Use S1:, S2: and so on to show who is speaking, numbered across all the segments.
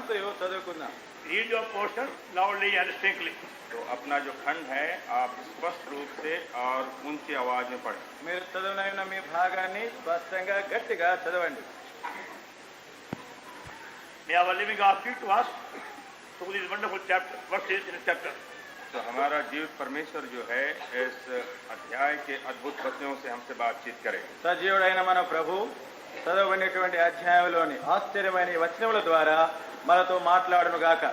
S1: అంతయు చదువుకున్నాం.
S2: Read your portion loudly and distinctly.
S3: तो अपना जो खंड है आप स्पष्ट रूप से और ऊंची आवाज में पढ़ें.
S1: మీరు చదువునైన మీ భాగాన్ని స్పష్టంగా గట్టిగా చదవండి.
S2: May our living God speak to us through these wonderful verses in this chapter.
S3: तो हमारा जीवित परमेश्वर जो है इस अध्याय के अद्भुत वचनों से हमसे बातचीत करे.
S1: సజీవుడైన మన ప్రభు చదవబడినటువంటి అధ్యాయంలోని ఆశ్చర్యమైన ఈ వచనముల ద్వారా మనతో మాట్లాడును గాక.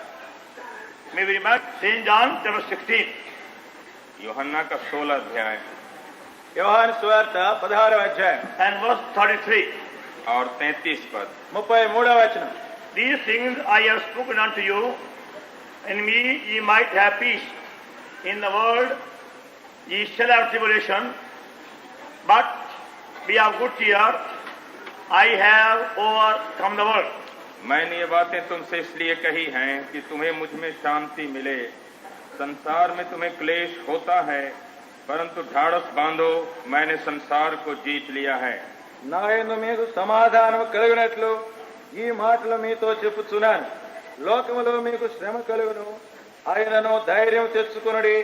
S2: May we remark St. John chapter 16.
S3: यूहन्ना का 16 अध्याय
S1: యోహాను సువార్త 16వ అధ్యాయం
S2: and verse 33.
S3: और 33 पद.
S1: 33వ వచనం.
S2: These things I have spoken unto you, in me ye might have peace. In the world ye shall have tribulation, but be of good cheer, I have overcome the world.
S3: मैंने ये बातें तुमसे इसलिए कही हैं कि तुम्हें मुझ में शांति मिले. संसार में तुम्हें क्लेश होता है, परंतु ढाढ़स बांधो, मैंने संसार को जीत लिया है.
S1: నా యందు మీకు సమాధానం కలుగునట్లు ఈ మాటలు మీతో చెప్పుచున్నాను. లోకములో మీకు శ్రమ కలుగును, ఆయనను ధైర్యం తెచ్చుకొనుడి,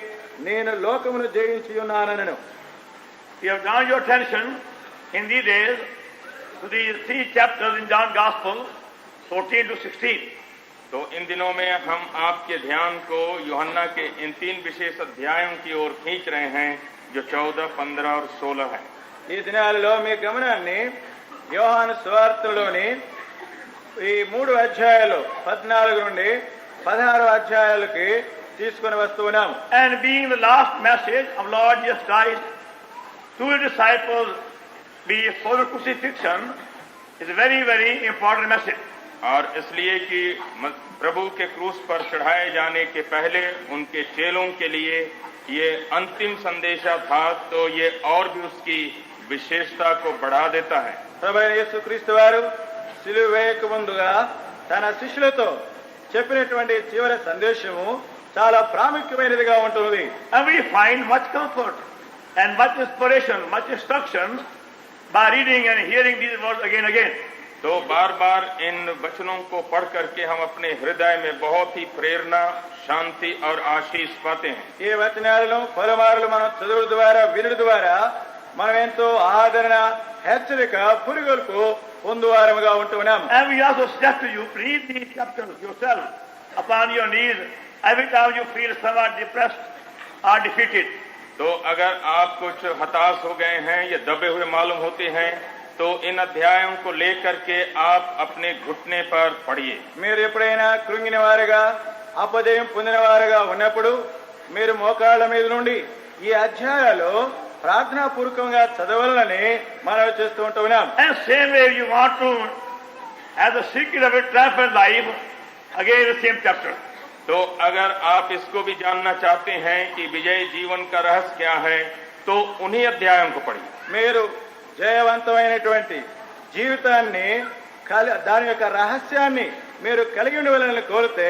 S1: నేను లోకమును జయించి ఉన్నానను.
S2: You have drawn your attention in these days to these 3 chapters in John Gospel, 14 to 16.
S3: तो इन दिनों में हम आपके ध्यान को यूहन्ना के इन 3 विशेष अध्यायों की ओर खींच रहे हैं जो 14, 15 और 16 है.
S1: ఈ దినాలలో మీ గమనాన్ని యోహాను సువార్తలోని ఈ 3 అధ్యాయాలు 14 నుండి 16 అధ్యాయాలకి తీసుకుని వస్తున్నాం.
S2: And being the last message of Lord Jesus Christ to his disciples before the crucifixion is a very, very important message.
S3: और इसलिए कि प्रभु के क्रूस पर चढ़ाए जाने के पहले उनके चेलों के लिए ये अंतिम संदेशा था, तो ये और भी उसकी विशेषता को बढ़ा देता है.
S1: ప్రభు యేసుక్రీస్తు వారు సిలువ వేయక ముందుగా తన శిష్యులతో చెప్పినటువంటి చివరి సందేశము చాలా ప్రాముఖ్యమైనదిగా ఉంటుంది.
S2: And we find much comfort and much inspiration, much instruction by reading and hearing these words again and again.
S3: तो बार बार इन वचनों को पढ़ करके हम अपने हृदय में बहुत ही प्रेरणा, शांति और आशीष पाते हैं.
S1: ఈ వచనాలను పలుమార్లు మనం చదువు ద్వారా వినుడు ద్వారా మనం ఎంతో ఆదరణ, హెచ్చరిక, పురుగొల్పు పొందువారముగా ఉంటున్నాం.
S2: And we also suggest to you, read these chapters yourself upon your knees every time you feel somewhat depressed or defeated.
S3: तो अगर आप कुछ हताश हो गए हैं या दबे हुए मालूम होते हैं तो इन अध्यायों को लेकर के आप अपने घुटने पर पढ़िए.
S1: మీరు ఎప్పుడైనా కృంగిన వారుగా, అపజయం పొందిన వారుగా ఉన్నప్పుడు మీరు మోకాళ్ళ మీద నుండి ఈ అధ్యాయాలు ప్రార్థనా పూర్వకంగా చదవాలని మనం చేస్తూ ఉంటున్నాం.
S2: And same way you want to have the secret of a triumphant life, again the same chapter.
S3: तो अगर आप इसको भी जानना चाहते हैं कि विजयी जीवन का रहस्य क्या है, तो उन्हीं अध्यायों को पढ़िए.
S1: మీరు జయవంతమైనటువంటి జీవితాన్ని దాని యొక్క రహస్యాన్ని మీరు కలిగి ఉండవాలని కోరితే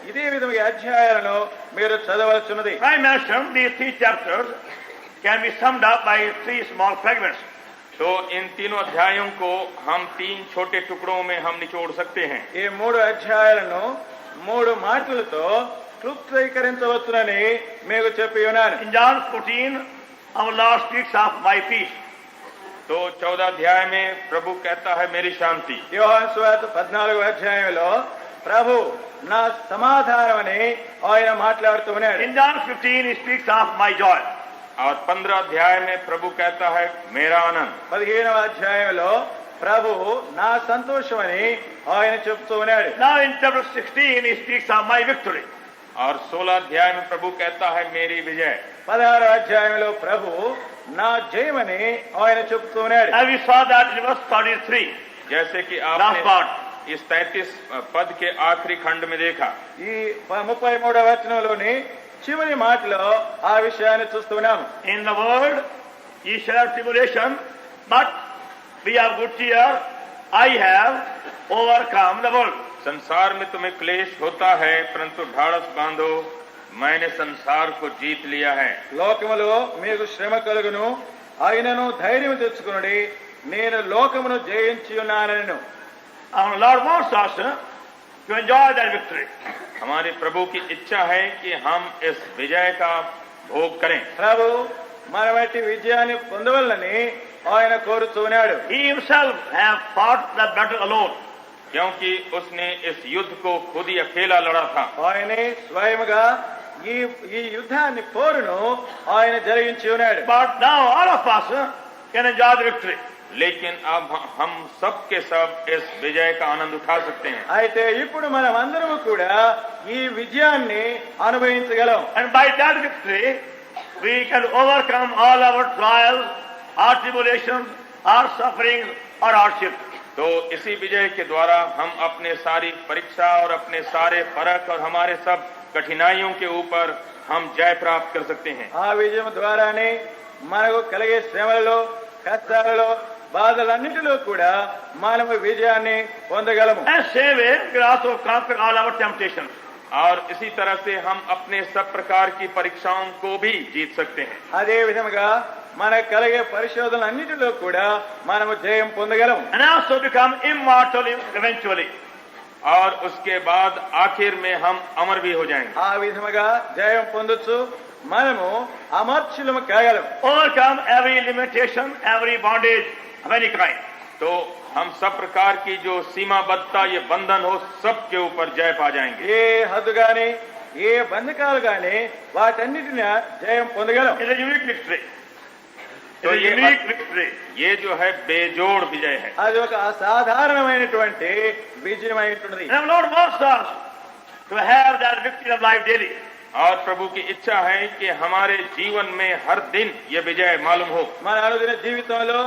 S1: ఇదే విధంగా అధ్యాయాలను మీరు చదవలసినది.
S2: I mentioned these 3 chapters can be summed up by 3 small fragments.
S3: तो इन तीनों अध्यायों को हम 3 छोटे टुकड़ों में हम निचोड़ सकते हैं.
S1: ఈ 3 అధ్యాయాలను 3 మాటలతో క్లుప్తీకరించవచ్చునని మీకు చెప్పి ఉన్నాను.
S2: In John 14, our Lord speaks of my peace.
S3: तो 14 अध्याय में प्रभु कहता है मेरी शांति.
S1: యోహాను సువార్త 14వ అధ్యాయంలో ప్రభు నా సమాధానమని ఆయన మాట్లాడుతూ ఉన్నాడు.
S2: In John 15, he speaks of my joy.
S3: और 15 अध्याय में प्रभु कहता है मेरा आनंद.
S1: 15వ అధ్యాయంలో ప్రభు నా సంతోషమని ఆయన చెప్తూ ఉన్నాడు.
S2: Now in chapter 16, he speaks of my victory.
S3: और 16 अध्याय में प्रभु कहता है मेरी विजय.
S1: 16వ అధ్యాయంలో ప్రభు నా జయమని ఆయన చెప్తూ ఉన్నాడు.
S2: And we saw that in verse 33.
S3: जैसे कि
S2: Last
S3: आपने
S2: part.
S3: इस 33 पद के आखिरी खंड में देखा.
S1: ఈ 33వ వచనంలోని చివరి మాటలో ఆ విషయాన్ని చూస్తున్నాం.
S2: In the world ye shall have tribulation, but be of good cheer, I have overcome the world.
S3: संसार में तुम्हें क्लेश होता है, परंतु ढाढ़स बांधो, मैंने संसार को जीत लिया है.
S1: లోకములో మీకు శ్రమ కలుగును, ఆయనను ధైర్యం తెచ్చుకొనుడి, నేను లోకమును జయించి ఉన్నానను.
S2: Our Lord wants us to enjoy that victory.
S3: हमारे प्रभु की इच्छा है कि हम इस विजय का भोग करें।
S1: ప్రభు మనమటి విజయాన్ని పొందవలని ఆయన కోరుతున్నాడు.
S2: He himself have fought the battle alone.
S3: क्योंकि उसने इस युद्ध को खुद ही अकेला लड़ा था।
S1: ఆయనే స్వయముగా ఈ యుద్ధాన్ని పోరును ఆయన జరిగించి ఉన్నాడు.
S2: But now all of us can enjoy the victory.
S3: लेकिन अब हम सब के सब इस विजय का आनंद उठा सकते हैं।
S1: అయితే ఇప్పుడు మనం అందరము కూడా ఈ విజయాన్ని అనుభవించగలం.
S2: And by that victory, we can overcome all our trials, our tribulations, our sufferings, our hardships.
S3: तो इसी विजय के द्वारा हम अपने सारी परीक्षा और अपने सारे फर्क और हमारे सब कठिनाइयों के ऊपर हम जय प्राप्त कर सकते हैं।
S1: ఆ విజయం ద్వారానే మనకు కలిగే శ్రమలలో, కష్టాలలో, బాధలన్నిటిలో కూడా మనము విజయాన్ని పొందగలము.
S2: And same way, we can also conquer all our temptations.
S3: और इसी तरह से हम अपने सब प्रकार की परीक्षाओं को भी जीत सकते हैं।
S1: అదే విధముగా మనకు కలిగే పరిశోధనలన్నిటిలో కూడా మనము జయం పొందగలం.
S2: And also become immortal eventually.
S3: और उसके बाद आखिर में हम अमर भी हो जाएंगे।
S1: ఆ విధముగా జయం పొందొచ్చు, మనము అమర్చులము కాగలం.
S2: Overcome every limitation, every bondage of any kind.
S3: तो हम सब प्रकार की जो सीमाबद्धता ये बंधन हो सब के ऊपर जय पा जाएंगे।
S1: ఏ హద్దు గాని ఏ బంధకాలు గాని వాటన్నిటిని జయం పొందగలం.
S2: It's a unique victory.
S3: तो
S2: It's a unique victory.
S3: ये जो है बेजोड़ विजय है।
S1: అది ఒక అసాధారణమైనటువంటి విజయం అయి ఉంటున్నది.
S2: And the Lord wants us to have that victory of life daily.
S3: और प्रभु की इच्छा है कि हमारे जीवन में हर दिन ये विजय मालूम हो।
S1: మన అనుదిన జీవితంలో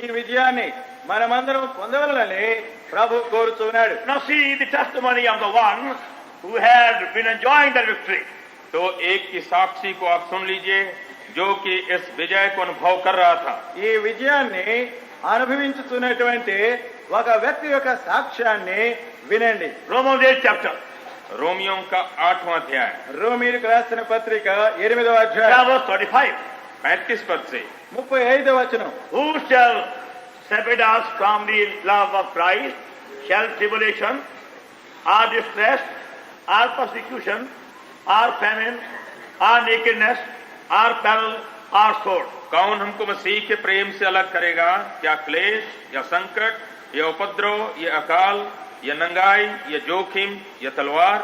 S1: ఈ విజయాన్ని మనమందరం పొందవలనని ప్రభు కోరుతున్నాడు.
S2: Now see the testimony of the one who had been enjoying that victory.
S3: तो एक की साक्षी को आप सुन लीजिए जो कि इस विजय को अनुभव कर रहा था।
S1: ఈ విజయాన్ని అనుభవించుతున్నటువంటి ఒక వ్యక్తి యొక్క సాక్ష్యాన్ని వినండి.
S2: Romans 8 chapter.
S3: रोमियों का 8वां अध्याय
S1: రోమీయులకు రాసిన పత్రిక 8వ అధ్యాయం
S2: Verse 35.
S3: 35 पद से
S1: 35వ వచనం.
S2: Who shall separate us from the love of Christ? Shall tribulation, or distress, or persecution, or famine, or nakedness, or peril, or sword?
S3: कौन हमको मसीह के प्रेम से अलग करेगा? क्या क्लेश या संकट या उपद्रव या अकाल या नंगाई या जोखिम या तलवार?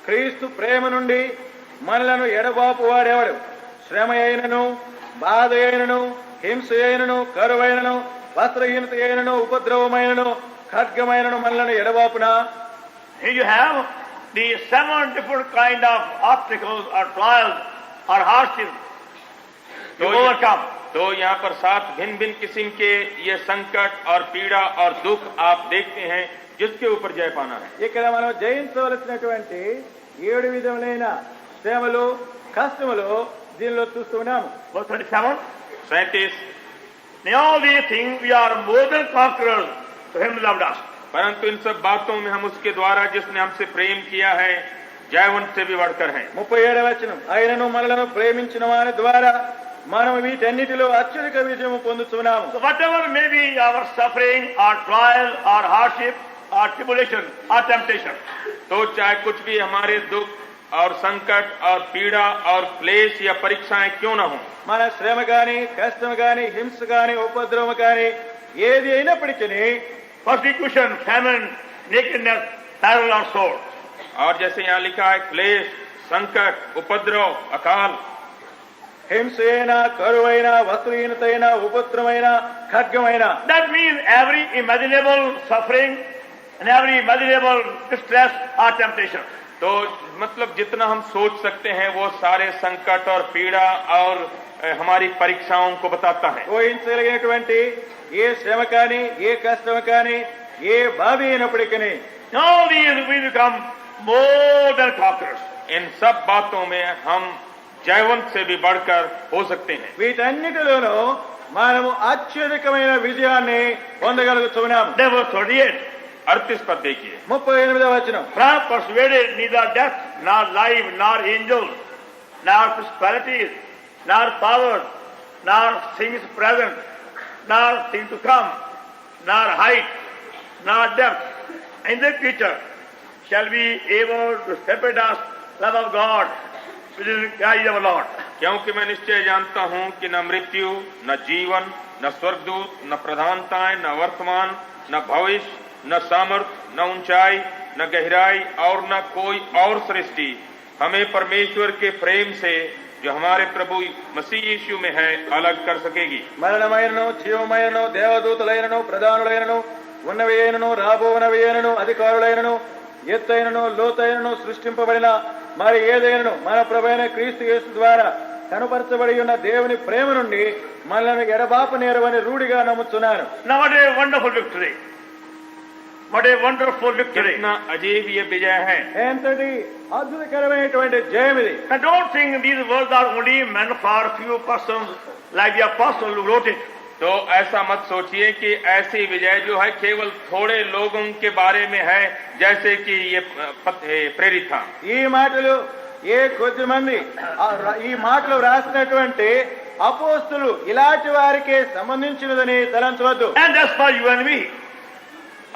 S1: క్రీస్తు ప్రేమ నుండి మనలను ఎడబాపు వాడెవడు? శ్రమ అయినను, బాధ అయినను, హింస అయినను, కరువైనను, వస్త్రహీనత అయినను, ఉపద్రవమైనను, ఖడ్గమైనను మనలను ఎడబాపునా?
S2: Here you have the 7 different kind of obstacles or trials or hardships to overcome.
S3: तो यहाँ पर 7 भिन्न भिन्न किस्म के ये संकट और पीड़ा और दुख आप देखते हैं जिसके ऊपर जय पाना है।
S1: ఇక్కడ మనం జయించవలసినటువంటి 7 విధములైన శ్రమలు, కష్టములు దీనిలో చూస్తున్నాము.
S2: Verse 37.
S3: 37
S2: In all these things we are more than conquerors to him who loved us.
S3: परंतु इन सब बातों में हम उसके द्वारा जिसने हमसे प्रेम किया है जयवंत से भी बढ़कर हैं।
S1: 37వ వచనం. ఆయనను మనలను ప్రేమించిన వారి ద్వారా మనం వీటన్నిటిలో అత్యధిక విజయం పొందుతున్నాము.
S2: So whatever may be our suffering, our trial, our hardship, our tribulation, our temptation,
S3: तो चाहे कुछ भी हमारे दुख और संकट और पीड़ा और क्लेश या परीक्षाएं क्यों न हो,
S1: మన శ్రమ గాని, కష్టం గాని, హింస గాని, ఉపద్రవం గాని ఏది అయినప్పటికీ
S2: persecution, famine, nakedness, peril, or sword.
S3: और जैसे यहाँ लिखा है क्लेश, संकट, उपद्रव, अकाल,
S1: హింస అయినా, కరువైనా, వస్త్రహీనత అయినా, ఉపద్రవమైనా, ఖడ్గమైనా,
S2: That means every imaginable suffering and every imaginable distress or temptation.
S3: तो मतलब जितना हम सोच सकते हैं वो सारे संकट और पीड़ा और हमारी परीक्षाओं को बताता है।
S1: ఊహించగలిగినటువంటి ఏ శ్రమ కానీ, ఏ కష్టం కానీ, ఏ బాధ అయినప్పటికీ
S2: All these we become more than conquerors.
S3: इन सब बातों में हम जयवंत से भी बढ़कर हो सकते हैं।
S1: వీటన్నిటిలోనూ మనము అత్యధికమైన విజయాన్ని పొందగలుగుతున్నాము.
S2: Verse 38.
S3: 38 पद देखिए
S1: 38వ వచనం.
S2: From persuaded neither death, nor life, nor angels, nor principalities, nor powers, nor things present, nor things to come, nor height, nor depth, in the future, shall be able to separate us love of God, which is Christ our Lord.
S3: क्योंकि मैं निश्चय जानता हूं कि न मृत्यु, न जीवन, न स्वर्गदूत, न प्रधानताएं, न वर्तमान, न भविष्य, न सामर्थ, न ऊंचाई, न गहराई और न कोई और सृष्टि हमें परमेश्वर के प्रेम से जो हमारे प्रभु मसीह यीशु में है अलग कर सकेगी।
S1: మరణమైనను జీవమైనను దేవదూతలైనను ప్రధానులైనను ఉన్నవి అయినను రాబోనవి అయినను అధికారులైనను ఎత్తైనను లోతైనను సృష్టింపబడిన మరి ఏదైనను మన ప్రభువైన క్రీస్తు యేసు ద్వారా కనుపరచబడి ఉన్న దేవుని ప్రేమ నుండి మనల్ని ఎడబాప నేరవని రూఢిగా నమ్ముచున్నాను.
S2: Now what a wonderful victory! What a wonderful victory!
S3: कितना अजीब ये विजय है।
S1: ఎంతటి అద్భుతకరమైనటువంటి జయం ఇది.
S2: Now don't think these words are only meant for few persons like the apostle who wrote it.
S3: तो ऐसा मत सोचिए कि ऐसी विजय जो है केवल थोड़े लोगों के बारे में है, जैसे कि ये प्रेरित था।
S1: ఈ మాటలు ఏ కొద్ది మంది ఈ మాటలు రాసినటువంటి అపోస్తులు ఇలాంటి వారికే సంబంధించినదని తలంచవద్దు.
S2: And that's for you and me.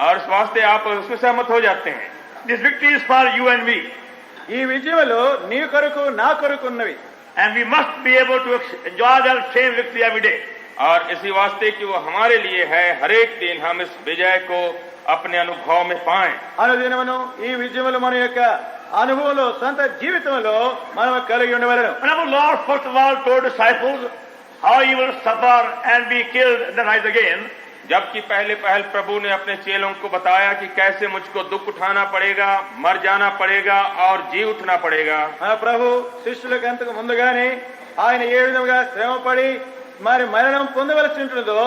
S3: और इस वास्ते आप उसमें सहमत हो जाते हैं।
S2: This victory is for you and me.
S1: ఈ విజయములు నీ కొరకు నా కొరకు ఉన్నవి.
S2: And we must be able to enjoy that same victory every day.
S3: और इसी वास्ते कि वो हमारे लिए है, हर एक दिन हम इस विजय को अपने अनुभव में पाएं।
S1: అనుదినమును ఈ విజయములు మన యొక్క అనుభవంలో సొంత జీవితంలో మనం కలిగి ఉండవలెను.
S2: And our Lord first of all told disciples how he will suffer and be killed and then rise again.
S3: जबकि पहले प्रभु ने अपने चेलों को बताया कि कैसे मुझको दुख उठाना पड़ेगा, मर जाना पड़ेगा और जी उठना पड़ेगा।
S1: మన ప్రభు శిష్యులకు అంతకు ముందుగానే ఆయన ఏ విధంగా శ్రమపడి మరి మరణం పొందవలసి ఉంటుందో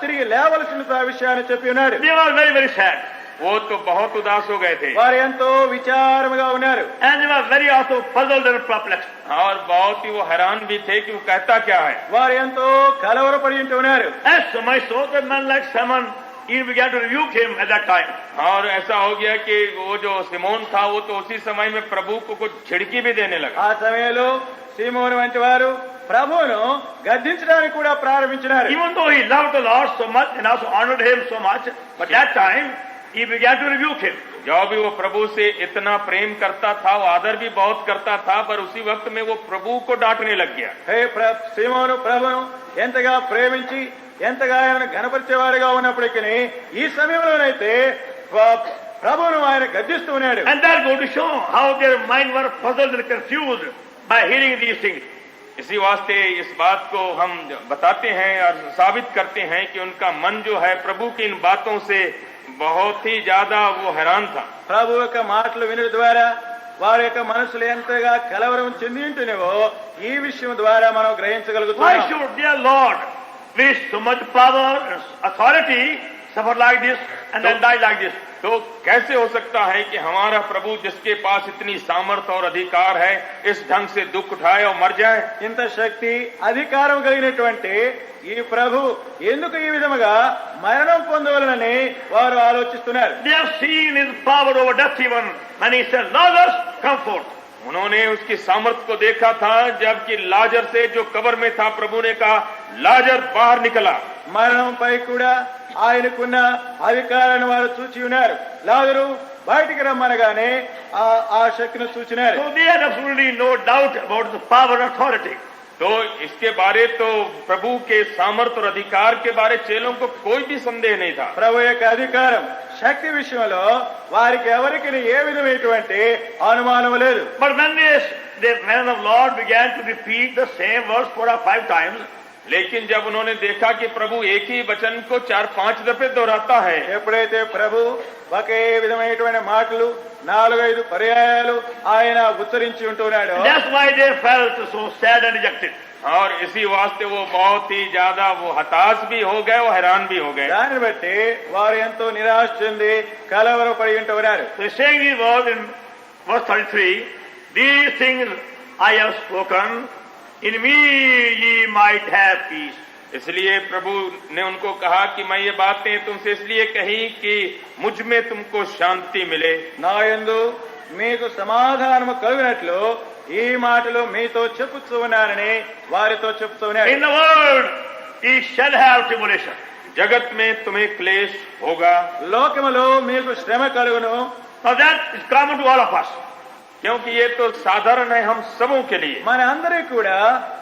S1: తిరిగి లేవలసిన ఆ విషయాన్ని చెప్పి ఉన్నాడు.
S2: They were very, very sad.
S3: वो तो बहुत उदास हो गए थे
S1: వారు ఎంతో విచారముగా ఉన్నారు.
S2: And they were very also puzzled and perplexed.
S3: और बहुत ही वो हैरान भी थे कि वो कहता क्या है।
S1: వారు ఎంతో కలవరపడి ఉంటూ ఉన్నారు.
S2: And so much so that man like Simon, he began to rebuke him at that time.
S3: और ऐसा हो गया कि वो जो सिमोन था वो तो उसी समय में प्रभु को कुछ झिड़की भी देने लगा।
S1: ఆ సమయంలో సీమోను వంటి వారు ప్రభువును గద్దించడానికి కూడా ప్రారంభించినారు.
S2: Even though he loved the Lord so much and also honored him so much, but that time he began to rebuke him.
S3: जो भी वो प्रभु से इतना प्रेम करता था, वो आदर भी बहुत करता था, पर उसी वक्त में वो प्रभु को डांटने लग गया।
S1: సీమోను ప్రభువును ఎంతగా ప్రేమించి ఎంతగా ఆయనను ఘనపరిచేవారుగా ఉన్నప్పటికీ ఈ సమయంలోనైతే ప్రభువును ఆయన గద్దిస్తూ ఉన్నాడు.
S2: And that goes to show how their mind were puzzled and confused by hearing these things.
S3: इसी वास्ते इस बात को हम बताते हैं और साबित करते हैं कि उनका मन जो है प्रभु की इन बातों से बहुत ही ज्यादा वो हैरान था।
S1: ప్రభు యొక్క మాటలు వినడం ద్వారా వారి యొక్క మనసులు ఎంతగా కలవరం చెంది ఉంటున్నావో ఈ విషయం ద్వారా మనం
S2: Why
S1: గ్రహించగలుగుతున్నాం.
S2: should their Lord with so much power and authority suffer like this and then die like this?
S3: तो कैसे हो सकता है कि हमारा प्रभु जिसके पास इतनी सामर्थ्य और अधिकार है इस ढंग से दुख उठाए और मर जाए।
S1: ఇంత శక్తి అధికారం కలిగినటువంటి ఈ ప్రభు ఎందుకు ఈ విధముగా మరణం పొందవలనని వారు ఆలోచిస్తున్నారు.
S2: They have seen his power over death even when he said, Lazarus, come forth.
S3: उन्होंने उसकी सामर्थ्य को देखा था जबकि लाजर से जो कब्र में था प्रभु ने कहा लाजर बाहर निकला।
S1: మరణంపై కూడా ఆయనకున్న అధికారాన్ని వారు చూచి ఉన్నారు. లాజరు బయటికి రమ్మనగానే ఆ శక్తిని సూచినారు.
S2: So they had absolutely no doubt about the power and authority.
S3: तो इसके बारे तो प्रभु के सामर्थ्य और अधिकार के बारे चेलों को कोई भी संदेह नहीं था।
S1: ప్రభు యొక్క అధికారం శక్తి విషయంలో వారికి ఎవరికి ఏ విధమైనటువంటి అనుమానం లేదు.
S2: But when the man of Lord began to repeat the same verse 4 or 5 times,
S3: लेकिन जब उन्होंने देखा कि प्रभु एक ही वचन को 4-5 दफे दोहराता है,
S1: ఎప్పుడైతే ప్రభు ఒకే విధమైనటువంటి మాటలు 4-5 పర్యాయాలు ఆయన ఉచ్చరించి ఉంటున్నాడు.
S2: that's why they felt so sad and dejected.
S3: और इसी वास्ते वो बहुत ही ज्यादा वो हताश भी हो गए, वो हैरान भी हो गए।
S1: దాన్ని బట్టి వారు ఎంతో నిరాశ చెంది కలవరపడి ఉంటున్నారు.
S2: So he's saying these words in verse 33, these things I have spoken, in me ye might have peace.
S3: इसलिए प्रभु ने उनको कहा कि मैं ये बातें तुमसे इसलिए कही कि मुझ में तुमको शांति मिले।
S1: నా యందు మీకు సమాధానము కలిగినట్లు ఈ మాటలు మీతో చెప్పుతూ ఉన్నానని వారితో చెప్తూ ఉన్నాడు.
S2: In the world ye shall have tribulation.
S3: जगत में तुम्हें क्लेश होगा,
S1: లోకములో మీకు శ్రమ కలుగును.
S2: Now that is common to all of us.
S3: क्योंकि ये तो साधारण है हम सबों के लिए।
S1: మన అందరికీ కూడా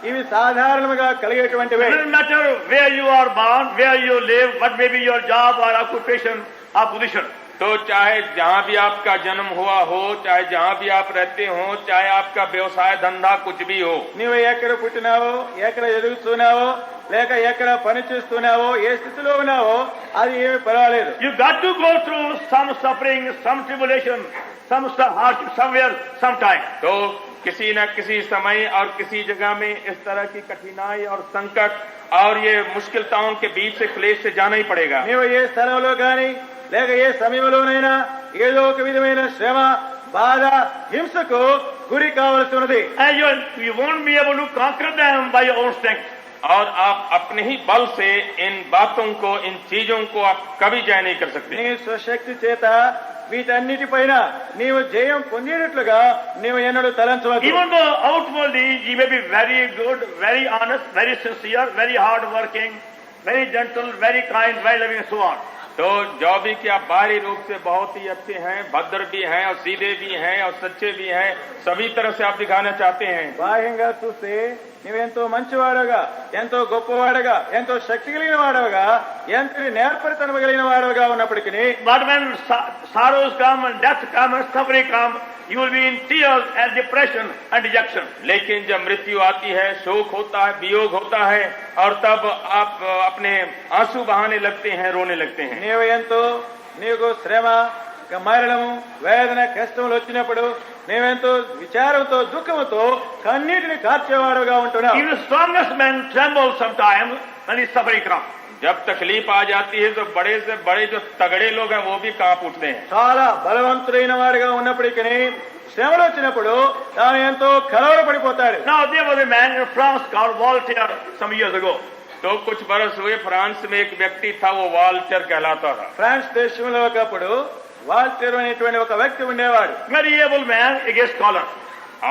S1: ఇవి సాధారణంగా కలిగేటువంటివే.
S2: It doesn't matter where you are born, where you live, what may be your job or occupation or position.
S3: तो चाहे जहाँ भी आपका जन्म हुआ हो, चाहे जहाँ भी आप रहते हो, चाहे आपका व्यवसाय धंधा कुछ भी हो,
S1: నీవు ఎక్కడ పుట్టినావో, ఎక్కడ ఎదుగుతున్నావో, లేక ఎక్కడ పని చేస్తున్నావో, ఏ స్థితిలో ఉన్నావో అది ఏమి పర్వాలేదు.
S2: You got to go through some suffering, some tribulation, some hardship somewhere, sometime.
S3: तो किसी न किसी समय और किसी जगह में इस तरह की कठिनाई और संकट और ये मुश्किलताओं के बीच से क्लेश से जाना ही पड़ेगा।
S1: నీవు ఏ స్థలంలో కానీ లేక ఏ సమయంలోనైనా ఏదో ఒక విధమైన శ్రమ, బాధ, హింసకు గురి కావలసి ఉన్నది.
S2: And you won't be able to conquer them by your own strength.
S3: और आप अपने ही बल से इन बातों को, इन चीजों को आप कभी जय नहीं कर सकते।
S1: నీ స్వశక్తి చేత వీటన్నిటిపైన నీవు జయం పొందేటట్లుగా నీవు ఎన్నడూ తలంచవద్దు.
S2: Even though outwardly you may be very good, very honest, very sincere, very hard working, very gentle, very kind, very loving and so on.
S3: तो जो भी कि आप बाहरी रूप से बहुत ही अच्छे हैं, भद्र भी हैं और सीधे भी हैं और सच्चे भी हैं, सभी तरह से आप दिखाना चाहते हैं।
S1: బాహ్యంగా చూస్తే నువ్వెంతో మంచివాడుగా, ఎంతో గొప్పవాడుగా, ఎంతో శక్తి కలిగిన వాడవుగా, ఎంతటి నేర్పరితనం కలిగిన వాడవుగా ఉన్నప్పటికీ
S2: But when sorrows come and death come and suffering come, you will be in tears and depression and dejection.
S3: लेकिन जब मृत्यु आती है, शोक होता है, वियोग होता है और तब आप अपने आंसू बहाने लगते हैं, रोने लगते हैं।
S1: నీవు ఎంతో నీకు శ్రమ, మరణము, వేదన, కష్టములు వచ్చినప్పుడు నీవెంతో విచారంతో, దుఃఖంతో కన్నీటిని కార్చేవాడుగా ఉంటున్నావు.
S2: Even the strongest men tremble sometimes when his suffering comes.
S3: जब तकलीफ आ जाती है तो बड़े से बड़े जो तगड़े लोग हैं वो भी कांप उठते हैं।
S1: చాలా బలవంతుడైన వాడుగా ఉన్నప్పటికీ శ్రమలు వచ్చినప్పుడు తాను ఎంతో కలవరపడిపోతాడు.
S2: Now there was a man in France called Voltaire some years ago.
S3: तो कुछ बरस हुए फ्रांस में एक व्यक्ति था, वो वाल्टर कहलाता था।
S1: ఫ్రాన్స్ దేశంలో ఒకప్పుడు వాల్టర్ అనేటువంటి ఒక వ్యక్తి ఉండేవాడు.
S2: Very able man, a great scholar.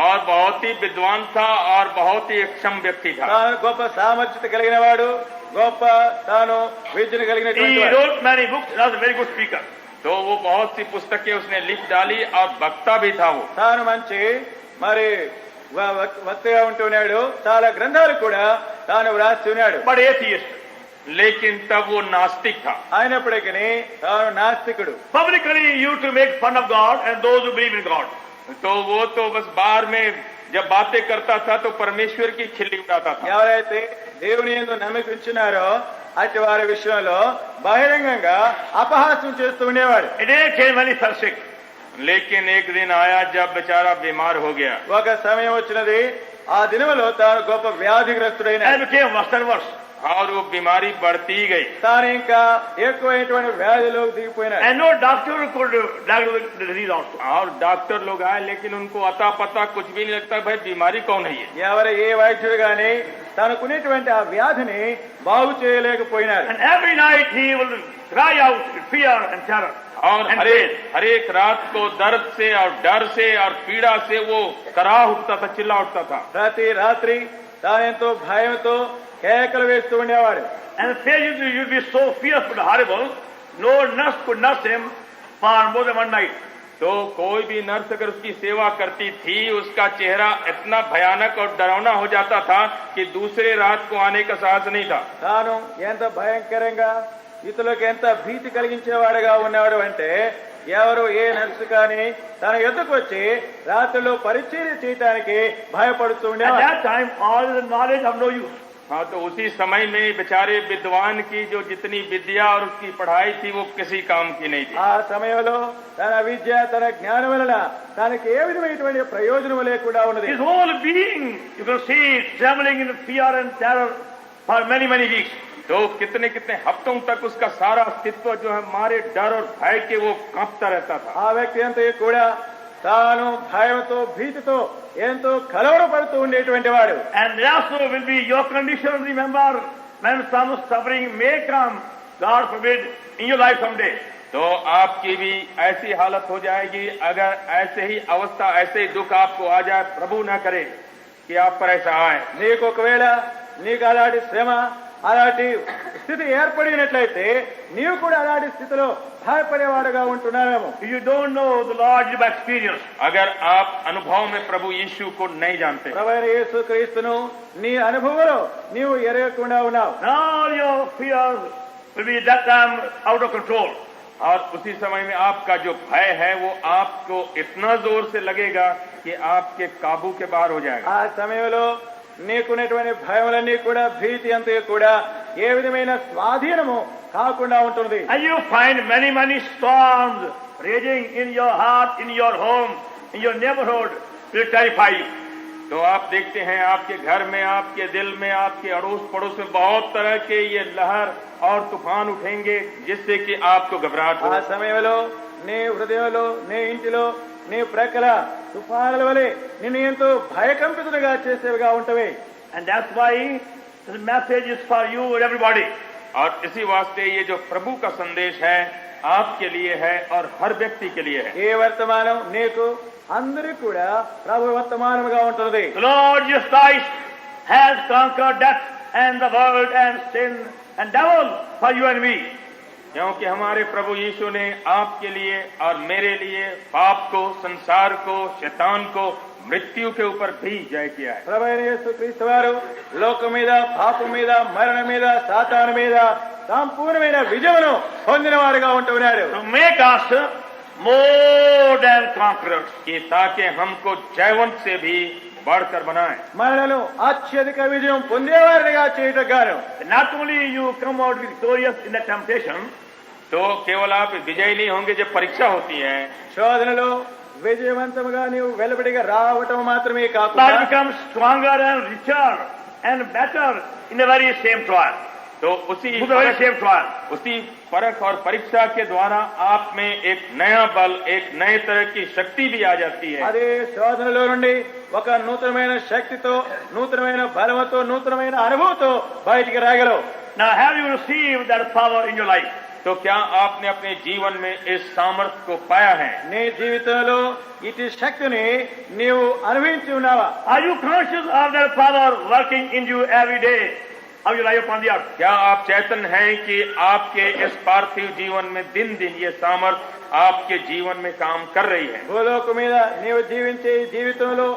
S3: और बहुत ही विद्वान था और बहुत ही अक्षम व्यक्ति था।
S1: తాను గొప్ప సామర్థ్యత కలిగిన వాడు, గొప్ప తాను విద్యను కలిగినటువంటి
S2: He
S1: వాడు.
S2: wrote many books and was a very good speaker.
S3: तो वो बहुत सी पुस्तकें उसने लिख डाली और वक्ता भी था वो।
S1: తాను మంచి మరి వక్తగా ఉంటున్నాడు, చాలా గ్రంథాలు కూడా తాను వ్రాసి ఉన్నాడు.
S2: But atheist.
S3: लेकिन तब वो नास्तिक था।
S1: అయినప్పటికీ తాను నాస్తికుడు.
S2: Publicly he used to make fun of God and those who believe in God.
S3: तो वो तो बस बाहर में जब बातें करता था तो परमेश्वर की खिल्ली उड़ाता था।
S1: ఎవరైతే దేవుని యందు నమ్మిక ఉంచినారో అట్టి వారి విషయంలో బహిరంగంగా అపహాస్యం చేస్తూ ఉండేవాడు.
S2: A day came when he fell sick.
S3: लेकिन एक दिन आया जब बेचारा बीमार हो गया
S1: ఒక సమయం వచ్చినది, ఆ దినములో తాను గొప్ప వ్యాధిగ్రస్తుడైన
S2: And became worse and worse.
S3: और वो बीमारी बढ़ती ही गई।
S1: తాను ఇంకా ఎక్కువైనటువంటి వ్యాధిలోకి దిగిపోయినాడు.
S2: And no doctor could diagnose the disease also.
S3: और डॉक्टर लोग आए लेकिन उनको अता पता कुछ भी नहीं लगता भाई बीमारी कौन है ये।
S1: ఎవరు ఏ వైద్యుడు గాని తనకునేటువంటి ఆ వ్యాధిని బాగు చేయలేకపోయినారు.
S2: And every night he will cry out with fear and terror.
S3: और
S2: And
S3: हर एक रात को दर्द से और डर से और पीड़ा से वो करा उठता था, चिल्ला उठता था।
S1: ప్రతి రాత్రి తానెంతో భయంతో కేకలు వేస్తూ ఉండేవాడు.
S2: And failure to be so fearful and horrible, no nurse could nurse him for more than one night.
S3: तो कोई भी नर्स अगर उसकी सेवा करती थी, उसका चेहरा इतना भयानक और डरावना हो जाता था कि दूसरे रात को आने का साहस नहीं था।
S1: తాను ఎంత భయంకరంగా ఇతరులకు ఎంత భీతి కలిగించేవాడుగా ఉన్నాడు అంటే ఎవరు ఏ నర్సు కానీ తన ఎదుకు వచ్చి రాత్రిలో పరిచర్య చేయడానికి భయపడుతూ
S2: At
S1: ఉండేవాడు.
S2: that time, all the knowledge of no use.
S3: हाँ, तो उसी समय में बेचारे विद्वान की जो जितनी विद्या और उसकी पढ़ाई थी वो किसी काम की नहीं थी।
S1: ఆ సమయంలో తన విద్య, తన జ్ఞానం వలన తనకి ఏ విధమైనటువంటి ప్రయోజనం లేకుండా ఉన్నది.
S2: His whole being, you can see, trembling in fear and terror for many, many weeks.
S3: तो कितने कितने हफ्तों तक उसका सारा अस्तित्व जो है मारे डर और भय के वो कांपता रहता था।
S1: ఆ వ్యక్తి అంతా కూడా తాను భయంతో, భీతితో ఎంతో కలవరపడుతూ ఉండేటువంటి వాడు.
S2: And also will be your condition, remember, when some suffering may come, God forbid, in your life someday.
S3: तो आपकी भी ऐसी हालत हो जाएगी अगर ऐसे ही अवस्था, ऐसे ही दुख आपको आ जाए, प्रभु न करे कि आप पर ऐसा आए।
S1: నీకు ఒకవేళ నీకు అలాంటి శ్రమ, అలాంటి స్థితి ఏర్పడినట్లయితే నీవు కూడా అలాంటి స్థితిలో భయపడేవాడుగా ఉంటున్నావేమో.
S2: If you don't know the Lord by experience,
S3: अगर आप अनुभव में प्रभु यीशु को नहीं जानते,
S1: ప్రభువైన యేసు క్రీస్తును నీ అనుభవంలో నీవు ఎరగకుండా ఉన్నావు.
S2: now your fears will be that time out of control.
S3: और उसी समय में आपका जो भय है वो आपको इतना जोर से लगेगा कि आपके काबू के बाहर हो जाएगा.
S1: ఆ సమయంలో నీకున్నటువంటి భయములన్నీ కూడా భీతి అంతా కూడా ఏ విధమైన స్వాధీనము కాకుండా ఉంటుంది.
S2: And you find many storms raging in your heart, in your home, in your neighborhood, will terrify you.
S3: तो आप देखते हैं आपके घर में, आपके दिल में, आपके अड़ोस पड़ोस में बहुत तरह के ये लहर और तूफान उठेंगे जिससे कि आपको घबराहट
S1: ఆ
S3: हो.
S1: సమయంలో నీ హృదయంలో నీ ఇంటిలో నీ ప్రక్కల తుఫానుల వలె నిన్ను ఎంతో భయకంపితులుగా చేసేవిగా ఉంటవి.
S2: And that's why this message is for you and everybody.
S3: और इसी वास्ते ये जो प्रभु का संदेश है आपके लिए है और हर व्यक्ति के लिए है.
S1: ఏ వర్తమానం నీకు అందరికీ కూడా ప్రభు వర్తమానముగా ఉంటుంది.
S2: The Lord Jesus Christ has conquered death and the world and sin and devil for you and me.
S3: क्योंकि हमारे प्रभु यीशु ने आपके लिए और मेरे लिए पाप को, संसार को, शैतान को, मृत्यु के ऊपर भी जय किया है.
S1: ప్రభు అయిన యేసు క్రీస్తు వారు లోకం మీద, పాపం మీద, మరణం మీద, సాతాను మీద సంపూర్ణమైన విజయమును పొందిన వారుగా ఉంటున్నాడు.
S2: To make us more than conquerors.
S3: कि ताकि हमको जयवंत से भी बढ़कर बनाए.
S1: మనలను అత్యధిక విజయం పొందేవారిగా చేయటం గాను
S2: Not only you come out victorious in the temptation,
S3: तो केवल आप विजयी नहीं होंगे जब परीक्षा होती है,
S1: శోధనలో విజయవంతముగా నీవు వెలుబడిగా రావటం మాత్రమే
S2: but
S1: కాకుండా
S2: become stronger and richer and better in the very same trial.
S3: तो उसी
S2: Through the very same trial.
S3: उसी परख और परीक्षा के द्वारा आप में एक नया बल, एक नए तरह की शक्ति भी आ जाती है.
S1: అదే శోధనలో నుండి ఒక నూతనమైన శక్తితో, నూతనమైన బలముతో, నూతనమైన అనుభవంతో బయటికి రాగలవు.
S2: Now have you received that power in your life?
S3: तो क्या आपने अपने जीवन में इस सामर्थ्य को पाया है?
S1: నీ జీవితంలో ఇటు శక్తిని నీవు అనుభవించి ఉన్నావా?
S2: Are you conscious of that power working in you every day of your life upon the earth?
S3: क्या आप चेतन हैं कि आपके इस पार्थिव जीवन में दिन दिन ये सामर्थ्य आपके जीवन में काम कर रही है?
S1: భూలోకం మీద నీవు జీవించే ఈ జీవితంలో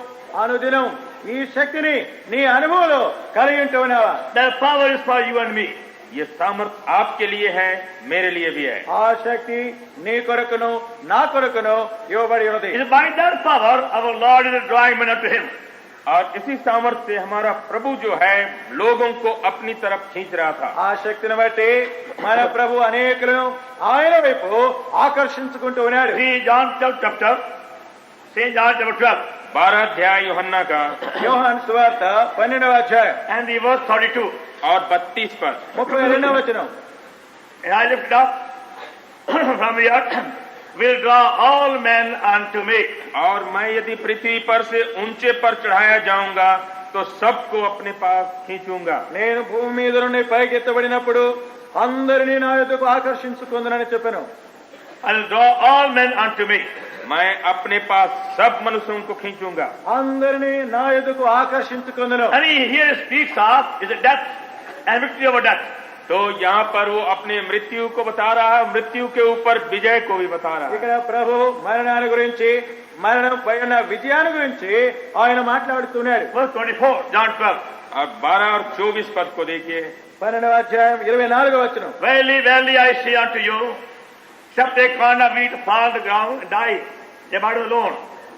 S1: అనుదినం ఈ శక్తిని నీ అనుభవంలో కలిగి ఉంటూ ఉన్నావా?
S2: That power is for you and me.
S3: ये सामर्थ्य आपके लिए है, मेरे लिए भी है.
S1: ఆ శక్తి నీ కొరకును నా కొరకును ఇవ్వబడి ఉన్నది.
S2: It is by that power our Lord is drawing men unto Him.
S3: और इसी सामर्थ्य से हमारा प्रभु जो है लोगों को अपनी तरफ खींच रहा था.
S1: ఆ శక్తిని బట్టి మన ప్రభు అనేకులను ఆయన వైపు ఆకర్షించుకుంటూ ఉన్నాడు.
S2: See John chapter, St. John chapter 12
S3: 12 अध्याय यूहन्ना का
S1: యోహాను సువార్త 12వ అధ్యాయం
S2: and the verse 32.
S3: और 32 पद.
S1: 32వ వచనం.
S2: And I lift up from the earth will draw all men unto me.
S3: और मैं यदि पृथ्वी पर से ऊंचे पर चढ़ाया जाऊंगा तो सबको अपने पास खींचूंगा.
S1: నేను భూమి మీద నుండి పైకెత్తబడినప్పుడు అందరినీ నా యొద్దకు ఆకర్షించుకుందునని చెప్పాను.
S2: I will draw all men unto me.
S3: मैं अपने पास सब मनुष्यों को खींचूंगा.
S1: అందరినీ నా యొద్దకు ఆకర్షించుకుందును.
S2: And he here speaks of is a death and victory over death.
S3: तो यहाँ पर वो अपने मृत्यु को बता रहा है, मृत्यु के ऊपर विजय को भी बता रहा है.
S1: ఇక్కడ ప్రభు మరణాన్ని గురించి, మరణం పై ఉన్న విజయాన్ని గురించి ఆయన మాట్లాడుతున్నాడు.
S2: Verse 24, John 12.
S3: और 12 और 24 पद को देखिए.
S1: 12వ అధ్యాయం 24వ వచనం.
S2: Verily, verily, I say unto you, except a corn of wheat fall on the ground and die, they abide alone.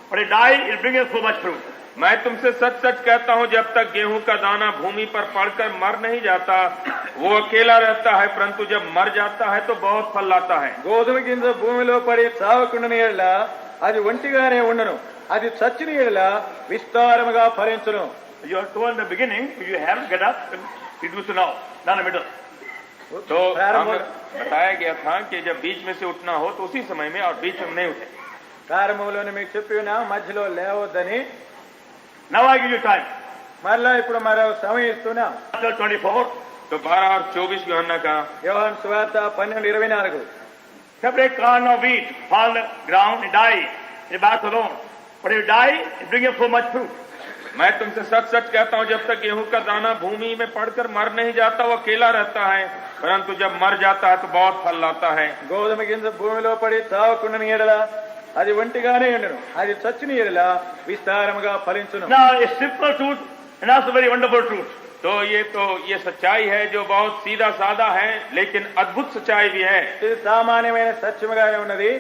S2: But it die, it bringeth so much fruit.
S3: मैं तुमसे सच सच कहता हूँ, जब तक गेहूं का दाना भूमि पर पड़कर मर नहीं जाता वो अकेला रहता है, परंतु जब मर जाता है तो बहुत फल लाता है.
S1: గోధుమ గింజ భూమిలో పడి చావకుండాని ఎడల అది ఒంటిగానే ఉండను, అది చచ్చిన ఎడల విస్తారముగా ఫలించును.
S2: You are told in the beginning, you have to get up and it was now, not in the middle.
S3: तो
S1: ప్రారంభం
S3: हमें बताया गया था कि जब बीच में से उठना हो तो उसी समय में और बीच में नहीं उठे.
S1: ప్రారంభంలోనే మీకు చెప్పి ఉన్నా మధ్యలో లేవద్దని.
S2: Now I give you time.
S1: మరలా ఇప్పుడు మరో సమయం ఇస్తున్నా.
S2: Chapter 24,
S3: तो 12 और 24 यूहन्ना का
S1: యోహాను సువార్త 12:24.
S2: except a corn of wheat fall on the ground and die, it abide alone. But if it die, it bringeth so much fruit.
S3: मैं तुमसे सच सच कहता हूं, जब तक गेहूं का दाना भूमि में पड़कर मर नहीं जाता वो अकेला रहता है, परंतु जब मर जाता है तो बहुत फल लाता है।
S1: గోధుమ గింజ భూమిలో పడి తావకుండని ఎడల అది ఒంటిగానే ఉండను, అది చచ్చిన ఎడల విస్తారముగా ఫలించును.
S2: Now, a simple truth and also very wonderful truth.
S3: तो ये सच्चाई है जो बहुत सीधा साधा है, लेकिन अद्भुत सच्चाई भी है।
S1: ఇది సామాన్యమైన సత్యముగానే ఉన్నది,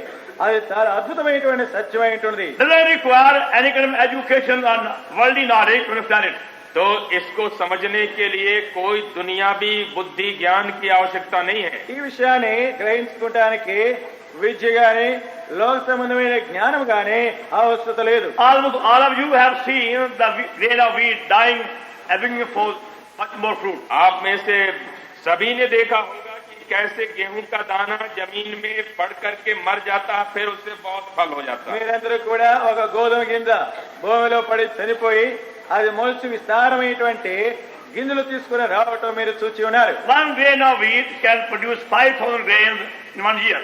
S1: అది చాలా అద్భుతమైనటువంటి సత్యమైనటువంటిది.
S2: Doesn't require any kind of education on worldly knowledge to understand it.
S3: तो इसको समझने के लिए कोई दुनियावी बुद्धि ज्ञान की आवश्यकता नहीं है।
S1: ఈ విషయాన్ని గ్రహించుకోవడానికి విద్య గాని లోక సంబంధమైన జ్ఞానం గాని అవసరం లేదు.
S2: Almost all of you have seen the grain of wheat dying and bringing forth much more fruit.
S3: आप में से सभी ने देखा होगा कि कैसे गेहूं का दाना जमीन में पड़ करके मर जाता है, फिर उससे बहुत फल हो जाता है।
S1: మీరందరూ కూడా ఒక గోధుమ గింజ భూమిలో పడి చనిపోయి అది మొలిచి విస్తారమైనటువంటి గింజలు తీసుకుని రావటం మీరు చూచి ఉన్నారు.
S2: One grain of wheat can produce 5,000 grains in 1 year.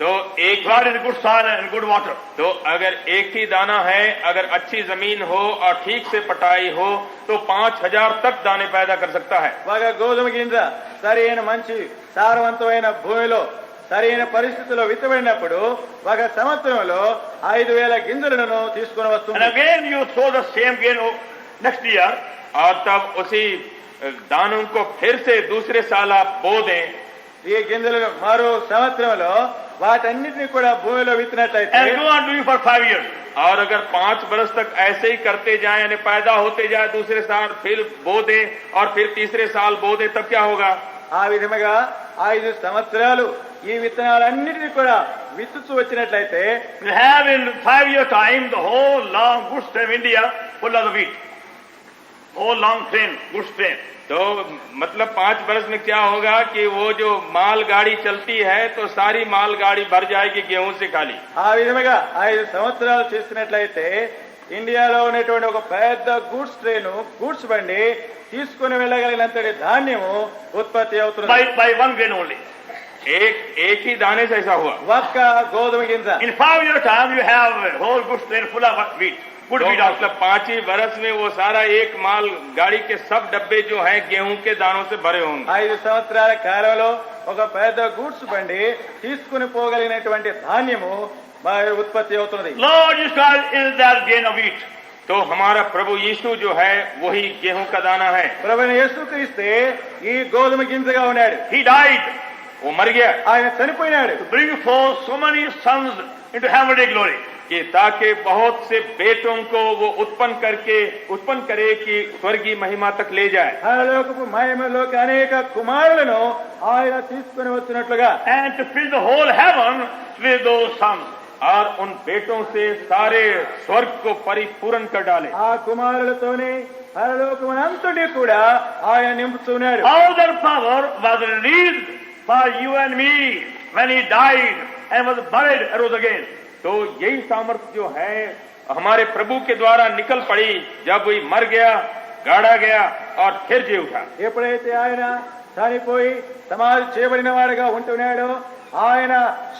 S3: तो एक
S2: God in good soil and good water.
S3: तो अगर एक ही दाना है, अगर अच्छी जमीन हो और ठीक से पटाई हो तो 5,000 तक दाने पैदा कर सकता है।
S1: ఒక గోధుమ గింజ సరైన మంచి సారవంతమైన భూమిలో సరైన పరిస్థితుల్లో విత్తబడినప్పుడు ఒక సంవత్సరంలో 5,000 గింజలను తీసుకుని
S2: And
S1: వస్తుంది.
S2: again you throw the same grain next year.
S3: और तब उसी दानों को फिर से दूसरे साल आप बो दें,
S1: ఈ గింజలను మరో సంవత్సరంలో వాటన్నిటిని కూడా భూమిలో విత్తినట్లయితే
S2: And go on doing for 5 years.
S3: और अगर 5 बरस तक ऐसे ही करते जाएं, यानी पैदा होते जाए, दूसरे साल फिर बो दे और फिर तीसरे साल बो दे, तब क्या होगा?
S1: ఆ విధముగా 5 సంవత్సరాలు ఈ విత్తనాలన్నిటినీ కూడా విత్తుతూ వచ్చినట్లయితే
S2: You have in 5-year time the whole long goods train of India full of the wheat. Whole long train, goods train.
S3: तो मतलब 5 बरस में क्या होगा कि वो जो मालगाड़ी चलती है तो सारी मालगाड़ी भर जाएगी गेहूं से खाली।
S1: ఆ విధముగా 5 సంవత్సరాలు చేసినట్లయితే ఇండియాలో ఉన్నటువంటి ఒక పెద్ద గూడ్స్ ట్రైన్ గూడ్స్ బండి తీసుకుని వెళ్ళగలిగినంతటి ధాన్యము ఉత్పత్తి అవుతుంది.
S2: By one grain only.
S3: एक ही दाने से ऐसा हुआ।
S1: ఒక్క గోధుమ గింజ
S2: In 5-year time you have a whole goods train full of wheat. Good
S3: तो
S2: wheat also.
S3: मतलब 5 ही बरस में वो सारा एक माल गाड़ी के सब डब्बे जो हैं गेहूं के दानों से भरे होंगे।
S1: 5 సంవత్సరాల కాలంలో ఒక పెద్ద గూడ్స్ బండి తీసుకుని పోగలిగినటువంటి ధాన్యము ఉత్పత్తి అవుతుంది.
S2: Lord Jesus Christ is that grain of wheat.
S3: तो हमारा प्रभु यीशु जो है वही गेहूं का दाना है।
S1: ప్రభువైన యేసుక్రీస్తే ఈ గోధుమ గింజగా ఉన్నాడు.
S2: He died
S3: वो मर गया
S1: ఆయన చనిపోయినాడు
S2: to bring forth so many sons into heavenly glory.
S3: कि ताकि बहुत से बेटों को वो उत्पन्न करे कि स्वर्गीय महिमा तक ले जाए।
S1: పరలోకపు మహిమలోకి అనేక కుమారులను ఆయన తీసుకుని వచ్చినట్లుగా
S2: And to fill the whole heaven with those sons.
S3: और उन बेटों से सारे स्वर्ग को परिपूर्ण कर डाले।
S1: ఆ కుమారులతోనే పరలోకమునంతటి కూడా ఆయన నింపుతున్నాడు.
S2: All that power was released for you and me when he died and was buried and rose again.
S3: तो यही सामर्थ्य जो है हमारे प्रभु के द्वारा निकल पड़ी जब वही मर गया, गाड़ा गया और फिर जी उठा।
S1: ఎప్పుడైతే ఆయన చనిపోయి సమాధి చేయబడిన వాడుగా ఉంటున్నాడో ఆయన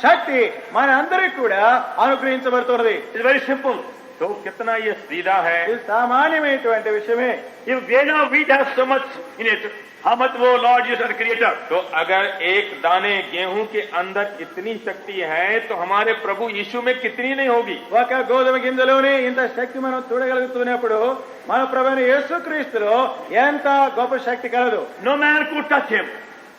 S1: శక్తి మన అందరికి కూడా అనుగ్రహించబడుతున్నది.
S2: It's very simple.
S3: तो कितना ये सीधा है।
S1: ఇది సామాన్యమైనటువంటి విషయమే.
S2: If grain of wheat has so much in it, how much more Lord Jesus our Creator?
S3: तो अगर एक दाने गेहूं के अंदर इतनी शक्ति है तो हमारे प्रभु यीशु में कितनी नहीं होगी।
S1: ఒక గోధుమ గింజలోనే ఇంత శక్తి మనం చూడగలుగుతున్నప్పుడు మన ప్రభువైన యేసుక్రీస్తులో ఎంత గొప్ప శక్తి కలదు.
S2: No man could touch him.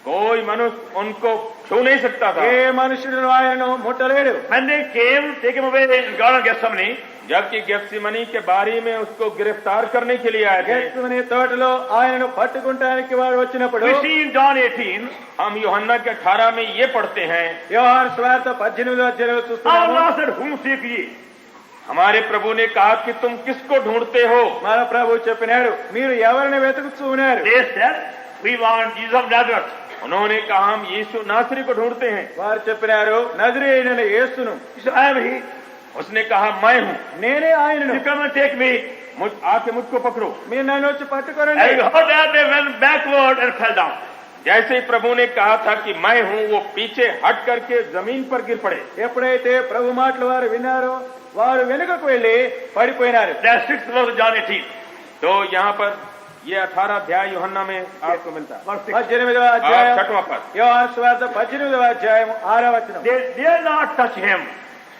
S3: कोई मनुष्य उनको छू नहीं सकता था।
S1: ఏ మనుషుడు ఆయనను ముట్టలేడు.
S2: When they came, take him away in Garden of Gethsemane,
S3: जबकि गेत्सेमनी के बारी में उसको गिरफ्तार करने के लिए आए थे।
S1: గెత్సేమనే తోటలో ఆయనను పట్టుకుంటానికి వారు వచ్చినప్పుడు
S2: we see in John 18,
S3: हम यूहन्ना के 18 में ये पढ़ते हैं,
S1: యోహాను సువార్త 18వ అధ్యాయంలో
S2: our
S1: చూస్తున్నాము.
S2: Lord said, whom seek ye?
S3: हमारे प्रभु ने कहा कि तुम किसको ढूंढते हो।
S1: మన ప్రభు చెప్పినాడు మీరు ఎవరిని వెతుకుతూ ఉన్నారు.
S2: They said, we want Jesus of Nazareth.
S3: उन्होंने कहा हम यीशु नासरी को ढूंढते हैं।
S1: వారు చెప్పినారు నజరేయుడైన యేసును.
S2: He said, I am he.
S3: उसने कहा मैं हूँ,
S1: నేనే ఆయనను.
S2: You come and take me.
S3: आके मुझको पकड़ो।
S1: మీరు నన్ను వచ్చి పట్టుకోరండి.
S2: And you heard that they went backward and fell down.
S3: जैसे ही प्रभु ने कहा था कि मैं हूँ, वो पीछे हट करके जमीन पर गिर पड़े।
S1: ఎప్పుడైతే ప్రభు మాటలు వారు విన్నారో వారు వెనుకకు వెళ్లి పడిపోయినారు.
S2: That's 6th verse of John 18.
S3: तो यहाँ पर ये 18 अध्याय यूहन्ना में आपको मिलता है।
S2: Verse 6.
S1: 18వ అధ్యాయం
S3: 6वां पद।
S1: యోహాను సువార్త 18వ అధ్యాయం 6వ వచనం.
S2: They dare not touch him.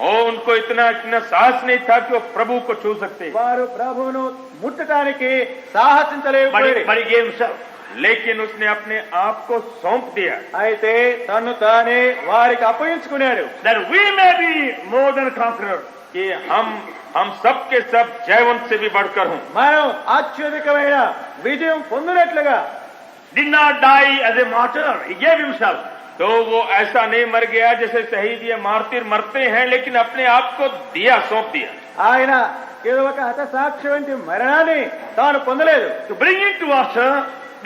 S3: और उनको इतना साहस नहीं था कि वो प्रभु को छू सकते,
S1: వారు ప్రభువును ముట్టడానికి సాహసించలేకపోయారు.
S2: But he gave himself.
S3: लेकिन उसने अपने आप को सौंप दिया
S1: అయితే తన్ను తానే వారికి అప్పగించుకున్నాడు.
S2: That we may be more than conquerors.
S3: कि हम सब के सब जयवंत से भी बढ़कर हों।
S1: మనం అత్యధికమైన విజయం పొందినట్లుగా.
S2: Did not die as a martyr. He gave himself.
S3: तो वो ऐसा नहीं मर गया जैसे शहीद ये मार्टिर मरते हैं, लेकिन अपने आप को दिया, सौंप दिया।
S1: ఆయన ఏదో ఒక హతసాక్షి వంటి మరణాన్ని తాను పొందలేదు.
S2: To bring into us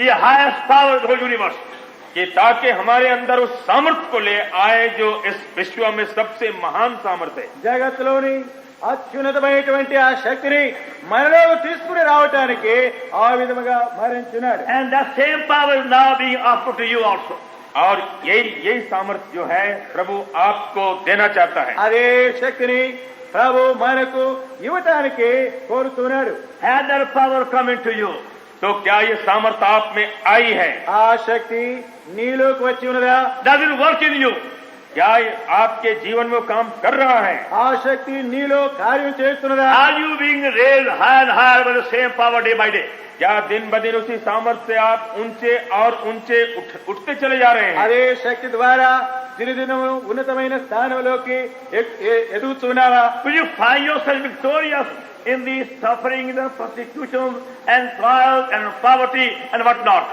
S2: the highest power of the whole universe.
S3: कि ताकि हमारे अंदर उस सामर्थ्य को ले आए जो इस विश्व में सबसे महान सामर्थ्य है।
S1: జగత్తులోని అత్యున్నతమైనటువంటి ఆ శక్తిని మనలో తీసుకుని రావటానికి ఆ విధముగా మరణించినాడు.
S2: And that same power is now being offered to you also.
S3: और यही सामर्थ्य जो है प्रभु आपको देना चाहता है।
S1: అదే శక్తిని ప్రభు మనకు ఇవ్వటానికి కోరుతున్నాడు.
S2: Has that power come into you?
S3: तो क्या ये सामर्थ्य आप में आई है?
S1: ఆ శక్తి నీలోకి వచ్చి ఉన్నదా?
S2: Does it work in you?
S3: क्या ये आपके जीवन में काम कर रहा है?
S1: ఆ శక్తి నీలో కార్యం చేస్తున్నదా?
S2: Are you being raised higher and higher by the same power day by day?
S3: क्या दिन ब दिन उसी सामर्थ्य से आप ऊंचे और ऊंचे उठते चले जा रहे हैं?
S1: అదే శక్తి ద్వారా దినదినము ఉన్నతమైన స్థానంలోకి ఎదుగుతున్నావా?
S2: Will you find yourself victorious in the suffering, the persecution and trials and poverty and whatnot?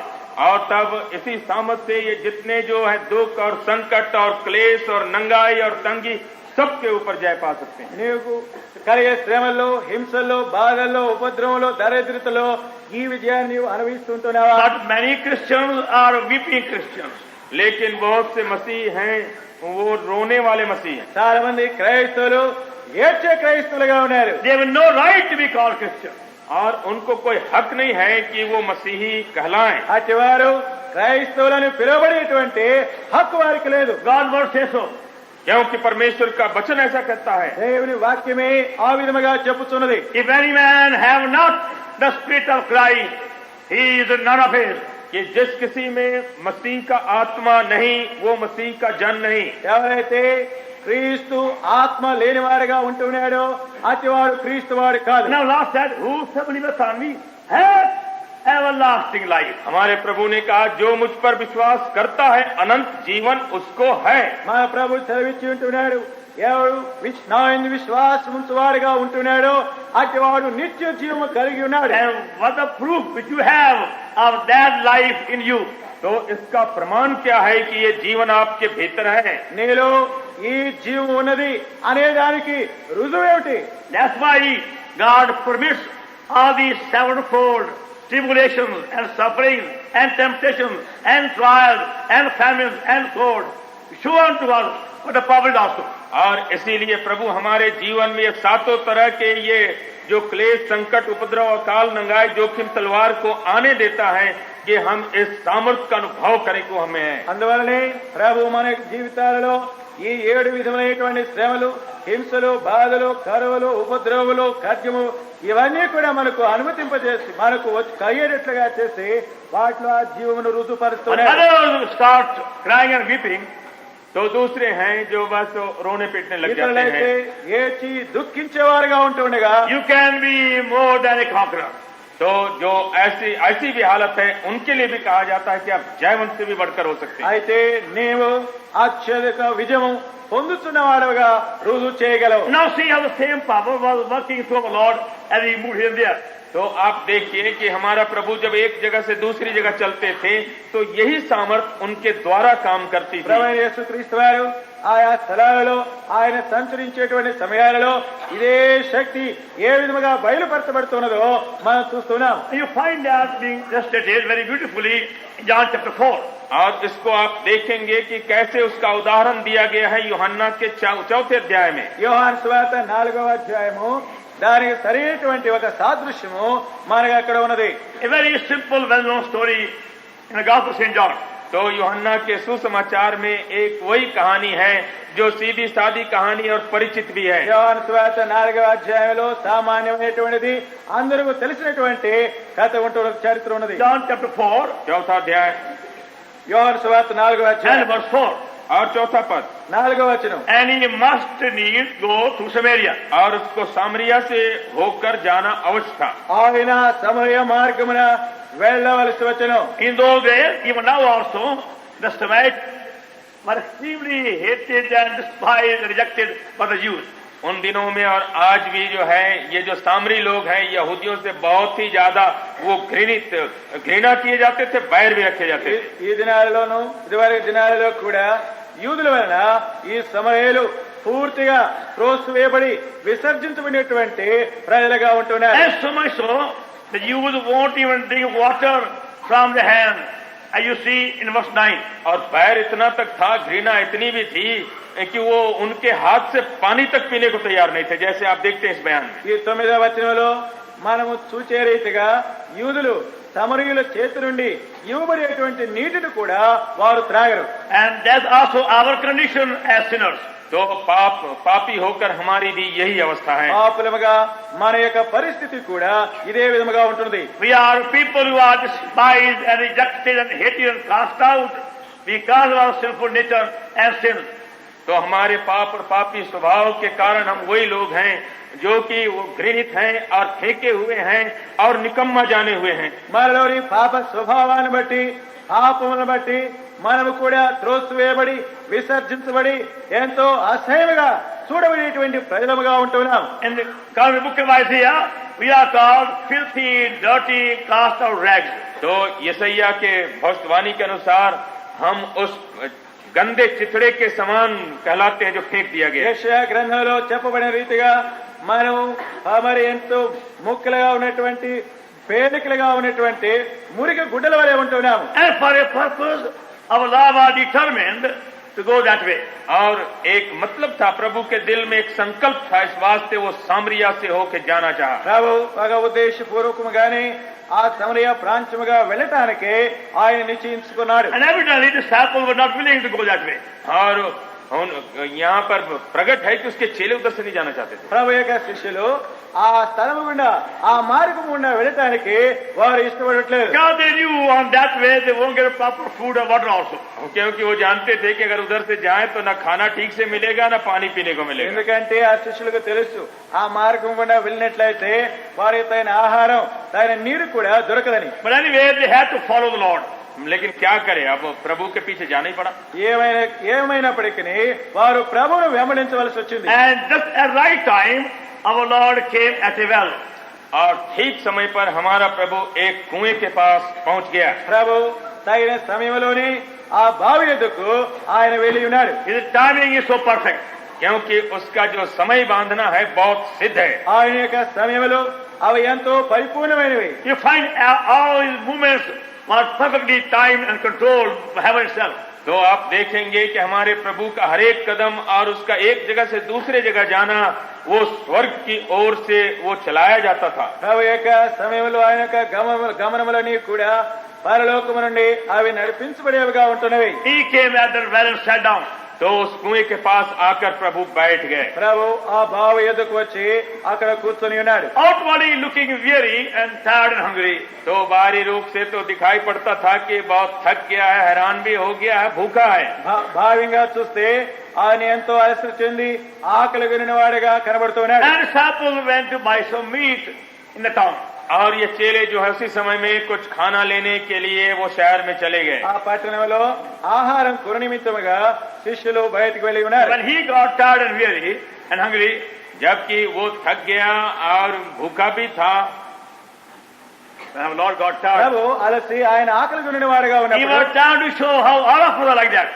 S3: और तब इसी सामर्थ्य से ये जितने जो है दुख और संकट और क्लेश और नंगाई और तंगी सबके ऊपर जय पा सकते हैं।
S1: నీకు కలిగే శ్రమల్లో, హింసల్లో, బాధల్లో, ఉపద్రవంలో, దరిద్రతలో ఈ విజయాన్ని నీవు అనుభవిస్తుంటున్నావా?
S2: But many Christians are weeping Christians.
S3: लेकिन बहुत से मसीह हैं वो रोने वाले मसीह हैं।
S1: చాలా మంది క్రైస్తవులు ఏడ్చే క్రైస్తవులుగా ఉన్నారు.
S2: They have no right to be called Christian.
S3: और उनको कोई हक नहीं है कि वो मसीही कहलाएं।
S1: అట్టి వారు క్రైస్తవులను పిలువబడేటువంటి హక్కు వారికి లేదు.
S2: God word says so.
S3: क्योंकि परमेश्वर का वचन ऐसा कहता है।
S1: దేవుని వాక్యమే ఆ విధముగా చెప్పుచున్నది.
S2: If any man have not the spirit of Christ, he is none of his.
S3: कि जिस किसी में मसीह का आत्मा नहीं वो मसीह का जन नहीं।
S1: ఎవరైతే క్రీస్తు ఆత్మ లేనివాడుగా ఉంటున్నాడో అతివాడు క్రీస్తు వాడు కాదు.
S2: Now Lord said, whosoever believeth on me hath everlasting life.
S3: हमारे प्रभु ने कहा जो मुझ पर विश्वास करता है अनंत जीवन उसको है।
S1: మన ప్రభు సెలవిచ్చి ఉంటున్నాడు, ఎవడు నా యందు విశ్వాసం ఉంచువాడుగా ఉంటున్నాడో అతివాడు నిత్య జీవము కలిగి ఉన్నాడు.
S2: And what the proof which you have of that life in you?
S3: तो इसका प्रमाण क्या है कि ये जीवन आपके भीतर है?
S1: నీలో ఈ జీవం ఉన్నది అనే దానికి రుజువు ఏమిటి?
S2: That's why God permits all these sevenfold tribulations and sufferings and temptations and trials and famines and sword. Show unto us what the power is also.
S3: और इसीलिए प्रभु हमारे जीवन में ये सातों तरह के ये जो क्लेश, संकट, उपद्रव, अकाल, नंगाई, जोखिम, तलवार को आने देता है कि हम इस सामर्थ्य का अनुभव करें को हमें है।
S1: అందువలనే ప్రభు మన జీవితాలలో ఈ 7 విధములైనటువంటి శ్రమలు, హింసలు, బాధలు, కరువులు, ఉపద్రవములు, ఖడ్గము ఇవన్నీ కూడా మనకు అనుమతింపజేసి మనకు కలిగేటట్లుగా చేసి వాటిలో ఆ జీవమును
S2: When
S1: రుజుపరుస్తున్నాడు.
S2: others start crying and weeping,
S3: तो दूसरे हैं जो बस रोने पीटने लग जाते
S1: ఇతరులైతే
S3: हैं।
S1: ఏడ్చి దుఃఖించేవారుగా ఉంటుండగా
S2: you can be more than a conqueror.
S3: तो जो ऐसी भी हालत है उनके लिए भी कहा जाता है कि आप जयवंत से भी बढ़कर हो सकते हैं।
S1: అయితే నీవు అత్యధిక విజయము పొందుతున్నవాడుగా రుజువు చేయగలవు.
S2: Now see how the same power was working through our Lord as he moved here and there.
S3: तो आप देखिए कि हमारा प्रभु जब एक जगह से दूसरी जगह चलते थे तो यही सामर्थ उनके द्वारा काम करती थी।
S1: ప్రభువైన యేసుక్రీస్తు వారు ఆయా స్థలాలలో ఆయన సంచరించేటువంటి సమయాలలో ఇదే శక్తి ఏ విధముగా బయలుపరచబడుతున్నదో మనం చూస్తున్నాం.
S2: You find that being illustrated very beautifully in John chapter 4.
S3: और इसको आप देखेंगे कि कैसे उसका उदाहरण दिया गया है यूहन्ना के 4थे अध्याय में।
S1: యోహాను సువార్త 4వ అధ్యాయము దానికి సరైనటువంటి ఒక సాదృశ్యము మనకు అక్కడ ఉన్నది.
S2: A very simple, well-known story in the Gospel of St. John.
S3: तो यूहन्ना के सुसमाचार में एक वही कहानी है जो सीधी सादी कहानी और परिचित भी है।
S1: యోహాను సువార్త 4వ అధ్యాయంలో సామాన్యమైనటువంటిది అందరికీ తెలిసినటువంటి కథ ఉంటున్న చరిత్ర ఉన్నది.
S2: John chapter 4
S3: चौथा अध्याय
S1: యోహాను సువార్త 4వ
S2: and
S1: అధ్యాయం
S2: verse 4.
S3: और चौथा पद,
S1: 4వ వచనం.
S2: And he must needs go through Samaria.
S3: और उसको सामरिया से होकर जाना अवश्य था।
S1: ఆయన సమరయ మార్గమున వెళ్ళవలసి వచ్చెను.
S2: In those days, even now also, the Samaritans were extremely hated and despised and rejected by the Jews.
S3: उन दिनों में और आज भी जो है ये जो सामरी लोग हैं यहूदियों से बहुत ही ज्यादा वो घृणा किए जाते थे, बैर भी रखे जाते थे।
S1: ఈ దినాలలోనూ ఇదివరకు దినాలలో కూడా యూదుల వలన ఈ సమరయులు పూర్తిగా త్రోసివేయబడి విసర్జించబడినటువంటి ప్రజలుగా ఉంటున్నారు.
S2: And so much so, the Jews won't even drink water from the hand, as you see in verse 9.
S3: और बैर इतना तक था, घृणा इतनी भी थी कि वो उनके हाथ से पानी तक पीने को तैयार नहीं थे, जैसे आप देखते हैं इस बयान में।
S1: ఈ 9వ వచనంలో మనము చూచే రీతిగా యూదులు సమరయుల చేతి నుండి ఇవ్వబడేటువంటి నీటిని కూడా వారు త్రాగరు.
S2: And that's also our condition as sinners.
S3: तो पापी होकर हमारी भी यही अवस्था है।
S1: పాపులముగా మన యొక్క పరిస్థితి కూడా ఇదే విధముగా ఉంటుంది.
S2: We are people who are despised and rejected and hated and cast out because of our sinful nature and sin.
S3: तो हमारे पाप और पापी स्वभाव के कारण हम वही लोग हैं जो कि वो घृणित हैं और फेंके हुए हैं और निकम्मा जाने हुए हैं।
S1: మనలోని పాప స్వభావాన్ని బట్టి పాపములను బట్టి మనము కూడా త్రోసివేయబడి విసర్జించబడి ఎంతో అసహ్యముగా చూడబడేటువంటి ప్రజలముగా ఉంటున్నాం.
S2: In the book of Isaiah, we are called filthy, dirty, cast out rags.
S3: तो यशायाह के भविष्यवाणी के अनुसार हम उस गंदे चिथड़े के समान कहलाते हैं जो फेंक दिया गया।
S1: యెషయా గ్రంథంలో చెప్పబడిన రీతిగా మనం మరి ఎంతో ముక్కలుగా ఉన్నటువంటి పేలికలుగా ఉన్నటువంటి మురికి గుడ్డల వలె ఉంటున్నాము.
S2: And for a purpose, our love are determined to go that way.
S3: और एक मतलब था, प्रभु के दिल में एक संकल्प था, इस वास्ते वो सामरिया से होकर जाना चाहा।
S1: ప్రభు ఒక ఉద్దేశపూర్వకముగానే ఆ సమరయ ప్రాంతముగా వెళ్ళటానికి ఆయన నిశ్చయించుకున్నాడు.
S2: And evidently the disciples were not willing to go that way.
S3: और यहाँ पर प्रकट है कि उसके चेले उधर से नहीं जाना चाहते थे।
S1: ప్రభు యొక్క శిష్యులు ఆ స్థలము గుండా ఆ మార్గం గుండా వెళ్ళటానికి వారు ఇష్టపడట్లేదు.
S2: Because they knew on that way they won't get proper food or water also.
S3: क्योंकि वो जानते थे कि अगर उधर से जाए तो ना खाना ठीक से मिलेगा ना पानी पीने को मिलेगा।
S1: ఎందుకంటే ఆ శిష్యులకు తెలుసు ఆ మార్గం గుండా వెళ్ళినట్లయితే వారికి తగిన ఆహారం తగిన నీరు కూడా దొరకదని.
S2: But anyway, they had to follow the Lord.
S3: लेकिन क्या करे, अब प्रभु के पीछे जाना ही पड़ा।
S1: ఏమైనప్పటికీ వారు ప్రభువును వెంబడించవలసి వచ్చింది.
S2: And just at right time, our Lord came at a well.
S3: और ठीक समय पर हमारा प्रभु एक कुएं के पास पहुंच गया।
S1: ప్రభు తగిన సమయంలోనే ఆ బావి ఎద్దుకు ఆయన వెళ్ళి ఉన్నాడు.
S2: His timing is so perfect.
S3: क्योंकि उसका जो समय बांधना है बहुत सिद्ध है।
S1: ఆయన యొక్క సమయంలో అవి ఎంతో పరిపూర్ణమైనవి.
S2: You find all his movements were perfectly timed and controlled by heaven itself.
S3: तो आप देखेंगे कि हमारे प्रभु का हर एक कदम और उसका एक जगह से दूसरे जगह जाना वो स्वर्ग की ओर से वो चलाया जाता था।
S1: ప్రభు యొక్క సమయంలో ఆయన యొక్క గమనములన్నీ కూడా పరలోకము నుండి అవి నడిపించబడేవిగా ఉంటున్నవి.
S2: He came at the well and sat down.
S3: तो उस कुएं के पास आकर प्रभु बैठ गए।
S1: ప్రభు ఆ బావి ఎద్దుకు వచ్చి అక్కడ కూర్చొని ఉన్నాడు.
S2: Outwardly looking weary and tired and hungry.
S3: तो बाहरी रूप से तो दिखाई पड़ता था कि बहुत थक गया है, हैरान भी हो गया है, भूखा है।
S1: భావ్యంగా చూస్తే ఆయన ఎంతో అలసట చెంది ఆకలి కొనిన వాడిగా కనబడుతున్నాడు.
S2: And disciples went to buy some meat in the town.
S3: और ये चेले जो है उसी समय में कुछ खाना लेने के लिए वो शहर में चले गए।
S1: ఆ పట్టణంలో ఆహారం కొర నిమిత్తముగా శిష్యులు బయటకు వెళ్లి ఉన్నారు.
S2: When he got tired and weary and hungry,
S3: जबकि वो थक गया और भूखा भी था,
S2: when our Lord got tired,
S1: ప్రభు అలసి ఆయన ఆకలి కొనిన వాడిగా
S2: he
S1: ఉన్నప్పుడు
S2: was trying to show how all of us are like that.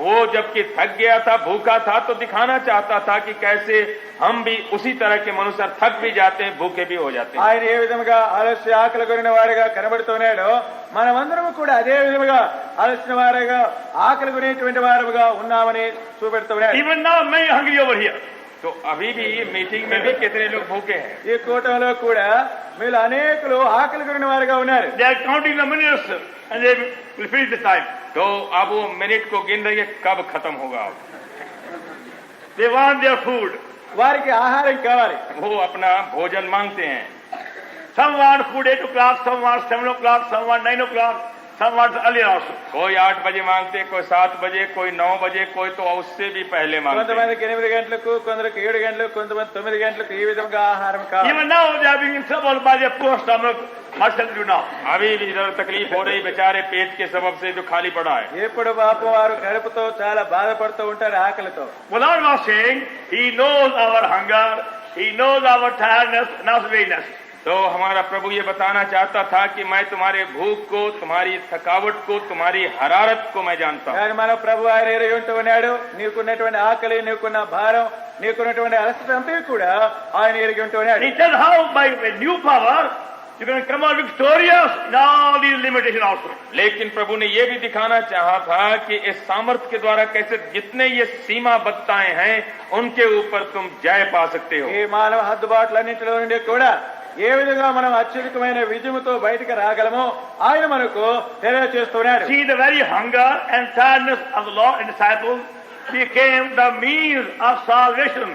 S3: वो जबकि थक गया था, भूखा था, तो दिखाना चाहता था कि कैसे हम भी उसी तरह के मनुष्य थक भी जाते हैं, भूखे भी हो जाते हैं।
S1: ఆయన ఏ విధముగా అలసి ఆకలి కొనిన వాడిగా కనబడుతున్నాడో మనమందరం కూడా అదే విధముగా అలసిన వారిగా ఆకలి కొనేటువంటి వారుగా ఉన్నామని చూపెడుతున్నాడు.
S2: Even now, many hungry over here.
S3: तो अभी भी मीटिंग में भी कितने लोग भूखे हैं?
S1: ఈ కూటమిలో కూడా మీరు అనేకులు ఆకలి కలిగిన వారుగా ఉన్నారు.
S2: They are counting the minutes and they will finish the time.
S3: तो अब वो मिनट को गिन रही है कब खत्म होगा.
S2: They want their food.
S1: వారికి ఆహారం కావాలి.
S3: वो अपना भोजन मांगते हैं.
S2: Some want food 8 o'clock, some want 7 o'clock, some want 9 o'clock, some want earlier also.
S3: कोई 8 बजे मांगते, कोई 7 बजे, कोई 9 बजे, कोई तो उससे भी पहले मांगते.
S1: కొంతమందికి 8 గంటలకు, కొందరికి 7 గంటలకు, కొంతమంది 9 గంటలకు ఈ విధంగా ఆహారం కావాలి.
S2: Even now they are being in trouble by their poor stomach. What shall we do now?
S3: अभी भी इधर तकलीफ हो रही बेचारे पेट के सबब से जो खाली पड़ा है.
S1: ఎప్పుడు పాపం వారు కడుపుతో చాలా బాధపడుతూ ఉంటారు ఆకలితో.
S2: Well, Lord was saying, He knows our hunger, He knows our tiredness and our weariness.
S3: तो हमारा प्रभु ये बताना चाहता था कि मैं तुम्हारे भूख को, तुम्हारी थकावट को, तुम्हारी हरारत को मैं जानता हूँ.
S1: కానీ మన ప్రభు ఆయన ఎరిగి ఉంటూ ఉన్నాడు. నీకున్నటువంటి ఆకలి, నీకున్న భారం, నీకున్నటువంటి అలసట అంతా కూడా ఆయన ఎరిగి ఉంటూ ఉన్నాడు.
S2: He said how by new power you can come out victorious in all these limitations also.
S3: लेकिन प्रभु ने ये भी दिखाना चाहा था कि इस सामर्थ्य के द्वारा कैसे जितने ये सीमाबद्धताएं हैं उनके ऊपर तुम जय पा सकते हो.
S1: ఈ మానవ హద్దుబాట్లన్నింటిలో నుండి కూడా ఏ విధంగా మనం అత్యధికమైన విజయముతో బయటకు రాగలమో ఆయన మనకు తెలియజేస్తున్నాడు.
S2: See, the very hunger and tiredness of the Lord and disciples became the means of salvation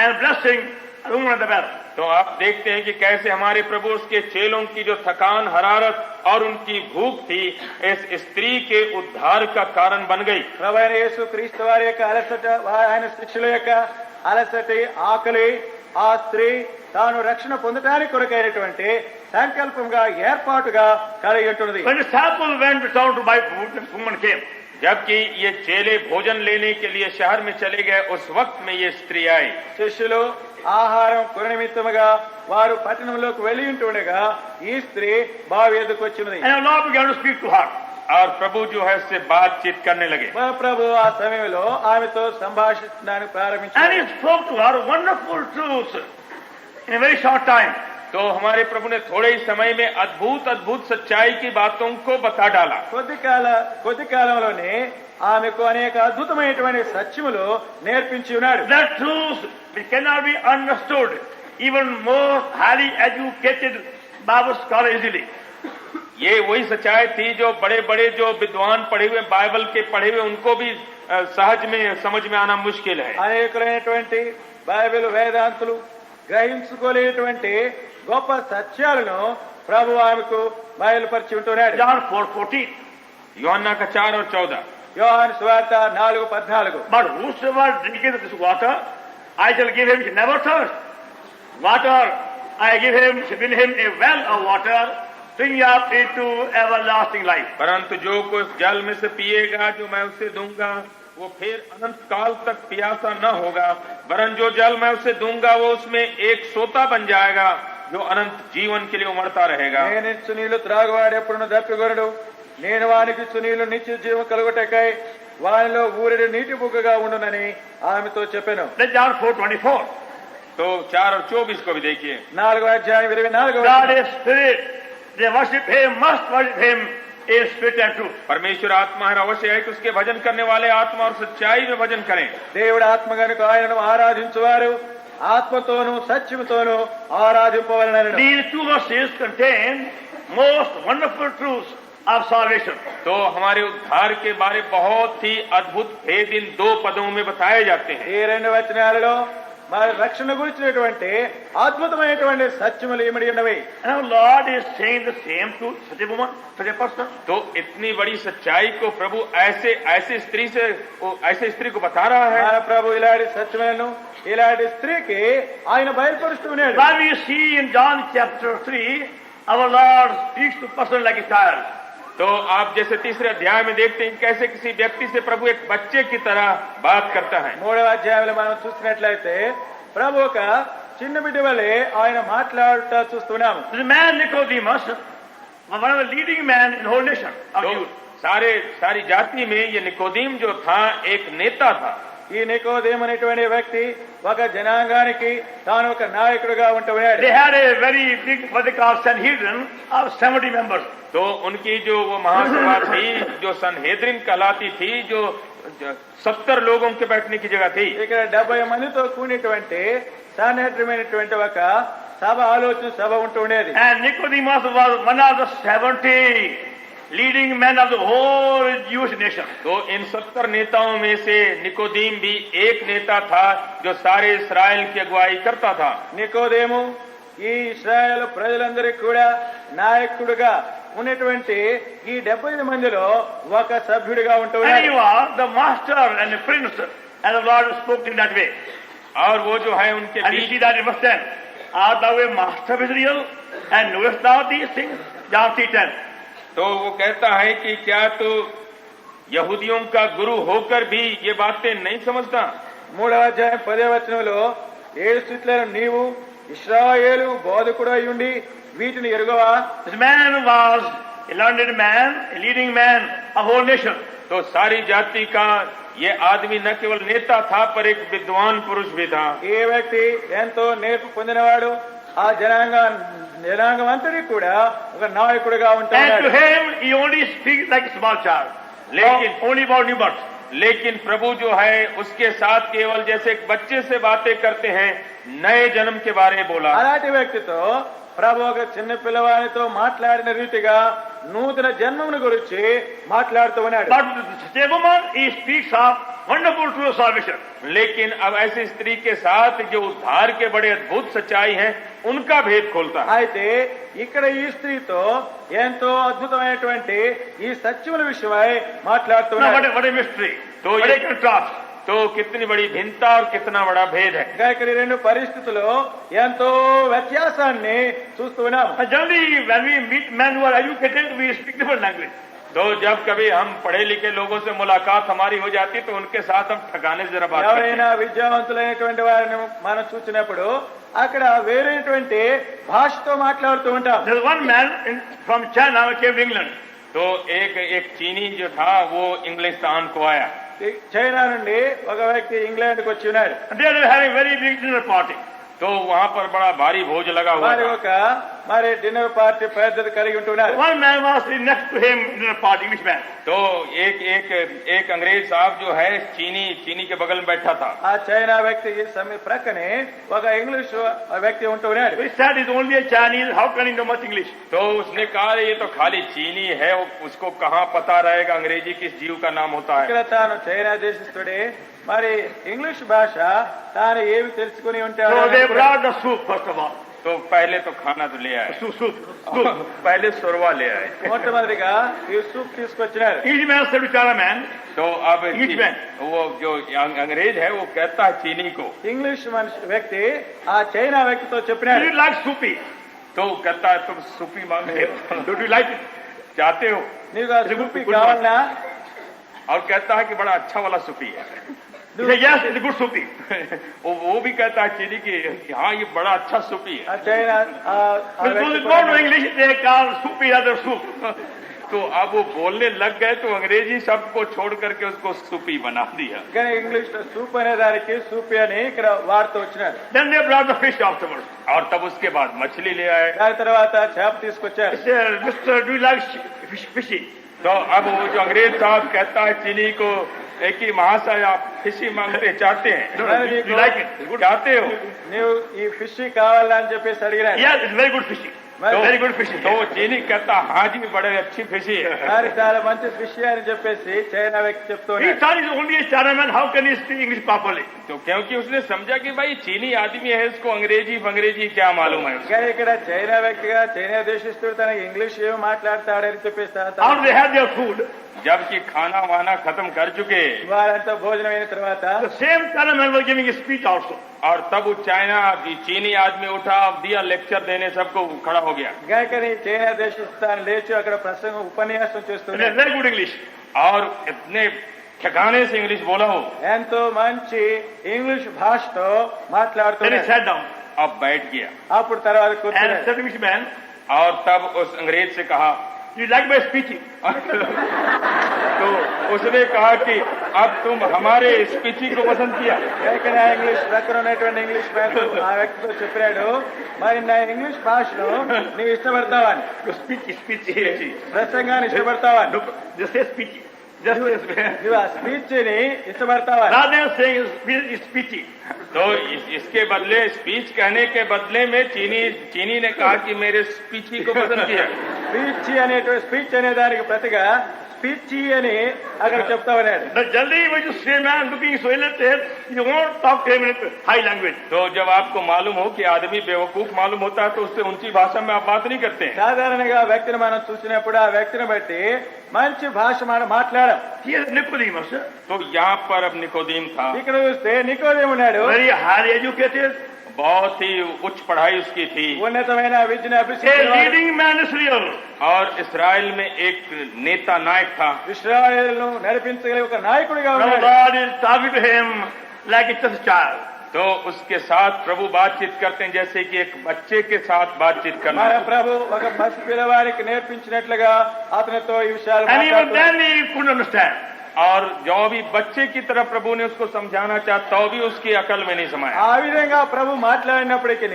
S2: and blessing the woman at the well.
S3: तो आप देखते हैं कि कैसे हमारे प्रभु उसके चेलों की जो थकान, हरारत और उनकी भूख थी इस स्त्री के उद्धार का कारण बन गई.
S1: ప్రభు అయిన యేసు క్రీస్తు వారి యొక్క అలసట, ఆయన శిష్యుల యొక్క అలసటి, ఆకలి ఆ స్త్రీ తాను రక్షణ పొందడానికి కొరకైనటువంటి సంకల్పంగా ఏర్పాటుగా కలిగి ఉంటున్నది.
S2: When the disciples went to town to buy food, the woman came.
S3: जबकि ये चेले भोजन लेने के लिए शहर में चले गए उस वक्त में ये स्त्री आई.
S1: శిష్యులు ఆహారం కొర నిమిత్తముగా వారు పట్టణంలోకి వెళ్లి ఉంటుండగా ఈ స్త్రీ బావి ఎదుకు వచ్చినది.
S2: And the Lord began to speak to her.
S3: और प्रभु जो है उससे बातचीत करने लगे.
S1: మా ప్రభు ఆ సమయంలో ఆమెతో సంభాషించడానికి
S2: And
S1: ప్రారంభించారు.
S2: He spoke to her wonderful truths in a very short time.
S3: तो हमारे प्रभु ने थोड़े ही समय में अद्भुत अद्भुत सच्चाई की बातों को बता डाला.
S1: కొద్ది కాలంలోనే ఆమెకు అనేక అద్భుతమైనటువంటి సత్యములు నేర్పించి ఉన్నాడు.
S2: The truths which cannot be understood, even most highly educated Bible scholar easily.
S3: ये वही सच्चाई थी जो बड़े बड़े जो विद्वान पढ़े हुए, बाइबल के पढ़े हुए, उनको भी सहज में समझ में आना मुश्किल है.
S1: అనేకులైనటువంటి బైబిల్ వేదాంతులు గ్రహించుకోలేటువంటి గొప్ప సత్యాలను ప్రభు ఆమెకు బయలుపరిచి ఉంటున్నాడు.
S2: John 4:14.
S3: యోహన్నా का 4 और 14.
S1: యోహాను సువార్త 4:14.
S2: But whosoever drinketh this water, I shall give him never thirst. Water I give him, shall win him a well of water, springing up into everlasting life.
S3: परंतु जो कोई जल में से पिएगा जो मैं उसे दूंगा वो फिर अनंत काल तक प्यासा न होगा, वरन जो जल मैं उसे दूंगा वो उसमें एक सोता बन जाएगा जो अनंत जीवन के लिए उमड़ता रहेगा.
S1: నేనిచ్చు నీళ్లు త్రాగువాడు ఎప్పుడును దప్పిగొనడు. నేను వానికిచ్చు నీళ్లు నిత్య జీవం కలుగుటకై వానిలో ఊరెడు నీటి బుగ్గగా ఉండునని ఆమెతో చెప్పాను.
S2: Then John 4:24.
S3: तो 4 और 24 को भी देखिए.
S1: 4:24.
S2: God is spirit. They worship Him, must worship Him in spirit and truth.
S3: परमेश्वर आत्मा है, अवश्य है कि उसके भजन करने वाले आत्मा और सच्चाई में भजन करें.
S1: దేవుడు ఆత్మ గనుక ఆయనను ఆరాధించువారు ఆత్మతోనూ సత్యముతోనూ ఆరాధింపవలెనను.
S2: These two verses contain most wonderful truths of salvation.
S3: तो हमारे उद्धार के बारे बहुत ही अद्भुत भेद इन 2 पदों में बताए जाते हैं.
S1: ఈ 2 వచనాలలో మన రక్షణ గురించినటువంటి అద్భుతమైనటువంటి సత్యములు ఇమిడి ఉన్నవి.
S2: And our Lord is saying the same to such a woman, such a person.
S3: तो इतनी बड़ी सच्चाई को प्रभु ऐसे स्त्री को बता रहा है.
S1: మన ప్రభు ఇలాంటి సత్యములను ఇలాంటి స్త్రీకి ఆయన బయలుపరుస్తున్నాడు.
S2: When we see in John chapter 3, our Lord speaks to person like a child.
S3: तो आप जैसे 3रे अध्याय में देखते हैं कैसे किसी व्यक्ति से प्रभु एक बच्चे की तरह बात करता है.
S1: 3వ అధ్యాయంలో మనం చూసినట్లయితే ప్రభు ఒక చిన్న బిడ్డ వలె ఆయన మాట్లాడుతూ చూస్తున్నాము.
S2: This man Nicodemus, one of the leading men in the whole nation of
S3: तो
S2: Jews.
S3: सारी जाति में ये निकोदीम जो था एक नेता था.
S1: ఈ నికోదేము అనేటువంటి వ్యక్తి ఒక జనాంగానికి తాను ఒక నాయకుడిగా ఉంటున్నాడు.
S2: They had a very big what they call Sanhedrin of 70 members.
S3: तो उनकी जो वो महासभा थी जो सनहेद्रिन कहलाती थी, जो 70 लोगों के बैठने की जगह थी।
S1: ఇక్కడ 70 మందితో కూడినటువంటి సానేట్రమైనటువంటి ఒక సభ ఆలోచన సభ ఉంటూ ఉండేది.
S2: And Nicodemus was one of the 70 leading men of the whole Jewish nation.
S3: तो इन 70 नेताओं में से निकोदीम भी एक नेता था जो सारे इस्राएल की अगुवाई करता था।
S1: నికోదేము ఈ ఇశ్రాయేలు ప్రజలందరికీ కూడా నాయకుడిగా ఉన్నటువంటి ఈ 70 మందిలో ఒక సభ్యుడిగా ఉంటూ
S2: And
S1: ఉన్నాడు.
S2: he was the master and the prince, and the Lord spoke in that way.
S3: और वो जो है उनके
S2: And you
S3: beach
S2: see that in verse 10. Art thou a master of Israel, and knowest thou these things? John 3:10.
S3: तो वो कहता है कि क्या तू यहूदियों का गुरु होकर भी ये बातें नहीं समझता?
S1: 3వ అధ్యాయం 10వ వచనంలో 7 స్థితులను నీవు ఇశ్రాయేలు బోధకుడు అయ్యుండి వీటిని ఎరుగవా?
S2: This man was a learned man, a leading man, a whole nation.
S3: तो सारी जाति का ये आदमी न केवल नेता था पर एक विद्वान पुरुष भी था।
S1: ఈ వ్యక్తి ఎంతో నేర్పు పొందినవాడు, ఆ జనాంగం అంతటి కూడా ఒక నాయకుడిగా
S2: And to
S1: ఉంటాడు.
S2: him, he only speaks like a small child.
S3: लेकिन-
S2: Only about new birth.
S3: लेकिन प्रभु जो है उसके साथ केवल जैसे एक बच्चे से बातें करते हैं, नए जन्म के बारे में बोला।
S1: అలాంటి వ్యక్తితో ప్రభు ఒక చిన్న పిల్లవాడితో మాట్లాడిన రీతిగా నూతన జన్మమును గురించి మాట్లాడుతూ ఉన్నాడు.
S2: But such a woman, he speaks of wonderful true salvation.
S3: लेकिन अब ऐसी स्त्री के साथ जो उद्धार के बड़े अद्भुत सच्चाई हैं, उनका भेद खोलता है।
S1: అయితే ఇక్కడ ఈ స్త్రీతో ఎంతో అద్భుతమైనటువంటి ఈ సత్యముల విషయమై మాట్లాడుతూ
S2: Now,
S1: ఉన్నాడు.
S2: what a mystery.
S3: तो
S2: What a
S3: ये-
S2: contrast.
S3: तो कितनी बड़ी भिन्नता और कितना बड़ा भेद है।
S1: ఇంకా ఇక్కడ ఈ రెండు పరిస్థితుల్లో ఎంతో వ్యత్యాసాన్ని చూస్తూ ఉన్నాం.
S2: And generally, when we meet men who are educated, we speak different language.
S3: तो जब कभी हम पढ़े लिखे लोगों से मुलाकात हमारी हो जाती तो उनके साथ हम ठकाने से जरा बात करते
S1: ఎవరైనా
S3: हैं।
S1: విద్యావంతులైనటువంటి వారిని మనం చూసినప్పుడు అక్కడ వేరేటువంటి భాషతో మాట్లాడుతూ ఉంటాం.
S2: There's one man from China who came to England.
S3: तो एक चीनी जो था वो इंग्लिस्तान को आया।
S1: ఈ చైనా నుండి ఒక వ్యక్తి ఇంగ్లాండ్కి వచ్చి ఉన్నాడు.
S2: And they are having very big dinner party.
S3: तो वहाँ पर बड़ा भारी भोज लगा हुआ
S1: వారి
S3: था।
S1: ఒక డిన్నర్ పార్టీ పెద్దది కలిగి ఉంటున్నారు.
S2: One man was sitting next to him in a party, which man?
S3: तो एक अंग्रेज साहब जो है चीनी के बगल में बैठा था।
S1: ఆ చైనా వ్యక్తి సమీ ప్రక్కనే ఒక ఇంగ్లీష్ వ్యక్తి ఉంటూ ఉన్నాడు.
S2: We said he's only a Chinese, how can he know much English?
S3: तो उसने कहा ये तो खाली चीनी है, उसको कहाँ पता रहेगा अंग्रेजी किस जीव का नाम होता है।
S1: ఇక్కడ తాను చైనా దేశస్థుడే, మరి ఇంగ్లీష్ భాష తాను ఏమి తెలుసుకుని ఉంటాడు.
S2: So they brought the soup first of all.
S3: तो पहले तो खाना तो ले आए,
S2: Soup.
S3: पहले शोरवा ले आए।
S1: మొట్టమొదటిగా ఈ సూప్ తీసుకొచ్చినారు.
S2: Each man said to China man,
S3: तो अब
S2: Each man.
S3: वो जो अंग्रेज है वो कहता है चीनी को,
S1: ఇంగ్లీష్ మనిషి వ్యక్తి ఆ చైనా వ్యక్తితో
S2: do
S1: చెప్పినాడు,
S2: you like soupy?
S3: तो कहता है तुम सूपी मांगते हो,
S2: Do you like it?
S3: चाहते हो?
S1: నీకు ఆ సూపి
S2: good
S1: కావాలనా?
S3: और कहता है कि बड़ा अच्छा वाला सूपी है।
S2: He said, yes, it's a good soupy.
S3: वो भी कहता है चीनी की हाँ ये बड़ा अच्छा सूपी है।
S1: ఆ చైనా ఆ
S2: But those
S1: వ్యక్తి
S2: who don't know
S1: కూడా-
S2: English, they call soupy other soup.
S3: तो अब वो बोलने लग गए तो अंग्रेजी शब्द को छोड़ करके उसको सूपी बना दिया।
S1: కానీ ఇంగ్లీష్ లో సూప్ అనే దానికి సూపి అని ఇక్కడ వాడుతూ వచ్చినారు.
S2: Then they brought the fish afterwards.
S3: और तब उसके बाद मछली ले आए।
S1: దాని తర్వాత చేప తీసుకొచ్చారు.
S2: He said, Mister, do you like fishy?
S3: तो अब वो जो अंग्रेज साहब कहता है चीनी को एक ही महाशय आप फिशी मांगते चाहते हैं,
S2: No, do you like it? It's good.
S3: चाहते हो?
S1: నీవు ఈ ఫిష్ కావాలా అని చెప్పేసి అడిగినారు.
S2: Yes, it's very good fishy. Very good fishy.
S3: तो वो चीनी कहता हाँ जी बड़े अच्छी फिशी है।
S1: దాని చాలా మంచి ఫిష్ అని చెప్పేసి చైనా వ్యక్తి చెప్తూ
S2: He
S1: ఉన్నాడు.
S2: thought he's only a Chinaman, how can he speak English properly?
S3: तो क्योंकि उसने समझा कि भाई चीनी आदमी है, इसको अंग्रेजी क्या मालूम है उसको।
S1: కానీ ఇక్కడ చైనా వ్యక్తిగా చైనా దేశస్తుడు తనకి ఇంగ్లీష్ ఏమి మాట్లాడతాడని చెప్పేసి
S2: After they had their food,
S3: जबकि खाना वाना खत्म कर चुके
S1: వారంతా భోజనం అయిన తర్వాత
S2: the same Chinaman was giving a speech also.
S3: और तब वो चीनी आदमी उठा दिया लेक्चर देने, सबको खड़ा हो गया
S1: గాయకని చైనా దేశస్థానం లేచి అక్కడ ప్రసంగం ఉపన్యాసం
S2: In
S1: చేస్తున్నాడు.
S2: a very good English.
S3: और इतने ठिकाने से इंग्लिश बोला हो।
S1: ఎంతో మంచి ఇంగ్లీష్ భాషతో
S2: Then he
S1: మాట్లాడుతున్నాడు.
S2: sat down
S3: अब बैठ गया
S1: అప్పుడు తర్వాత
S2: and
S1: కూర్చున్నాడు.
S2: said to which man,
S3: और तब उस अंग्रेज से कहा,
S2: you like my speaking?
S3: तो उसने कहा कि अब तुम हमारे स्पीची को पसंद किया।
S1: గాయకని ఆ ఇంగ్లీష్ ప్రక్కన ఉన్నటువంటి ఇంగ్లీష్ మ్యాన్ ఆ వ్యక్తితో చెప్పాడు, మరి నా ఇంగ్లీష్ భాషను నీవు ఇష్టపడతావా అని,
S2: Speech.
S1: ప్రసంగాన్ని ఇష్టపడతావా అని.
S2: No, just say speech. Just
S1: నువ్వు ఆ స్పీచ్ ని ఇష్టపడతావా?
S2: rather than saying it's speechy.
S3: तो इसके बदले स्पीच कहने के बदले में चीनी ने कहा कि मेरे स्पीची को पसंद किया।
S1: స్పీచ్ అనే దానికి ప్రతిగా స్పీచ్ అని అక్కడ చెప్తావన్నాడు.
S2: But generally when you see a man looking so illiterate, you won't talk to him in high language.
S3: तो जब आपको मालूम हो कि आदमी बेवकूफ मालूम होता है तो उससे ऊंची भाषा में आप बात नहीं करते हैं।
S1: సాధారణంగా వ్యక్తిని మనం చూసినప్పుడు ఆ వ్యక్తిని బట్టి మంచి భాష మాట్లాడం.
S2: Here Nicodemus,
S3: तो यहाँ पर अब निकोदीम था,
S1: ఇక్కడ చూస్తే నికోదేము ఉన్నాడు.
S2: very highly educated,
S3: बहुत ही उच्च पढ़ाई उसकी थी
S1: ఉన్నతమైన విద్యను
S2: a
S1: అభ్యసించిన
S2: leading man Israel.
S3: और इसराइल में एक नेता नायक था।
S1: ఇశ్రాయేలును నడిపించగలిగే ఒక నాయకుడిగా
S2: Now
S1: ఉన్నాడు.
S2: God is talking to him like it's a child.
S3: तो उसके साथ प्रभु बातचीत करते हैं जैसे कि एक बच्चे के साथ बातचीत करना।
S1: మన ప్రభు ఒక పసి పిల్లవాడికి నేర్పించినట్లుగా అతనితో ఈ విషయాలు
S2: And even
S1: మాట్లాడుతున్నాడు.
S2: then he couldn't understand.
S3: और जो भी बच्चे की तरह प्रभु ने उसको समझाना चाहा तो भी उसकी अकल में नहीं समाया।
S1: ఆ విధంగా ప్రభు మాట్లాడినప్పటికీ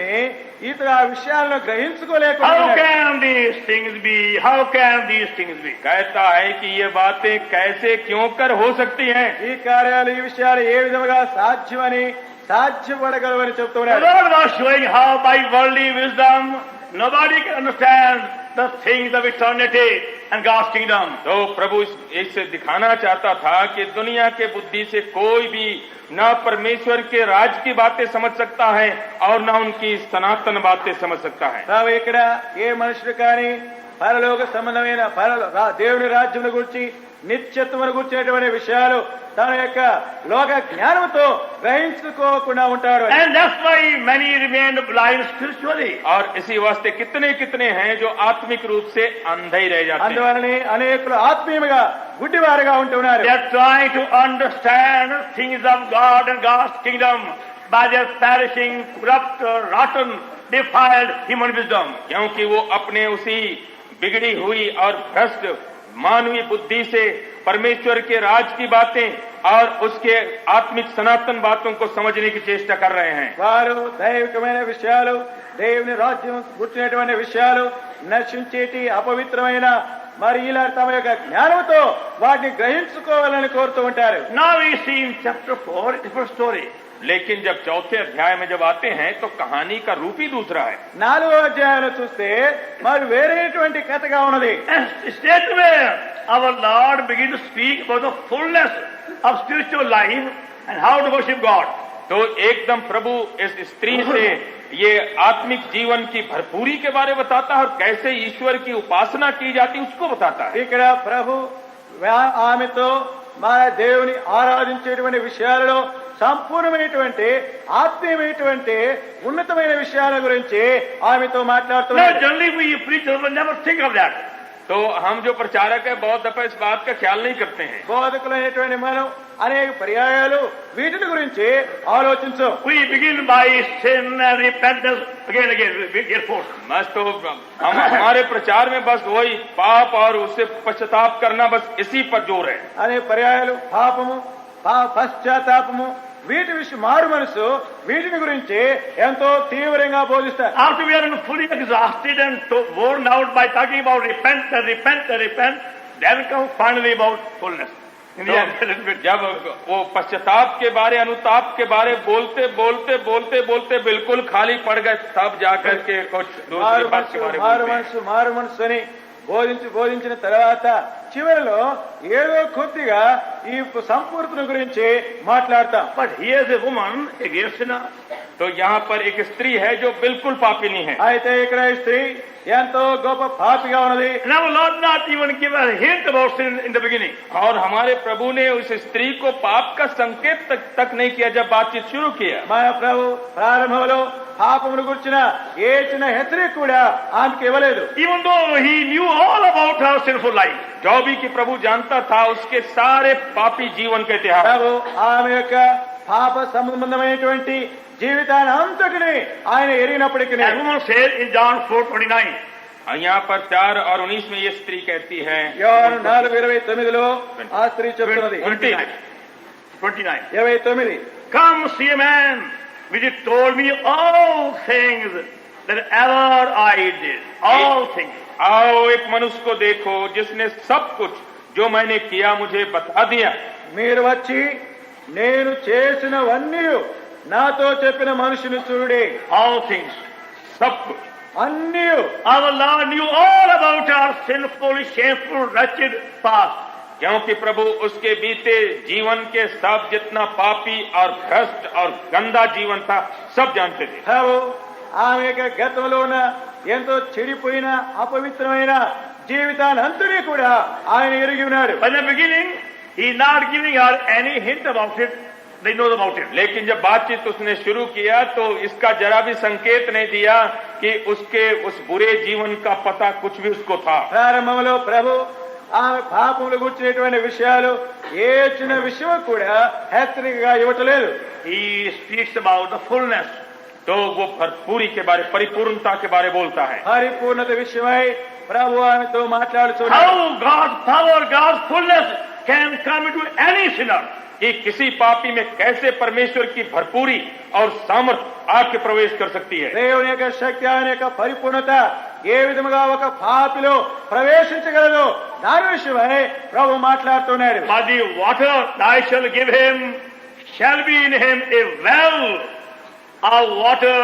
S1: ఇతడు ఆ విషయాలను
S2: How
S1: గ్రహించుకోలేకపోయాడు.
S2: can these things be? How can these things be?
S3: कहता है कि ये बातें कैसे क्यों कर हो सकती हैं।
S1: ఈ కార్యాలు ఈ విషయాలు ఏ విధముగా సాధ్యమని సాధ్యపడగలవని
S2: The
S1: చెప్తున్నాడు.
S2: Lord was showing how by worldly wisdom nobody can understand the things of eternity and God's kingdom.
S3: तो प्रभु इससे दिखाना चाहता था कि दुनिया के बुद्धि से कोई भी न परमेश्वर के राज की बातें समझ सकता है और न उनकी सनातन बातें समझ सकता है।
S1: తాము ఇక్కడ ఏ మనుషుడు కానీ పరలోక సంబంధమైన దేవుని రాజ్యం గురించి నిత్యత్వమును గురించినటువంటి విషయాలు తన యొక్క లోక జ్ఞానంతో గ్రహించుకోకుండా ఉంటాడు.
S2: And that's why many remain blind spiritually.
S3: और इसी वास्ते कितने कितने हैं जो आत्मिक रूप से अंधे ही रह जाते हैं।
S1: అందువలనే అనేకులు ఆత్మీయముగా గుడ్డివారుగా ఉంటున్నారు.
S2: They are trying to understand things of God and God's kingdom by their perishing, corrupt, rotten, defiled human wisdom.
S3: क्योंकि वो अपने उसी बिगड़ी हुई और भ्रष्ट मानवीय बुद्धि से परमेश्वर के राज की बातें और उसके आत्मिक सनातन बातों को समझने की चेष्टा कर रहे हैं।
S1: వారు దైవికమైన విషయాలు దేవుని రాజ్యం గుర్చినటువంటి విషయాలు నశించేటి అపవిత్రమైన మరి ఇలా తమ యొక్క జ్ఞానంతో వాటిని గ్రహించుకోవాలని కోరుతూ ఉంటారు.
S2: Now we see in chapter 4 a different story.
S3: लेकिन जब चौथे अध्याय में जब आते हैं तो कहानी का रूप ही दूसरा है।
S1: 4వ అధ్యాయంలో చూస్తే మరి వేరేటువంటి కథగా ఉన్నది.
S2: And straightway our Lord began to speak about the fullness of spiritual life and how to worship God.
S3: तो एकदम प्रभु इस स्त्री से ये आत्मिक जीवन की भरपूरी के बारे में बताता है और कैसे ईश्वर की उपासना की जाती है उसको बताता है।
S1: ఇక్కడ ప్రభు ఆమెతో మన దేవుని ఆరాధించేటువంటి విషయాలలో సంపూర్ణమైనటువంటి ఆత్మీయమైనటువంటి ఉన్నతమైన విషయాల గురించి ఆమెతో
S2: Now
S1: మాట్లాడుతున్నారు.
S2: generally we preachers will never think of that.
S3: तो हम जो प्रचारक है बहुत दफा इस बात का ख्याल नहीं करते हैं।
S1: బోధకులైనటువంటి మనం అనేక పర్యాయాలు వీటిని గురించి ఆలోచించం.
S2: We begin by sin and repentance again and again. We get forced.
S3: बस तो हमारे प्रचार में बस वही पाप और उससे पश्चाताप करना बस इसी पर जोर है।
S1: అనేక పర్యాయాలు పాపము పశ్చాత్తాపము వీటి విషయం మారు మనసు వీటిని గురించి ఎంతో తీవ్రంగా బోధిస్తారు.
S2: After we are fully exhausted and worn out by talking about repent and repent and repent, then come finally about fullness. In the end,
S3: जब वो पश्चाताप के बारे अनुताप के बारे बोलते बोलते बोलते बोलते बिल्कुल खाली पड़ गए तब जाकर के कुछ दूसरी बात के बारे में बोलते हैं।
S1: మారు మనసు అని బోధించిన తర్వాత చివరిలో ఏదో కొద్దిగా ఈ సంపూర్ణ గురించి మాట్లాడతాం.
S2: but here's a woman, a great sinner.
S3: तो यहाँ पर एक स्त्री है जो बिल्कुल पापिनी है।
S1: అయితే ఇక్కడ ఈ స్త్రీ ఎంతో గొప్ప పాపిగా ఉన్నది.
S2: And our Lord not even give a hint about sin in the beginning.
S3: और हमारे प्रभु ने उस स्त्री को पाप का संकेत तक नहीं किया जब बातचीत शुरू किया।
S1: మన ప్రభు ప్రారంభంలో పాపమును గురించిన ఏ చిన్న హెచ్చరిక కూడా ఆమెకి ఇవ్వలేదు.
S2: Even though he knew all about her sinful life.
S3: जो भी कि प्रभु जानता था उसके सारे पापी जीवन के इतिहास।
S1: ప్రభు ఆమె యొక్క పాప సంబంధమైనటువంటి జీవితాన్ని అంతటిని ఆయన ఎరిగినప్పటికీ
S2: And woman said in John 4:29.
S3: यहाँ पर 4 और 19 में ये स्त्री कहती है,
S1: యోహాను 4:29లో ఆ స్త్రీ చెప్తున్నది.
S2: 29.
S1: 29
S2: Come see a man which told me all things that ever I did. All things.
S3: आओ एक मनुष्य को देखो जिसने सब कुछ जो मैंने किया मुझे बता दिया।
S1: మీరు వచ్చి నేను చేసినవన్నీ నాతో చెప్పిన మనుషుని చూడే.
S2: All things.
S3: सब कुछ।
S1: అన్నీ
S2: Our Lord knew all about our sinful, shameful, wretched past.
S3: क्योंकि प्रभु उसके बीते जीवन के सब जितना पापी और भ्रष्ट और गंदा जीवन था सब जानते थे।
S1: ప్రభు ఆమె యొక్క గతంలో ఉన్న ఎంతో చెడిపోయిన అపవిత్రమైన జీవితాన్ని అంతని కూడా ఆయన ఎరిగి ఉన్నాడు.
S2: But in the beginning, He's not giving her any hint about it. They know about it.
S3: लेकिन जब बातचीत उसने शुरू किया तो इसका जरा भी संकेत नहीं दिया कि उसके उस बुरे जीवन का पता कुछ भी उसको था।
S1: ప్రారంభంలో ప్రభు ఆమె పాపములు గుర్చినటువంటి విషయాలు ఏ చిన్న విషయం కూడా హెచ్చరికగా ఇవ్వట్లేదు.
S2: He speaks about the fullness.
S3: तो वो भरपूरी के बारे, परिपूर्णता के बारे बोलता है।
S1: పరిపూర్ణత విషయమై ప్రభు ఆమెతో మాట్లాడుతున్నాడు.
S2: How God's power, God's fullness can come into any sinner.
S3: कि किसी पापी में कैसे परमेश्वर की भरपूरी और सामर्थ आके प्रवेश कर सकती है।
S1: దేవుని యొక్క శక్తి ఆయన యొక్క పరిపూర్ణత ఏ విధముగా ఒక పాపిలో ప్రవేశించగలదో దాని విషయమై ప్రభు మాట్లాడుతున్నాడు.
S2: But the water I shall give him shall be in him a well of water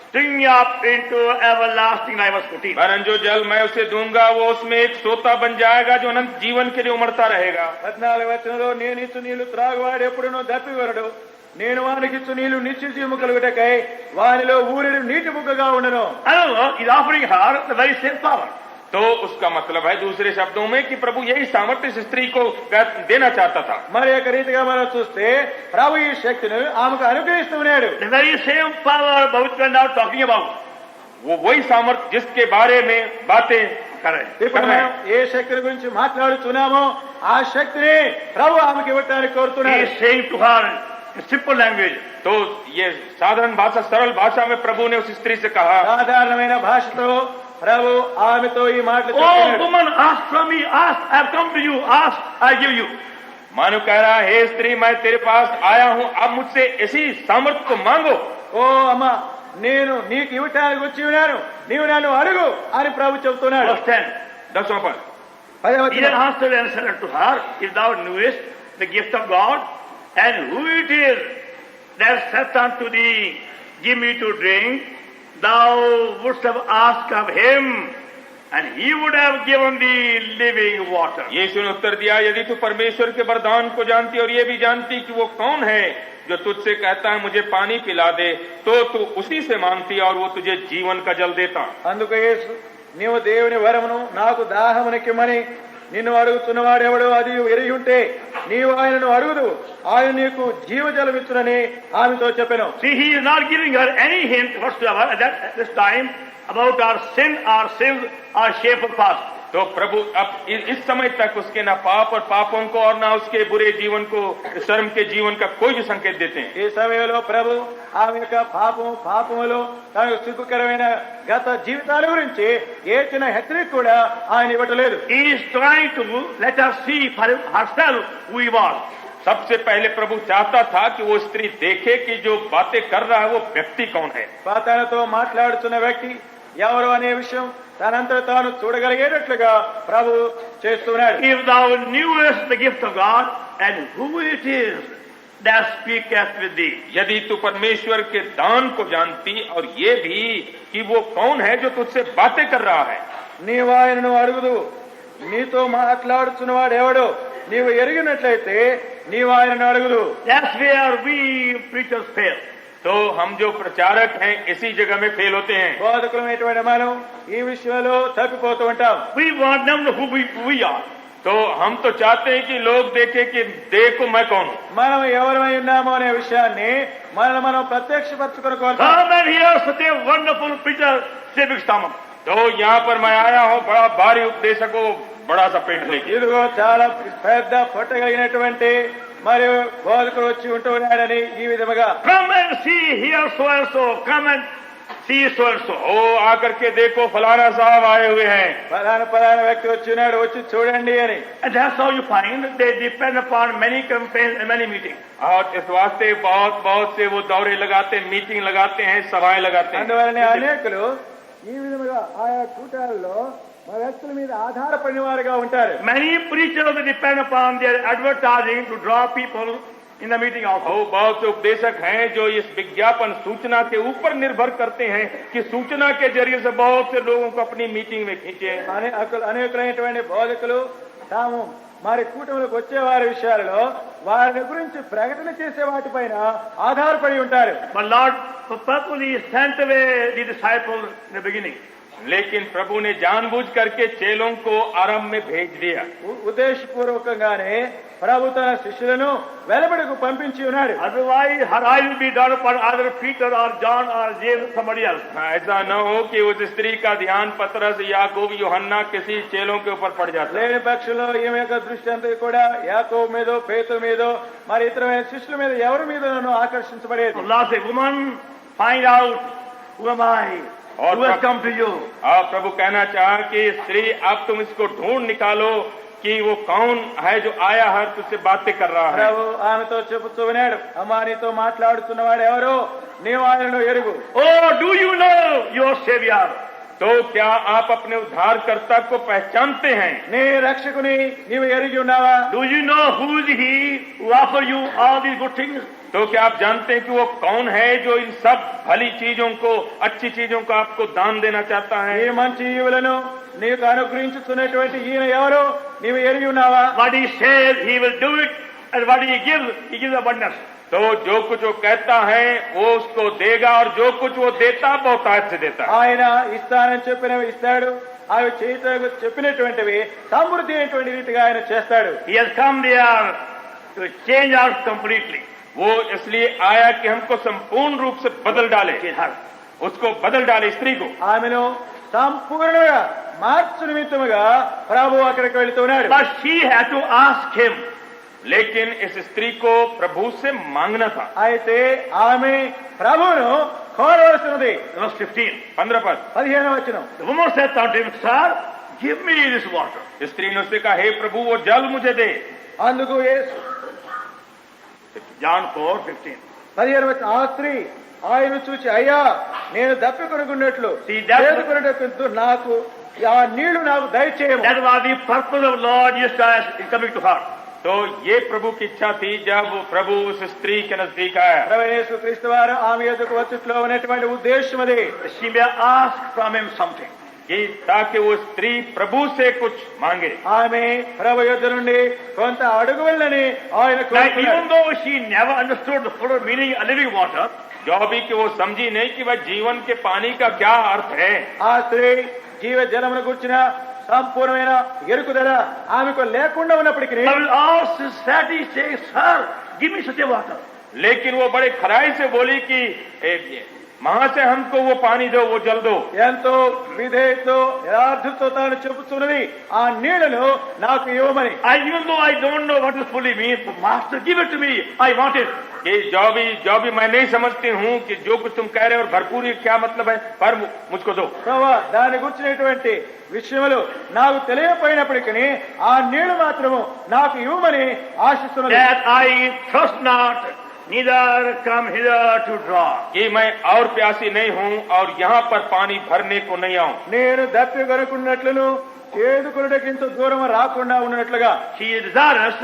S2: springing up into everlasting life. Verse 14.
S3: वरन जो जल मैं उसे दूंगा वो उसमें एक सोता बन जाएगा जो अनंत जीवन के लिए उमड़ता रहेगा।
S1: 14వ వచనంలో నేను ఇచ్చు నీళ్లు త్రాగువాడు ఎప్పుడునూ దప్పివరడు, నేను వానికి ఇచ్చు నీళ్లు నిత్య జీవము కలుగుటకై వానిలో ఊరెడు నీటి బుగ్గగా ఉండను.
S2: However, he's offering her the very same power.
S3: तो उसका मतलब है दूसरे शब्दों में कि प्रभु यही सामर्थ्य इस स्त्री को देना चाहता था।
S1: మరి యొక్క రీతిగా మనం చూస్తే ప్రభు ఈ శక్తిని ఆమెకు అనుగ్రహిస్తూ ఉన్నాడు.
S2: The very same power about which we are now talking about.
S3: वो वही सामर्थ्य जिसके बारे में बातें कर रहे
S1: ఇప్పుడు మనం ఏ శక్తి గురించి మాట్లాడుతున్నామో ఆ శక్తిని ప్రభు ఆమెకు ఇవ్వడానికి
S2: He
S1: కోరుతున్నాడు.
S2: is saying to her in simple language,
S3: तो ये साधारण भाषा, सरल भाषा में प्रभु ने उस स्त्री से कहा,
S1: సాధారణమైన భాషతో ప్రభు ఆమెతో ఈ మాటలు
S2: oh
S1: చెప్తున్నాడు.
S2: woman, ask from me, ask, I have come to you, ask, I give you.
S3: मानो कह रहा, हे स्त्री मैं तेरे पास आया हूं, अब मुझसे इसी सामर्थ्य को मांगो।
S1: ఓ అమ్మా, నేను నీకు ఇవ్వటానికి వచ్చి ఉన్నాను, నీవు నన్ను అడుగు అని ప్రభు చెబుతున్నాడు.
S2: Verse 10.
S3: 10वां पद।
S1: 10వ
S2: He then
S1: వచనం.
S2: answered and said unto her, if thou knewest the gift of God, and who it is that saith unto thee, give me to drink, thou wouldst have asked of him, and he would have given thee living water.
S3: यीशु ने उत्तर दिया, यदि तू परमेश्वर के वरदान को जानती और ये भी जानती कि वो कौन है जो तुझसे कहता है मुझे पानी पिला दे, तो तू उसी से मांगती और वो तुझे जीवन का जल देता।
S1: అందుకు యేసు, నీవు దేవుని వరమును నాకు దాహమునికిమ్మని నిన్ను అడుగుతున్నవాడెవడో అది ఎరిగి ఉంటే నీవు ఆయనను అడుగుదు, ఆయన నీకు జీవజలం ఇచ్చునని ఆమెతో చెప్పెను.
S2: See, he is not giving her any hint whatsoever at this time about our sin, our sins, our shameful past.
S3: तो प्रभु अब इस समय तक उसके ना पाप और पापों को और ना उसके बुरे जीवन को, शर्म के जीवन का कोई भी संकेत देते हैं।
S1: ఈ సమయంలో ప్రభు ఆమె యొక్క పాపములో తనకు సిగ్గుకరమైన గత జీవితాల గురించి ఏ చిన్న హెచ్చరిక కూడా ఆయన ఇవ్వట్లేదు.
S2: He is trying to let her see for herself who he was.
S3: सबसे पहले प्रभु चाहता था कि वो स्त्री देखे कि जो बातें कर रहा है वो व्यक्ति कौन है।
S1: తనతో మాట్లాడుతున్న వ్యక్తి ఎవరు అనే విషయం తనంతా తాను చూడగలిగేటట్లుగా ప్రభు చేస్తున్నాడు.
S2: If thou knewest the gift of God, and who it is that speaketh with thee.
S3: यदि तू परमेश्वर के दान को जानती और ये भी कि वो कौन है जो तुझसे बातें कर रहा है।
S1: నీవు ఆయనను అడుగుదు, నీతో మాట్లాడుతున్నవాడు ఎవడో నీవు ఎరిగినట్లయితే నీవు ఆయనను అడుగుదు.
S2: That's where we preachers fail.
S3: तो हम जो प्रचारक हैं इसी जगह में फेल होते हैं।
S1: బోధకులమైనటువంటి మనం ఈ విషయంలో తప్పిపోతూ ఉంటాం.
S2: We want them to know who we are.
S3: तो हम तो चाहते हैं कि लोग देखें कि देखो मैं कौन हूँ।
S1: మనం ఎవరమై ఉన్నామో అనే విషయాన్ని మనం ప్రత్యక్షపరచుకుని కోరుతాం.
S2: Come and hear such a wonderful preacher, David Stammer.
S3: तो यहाँ पर मैं आया हूँ बड़ा भारी उपदेशक को बड़ा सा पेट लेके।
S1: ఇదిగో చాలా పెద్ద పొట్టగలిగినటువంటి మరియు బోధకుడు వచ్చి ఉంటూ ఉన్నాడని ఈ విధముగా
S2: Come and see, hear so and so. Come and see so and so.
S3: ओ आकर के देखो फलाना साहब आए हुए हैं।
S1: పలానా వ్యక్తి వచ్చి ఉన్నాడు, వచ్చి చూడండి అని.
S2: And that's how you find they depend upon many campaigns and many meetings.
S3: और इस वास्ते बहुत से वो दौरे लगाते हैं, मीटिंग लगाते हैं, सभाएं लगाते हैं।
S1: అందువలనే అనేకులు ఈ విధముగా ఆయా కూటాలలో మా వ్యక్తుల మీద ఆధారపడిన వారుగా ఉంటారు.
S2: Many preachers depend upon their advertising to draw people in the meeting also.
S3: बहुत से उपदेशक हैं जो इस विज्ञापन सूचना के ऊपर निर्भर करते हैं कि सूचना के जरिए से बहुत से लोगों को अपनी मीटिंग में खींचे.
S1: అనేకులైనటువంటి బోధకులు తాము మరి కూటమిలోకి వచ్చే వారి విషయాలలో వారి గురించి ప్రకటన చేసే వాటిపైన ఆధారపడి ఉంటారు.
S2: But Lord purposely sent away the disciples in the beginning.
S3: लेकिन प्रभु ने जानबूझ करके चेलों को आरंभ में भेज दिया.
S1: ఉద్దేశపూర్వకంగానే ప్రభు తన శిష్యులను వెలుబడికి పంపించి ఉన్నాడు.
S2: Otherwise her eye will be done upon either Peter or John or James, somebody else.
S3: ऐसा न हो कि उस स्त्री का ध्यान पतरस, याकूब, यूहन्ना किसी चेलों के ऊपर पड़ जाता.
S1: లేని పక్షంలో ఈమె యొక్క దృష్టి అంతా కూడా యాకోబు మీదో పేతురు మీదో మరి ఇతరమైన శిష్యుల మీద ఎవరి మీద ఆకర్షించబడేది.
S2: Allah said, woman, find out who am I, who has come to you.
S3: प्रभु कहना चाहा कि स्त्री अब तुम इसको ढूंढ निकालो कि वो कौन है जो आया है तुझसे बातें कर रहा है.
S1: ప్రభు ఆమెతో చెబుతూ ఉన్నాడు, అమ్మా నీతో మాట్లాడుతున్నవాడు ఎవరు, నీవు ఆయనను ఎరుగు.
S2: Oh, do you know your Savior?
S3: तो क्या आप अपने उद्धारकर्ता को पहचानते हैं?
S1: నీ రక్షకుని నీవు ఎరిగి ఉన్నావా?
S2: Do you know who is he who offer you all these good things?
S3: तो क्या आप जानते हैं कि वो कौन है जो इन सब भली चीजों को, अच्छी चीजों को आपको दान देना चाहता है?
S1: ఈ మంచి ఈవులను నీకు అనుగ్రహించుతున్నటువంటి ఈయన ఎవరు నీవు ఎరిగి ఉన్నావా?
S2: What he says, he will do it, and what he gives abundance.
S3: तो जो कुछ वो कहता है वो उसको देगा, और जो कुछ वो देता बहुतायत से देता है.
S1: ఆయన ఇస్తానని చెప్పినవి ఇస్తాడు, అవి చేయటకు చెప్పినటువంటివి సమృద్ధి అయినటువంటి రీతిగా ఆయన చేస్తాడు.
S2: He has come there to change us completely.
S3: वो इसलिए आया कि हमको संपूर्ण रूप से बदल डाले. उसको बदल डाले, स्त्री को.
S1: ఆమెను సంపూర్ణంగా మార్చు నిమిత్తముగా ప్రభు అక్కడికి వెళుతున్నాడు.
S2: But she had to ask him.
S3: लेकिन इस स्त्री को प्रभु से मांगना था.
S1: అయితే ఆమె ప్రభువును కోరవలసినది.
S2: Verse 15.
S3: 15 पद.
S1: 15వ వచనం.
S2: The woman said unto him, Sir, give me this water.
S3: स्त्री ने उससे कहा, हे प्रभु वो जल मुझे दे.
S1: అందుకు యేసు
S2: John 4:15.
S1: 15వ వచనం. ఆ స్త్రీ ఆయన చూచి, అయ్యా నేను దప్పికొనుకున్నట్లు
S2: See, that's-
S1: చేదుకొనుటకు నాకు ఆ నీళ్లు నాకు దయచేయము.
S2: That was the purpose of Lord Jesus in coming to her.
S3: तो ये प्रभु की इच्छा थी जब प्रभु उस स्त्री के नजदीक आया.
S1: ప్రభువైన యేసుక్రీస్తు వారు ఆమె యొద్దకు వచ్చుట్లో ఉన్నటువంటి ఉద్దేశం అది.
S2: She may ask from him something.
S3: कि ताकि वो स्त्री प्रभु से कुछ मांगे.
S1: ఆమె ప్రభు యొద్ద నుండి కొంత అడుగువల్లని ఆయన
S2: Now,
S1: కోరుకున్నాడు.
S2: even though she never understood the full meaning of living water,
S3: जो भी कि वो समझी नहीं कि वह जीवन के पानी का क्या अर्थ है.
S1: ఆ స్త్రీ జీవ జలమును గుర్చిన సంపూర్ణమైన ఎరుకుదల ఆమెకు లేకుండా ఉన్నప్పటికీ
S2: I will all sincerity say, Sir, give me such a water.
S3: लेकिन वो बड़े खराई से बोली कि वहां से हमको वो पानी दो, वो जल दो.
S1: ఎంతో విధేయతో యథార్థతో తాను చెబుతున్నది, ఆ నీళ్లను నాకు ఇవ్వమని.
S2: Even though I don't know what it fully means, but Master, give it to me. I want it.
S3: कि जो भी मैं नहीं समझती हूँ कि जो कुछ तुम कह रहे हो और भरपूरी क्या मतलब है, पर मुझको दो.
S1: ప్రభు దాని గుర్చినటువంటి విషయములు నాకు తెలియపోయినప్పటికీ ఆ నీళ్లు మాత్రము నాకు ఇవ్వమని ఆశిస్తున్నది.
S2: That I trust not, neither come hither to draw.
S3: कि मैं और प्यासी नहीं हूँ और यहाँ पर पानी भरने को नहीं आऊँ.
S1: నేను దప్పి కొనుకున్నట్లును చేదుకొనుటకింత దూరం రాకుండా ఉన్నట్లుగా
S2: She is desirous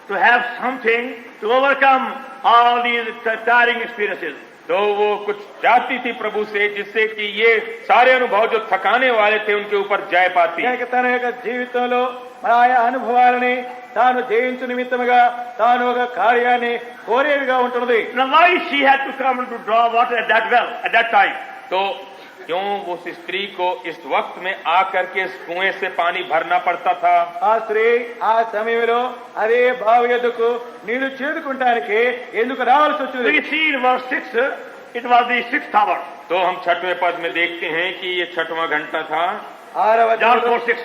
S2: to have something to overcome all these tiring experiences.
S3: तो वो कुछ चाहती थी प्रभु से जिससे कि ये सारे अनुभव जो थकाने वाले थे उनके ऊपर जय पाती.
S1: కనుక తన యొక్క జీవితంలో ఆయా అనుభవాలని తాను జయించు నిమిత్తముగా తాను ఒక కార్యాన్ని కోరేదిగా ఉంటున్నది.
S2: Now why she had to come to draw water at that well, at that time?
S3: तो क्यों उस स्त्री को इस वक्त में आकर के इस कुएं से पानी भरना पड़ता था?
S1: ఆ స్త్రీ ఆ సమయంలో అదే బావి యొద్దకు నీళ్లు చేదుకుంటానికి ఎందుకు రావాల్సి వచ్చింది?
S2: We see in verse 6, it was the 6th hour.
S3: तो हम 6वें पद में देखते हैं कि ये 6वां घंटा था.
S2: John 4:6.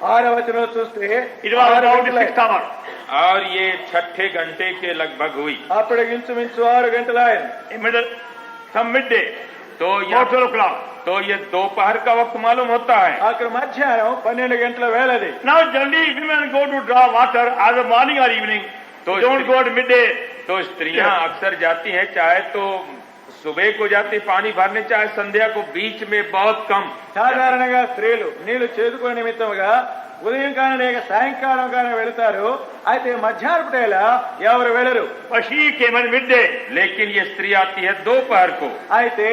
S1: 6వ వచనంలో చూస్తే
S2: It was about the 6th hour.
S3: और ये 6ठे घंटे के लगभग हुई.
S1: అప్పుడు ఇంచుమించు 6 గంటలు ఆయన.
S2: In middle, some midday,
S3: तो
S2: about
S3: ये
S2: 12 o'clock.
S3: तो ये दोपहर का वक्त मालूम होता है.
S1: అక్కడ మధ్యాహ్నం 12 గంటల వేళది.
S2: Now generally women go to draw water either morning or evening.
S3: तो
S2: Don't go at midday.
S3: तो स्त्रियां अक्सर जाती हैं चाहे तो सुबह को जाती पानी भरने, चाहे संध्या को, बीच में बहुत कम।
S1: సాధారణంగా స్త్రీలు నీళ్లు చేదుకునే నిమిత్తముగా ఉదయం కానీ లేక సాయంకాలం కానీ వెళతారు. అయితే మధ్యాహ్నం పూట ఎవరు వెళ్ళరు.
S2: But she came at midday.
S3: लेकिन ये स्त्री आती है दोपहर को।
S1: అయితే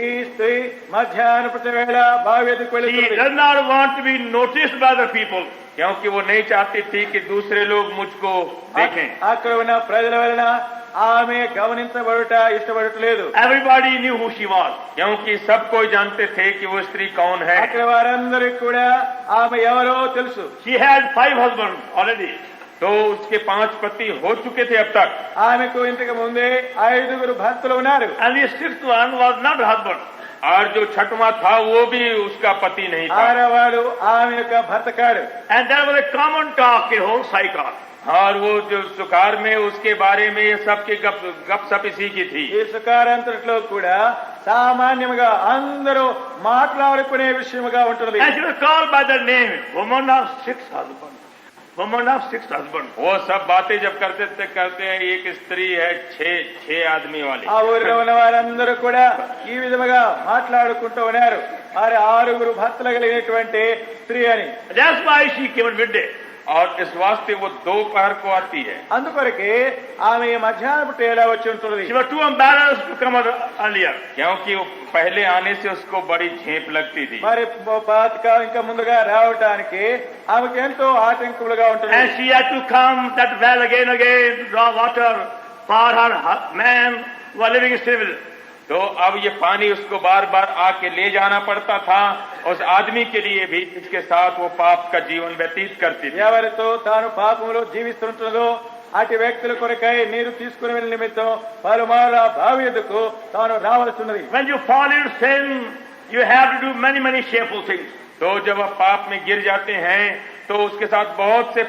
S1: ఈ స్త్రీ మధ్యాహ్నం పూట వేళ బావి ఎదుకు
S2: She
S1: వెళుతుంది.
S2: does not want to be noticed by the people.
S3: क्योंकि वो नहीं चाहती थी कि दूसरे लोग मुझको देखें।
S1: అక్కడ ఉన్న ప్రజల వలన ఆమె గమనించబడుట ఇష్టపడట్లేదు.
S2: Everybody knew who she was.
S3: क्योंकि सब कोई जानते थे कि वो स्त्री कौन है।
S1: అక్కడ వారందరికీ కూడా ఆమె ఎవరో తెలుసు.
S2: She had 5 husbands already.
S3: तो उसके 5 पति हो चुके थे अब तक।
S1: ఆమెకు ఇంతకు ముందే 5 భర్తలు ఉన్నారు.
S2: And the 6th one was not her husband.
S3: और जो छठवां था वो भी उसका पति नहीं था।
S1: ఆరవాడు ఆమె యొక్క భర్త కాడు.
S2: And there was a common talk in whole Sychar.
S3: और वो जो सुकार में उसके बारे में ये सबकी गपशप इसी की थी।
S1: ఈ సుకారంతట్లో కూడా సామాన్యముగా అందరూ మాట్లాడుకునే విషయముగా ఉంటుంది.
S2: And she was called by the name, woman of 6 husbands. Woman of 6 husbands.
S3: वो सब बातें जब करते हैं एक स्त्री है 6 आदमी वाली।
S1: ఆ ఊరిలో ఉన్న వారందరూ కూడా ఈ విధముగా మాట్లాడుకుంటూ ఉన్నారు. మరి 6 భర్తలు కలిగినటువంటి స్త్రీ అని.
S2: That's why she came at midday.
S3: और इस वास्ते वो दोपहर को आती है।
S1: అందుకొరకే ఆమె మధ్యాహ్నం పూట ఎలా వచ్చి ఉంటుంది.
S2: She was too embarrassed to come earlier.
S3: क्योंकि वो पहले आने से उसको बड़ी झेप लगती थी।
S1: మరి పాతకాలం ఇంకా ముందుగా రావటానికి ఆమెకు ఎంతో ఆటంకములుగా ఉంటుంది.
S2: And she had to come that well again to draw water for her man who was living still with her.
S3: तो अब ये पानी उसको बार बार आके ले जाना पड़ता था उस आदमी के लिए भी जिसके साथ वो पाप का जीवन व्यतीत करती थी।
S1: ఎవరితో తాను పాపములో జీవిస్తుంటుందో అటు వ్యక్తుల కొరకై నీరు తీసుకుని వెళ్ళిన నిమిత్తం పలుమార్లు ఆ బావి ఎదుకు తాను రావాల్సిన్నది.
S2: When you fall in sin, you have to do many shameful things.
S3: तो जब आप पाप में गिर जाते हैं तो उसके साथ बहुत से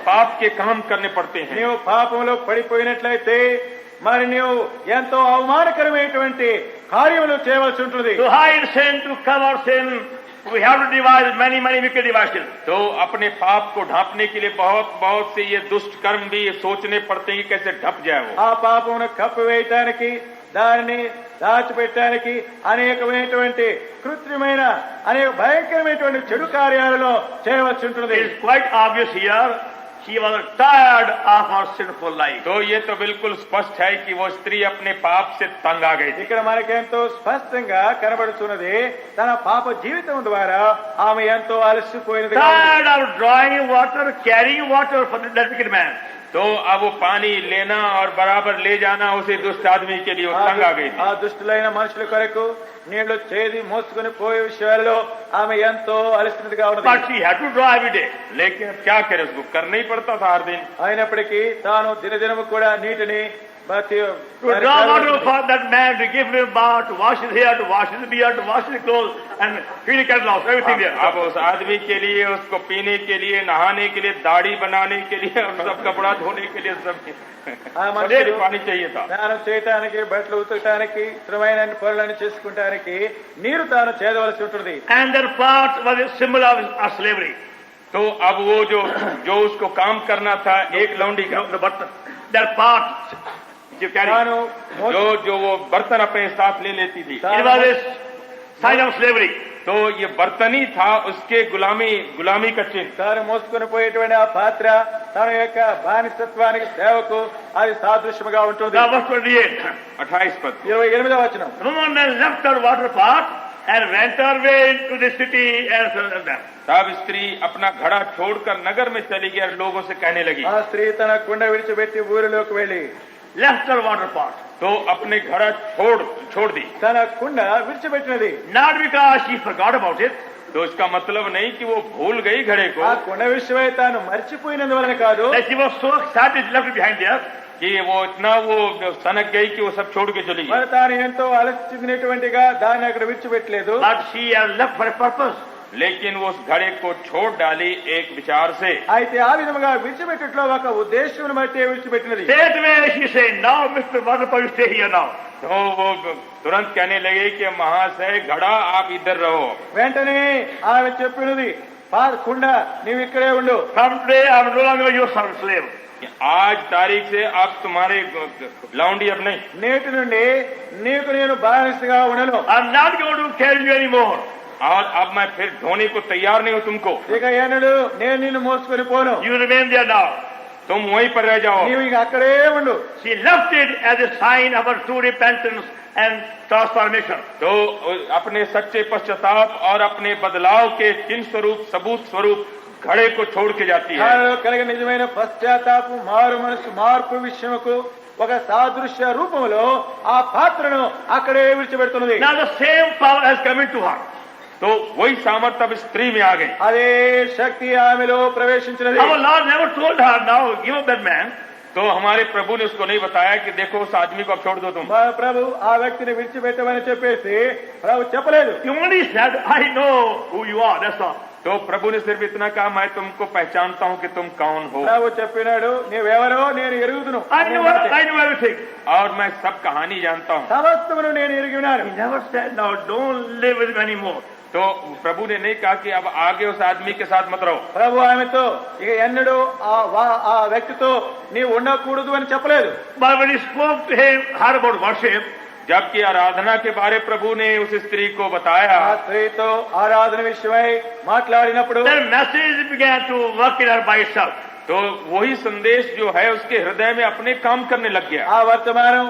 S3: पाप के काम करने पड़ते हैं।
S1: నీవు పాపములో పడిపోయినట్లయితే మరి నీవు ఎంతో అవమానకరమైనటువంటి కార్యములు చేయవలసి ఉంటుంది.
S2: To hide sin, to cover sin, we have to devise many wicked devices.
S3: तो अपने पाप को ढांपने के लिए बहुत से ये दुष्ट कर्म भी सोचने पड़ते हैं कि कैसे ढप जाए वो।
S1: ఆ పాపమును కప్పివేయటానికి దానిని దాచిపెట్టడానికి అనేకమైనటువంటి కృత్రిమైన అనేక భయంకరమైనటువంటి చెడు కార్యాలలో చేయవలసి ఉంటుంది.
S2: It is quite obvious here. She was tired of her sinful life.
S3: तो ये तो बिल्कुल स्पष्ट है कि वो स्त्री अपने पाप से तंग आ गई थी।
S1: ఇక్కడ మనకెంతో స్పష్టంగా కనబడుతున్నది తన పాప జీవితం ద్వారా ఆమె ఎంతో అలసిపోయినది.
S2: Tired of drawing water, carrying water for that wicked man.
S3: तो अब वो पानी लेना और बराबर ले जाना उसी दुष्ट आदमी के लिए वो तंग आ गई थी।
S1: ఆ దుష్టులైన మనుషుల కొరకు నీళ్లు చేది మోసుకుని పోయే విషయాల్లో ఆమె ఎంతో అలసినదిగా ఉన్నది.
S2: But she had to draw every day.
S3: लेकिन अब क्या करे, उसको करना ही पड़ता था हर दिन।
S1: అయినప్పటికీ తాను దినదినము కూడా నీటిని
S2: To draw water for that man, to give him bath, to wash his hair, to wash his beard, to wash his clothes, and clean his clothes, everything there.
S3: अब उस आदमी के लिए, उसको पीने के लिए, नहाने के लिए, दाढ़ी बनाने के लिए और सब कपड़ा धोने के लिए सब
S1: ఆ మనుషులు
S3: पानी चाहिए था।
S1: స్నానం చేయటానికి, బట్టలు ఉతకటానికి, శ్రమైన పనులను చేసుకుంటానికి నీరు తాను చేయవలసి ఉంటుంది.
S2: And their part was a symbol of slavery.
S3: तो अब वो जो उसको काम करना था एक लौंडी का,
S2: But their part, you carry.
S1: తాను
S3: जो वो बर्तन अपने साथ ले लेती थी,
S2: It was a sign of slavery.
S3: तो ये बर्तन ही था उसके गुलामी का चिन्ह।
S1: తాను మోసుకొని పోయేటువంటి ఆ పాత్ర తన యొక్క బానిసత్వానికి సేవకు అది సాదృశ్యముగా ఉంటుంది.
S2: Now verse 28.
S3: 28 पद।
S1: 28వ వచనం.
S2: The woman then left her water pot and went her way into the city and served them.
S3: तब स्त्री अपना घड़ा छोड़कर नगर में चली गई और लोगों से कहने लगी।
S1: ఆ స్త్రీ తన కుండ విడిచిపెట్టి ఊరిలోకి వెళ్లి
S2: Left her water pot.
S3: तो अपने घड़ा छोड़ दी।
S1: తన కుండ విడిచిపెట్టినది.
S2: Not because she forgot about it.
S3: तो इसका मतलब नहीं कि वो भूल गई घड़े को,
S1: ఆ కుండ విషయమై తాను మర్చిపోయినందువలన కాదు.
S2: That she was so excited she left it behind there.
S3: कि वो इतना वो सनक गई कि वो सब छोड़ के चली
S1: మరి
S3: गई।
S1: తాను ఎంతో అలసినటువంటిగా దాన్ని అక్కడ విడిచిపెట్టలేదు.
S2: But she has left for a purpose.
S3: लेकिन वो उस घड़े को छोड़ डाली एक विचार से।
S1: అయితే ఆ విధముగా విడిచిపెట్టట్లో ఒక ఉద్దేశం బట్టి విడిచిపెట్టినది.
S2: Straight away she said, "Now, Mr. Waterpot, you stay here now."
S3: तो वो तुरंत कहने लगे कि महाशय घड़ा आप इधर रहो।
S1: వెంటనే ఆమె చెప్పినది కుండ నీవు ఇక్కడే ఉండు.
S2: From today I am no longer your slave.
S3: कि आज तारीख से अब तुम्हारे लौंडी अब नहीं,
S1: నేటి నుండి నీకు నేను బానిసగా ఉండను.
S2: I'm not going to carry you anymore.
S3: और अब मैं फिर ढोने को तैयार नहीं हूं तुमको,
S1: ఇక ఎన్నడు నేను నిన్ను మోసుకొని పోను.
S2: You remain there now.
S3: तुम वहीं पर रह जाओ.
S1: నీవు ఇక అక్కడే ఉండు.
S2: She left it as a sign of her true repentance and transformation.
S3: तो अपने सच्चे पश्चाताप और अपने बदलाव के चिन्ह स्वरूप, सबूत स्वरूप घड़े को छोड़ के जाती है.
S1: నాలో కలిగిన నిజమైన పశ్చాత్తాపం, మారు మనసు మార్పు విషయముకు ఒక సాదృశ్య రూపంలో ఆ పాత్రను అక్కడే విడిచిపెడుతున్నది.
S2: Now the same power has come into her.
S3: तो वही सामर्थ्य अब स्त्री में आ गई.
S1: అదే శక్తి ఆమెలో ప్రవేశించినది.
S2: Our Lord never told her, now give up that man.
S3: तो हमारे प्रभु ने उसको नहीं बताया कि देखो उस आदमी को अब छोड़ दो तुम.
S1: మా ప్రభు ఆ వ్యక్తిని విడిచిపెట్టమని చెప్పేసి ప్రభు చెప్పలేదు.
S2: He only said, I know who you are, that's all.
S3: तो प्रभु ने सिर्फ इतना कहा, मैं तुमको पहचानता हूं कि तुम कौन हो
S1: ప్రభు చెప్పినాడు, నీవెవరో నేను ఎరుగుదును.
S2: I know everything.
S3: और मैं सब कहानी जानता हूं.
S1: సమస్తమును నేను ఎరిగి ఉన్నాను.
S2: He never said, now don't live with him anymore.
S3: तो प्रभु ने नहीं कहा कि अब आगे उस आदमी के साथ मत रहो.
S1: ప్రభు ఆమెతో ఇక ఎన్నడూ ఆ వ్యక్తితో నీవు ఉండకూడదు అని చెప్పలేదు.
S2: But when he spoke to him, her about worship,
S3: जबकि आराधना के बारे प्रभु ने उस स्त्री को बताया,
S1: ఆ స్త్రీతో ఆరాధన విషయమై మాట్లాడినప్పుడు
S2: then message began to work in her by itself.
S3: तो वही संदेश जो है उसके हृदय में अपने काम करने लग गया
S1: ఆ వర్తమానం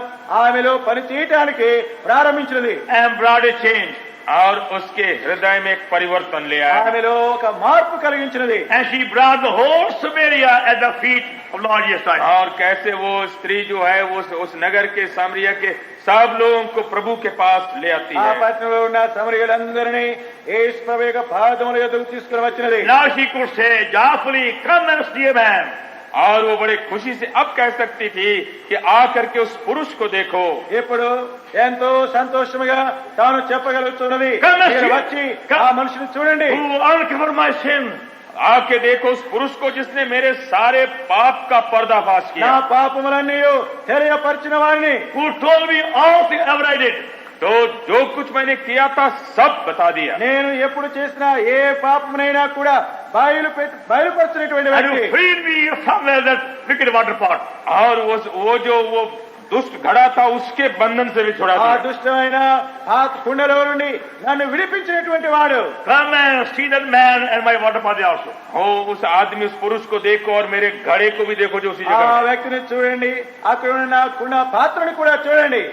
S1: ఆమెలో పని చేయటానికి ప్రారంభించినది.
S2: And brought a change.
S3: और उसके हृदय में एक परिवर्तन ले आया.
S1: ఆమెలో ఒక మార్పు కలిగించినది.
S2: And she brought the whole Samaria at the feet of Lord Jesus Christ.
S3: और कैसे वो स्त्री जो है वो उस नगर के सामरिया के सब लोगों को प्रभु के पास ले आती
S1: ఆ
S3: है.
S1: పట్టణంలో ఉన్న సమరయులందరినీ యేసు ప్రభు యొక్క పాదముల యొద్దకు తీసుకుని వచ్చినది.
S2: Now she could say joyfully, come and see a man.
S3: और वो बड़े खुशी से अब कह सकती थी कि आकर के उस पुरुष को देखो.
S1: ఇప్పుడు ఎంతో సంతోషముగా తాను చెప్పగలుగుతున్నది, మీరు వచ్చి ఆ మనిషిని చూడండి,
S2: Who uncovered my sin.
S3: आके देखो उस पुरुष को जिसने मेरे सारे पाप का पर्दाफाश
S1: నా
S3: किया.
S1: పాపములన్నీ తెలియపరిచిన వారిని,
S2: Who told me all things ever I did.
S3: तो जो कुछ मैंने किया था सब बता दिया.
S1: నేను ఎప్పుడు చేసిన ఏ పాపమునైనా కూడా బయలుపరిచినటువంటి
S2: And
S1: వ్యక్తి.
S2: you freed me from that wicked water pot.
S3: और वो दुष्ट घड़ा था उसके बंधन से भी छुड़ा
S1: ఆ
S3: दिया.
S1: దుష్టమైన ఆ కుండలో నుండి నన్ను విడిపించినటువంటి వాడు.
S2: Come and see that man and my water pot also.
S3: हो उस आदमी उस पुरुष को देखो और मेरे घड़े को भी देखो जो उसी
S1: ఆ
S3: जगह है.
S1: వ్యక్తిని చూడండి, అక్కడ ఉన్న కుండ పాత్రను కూడా చూడండి.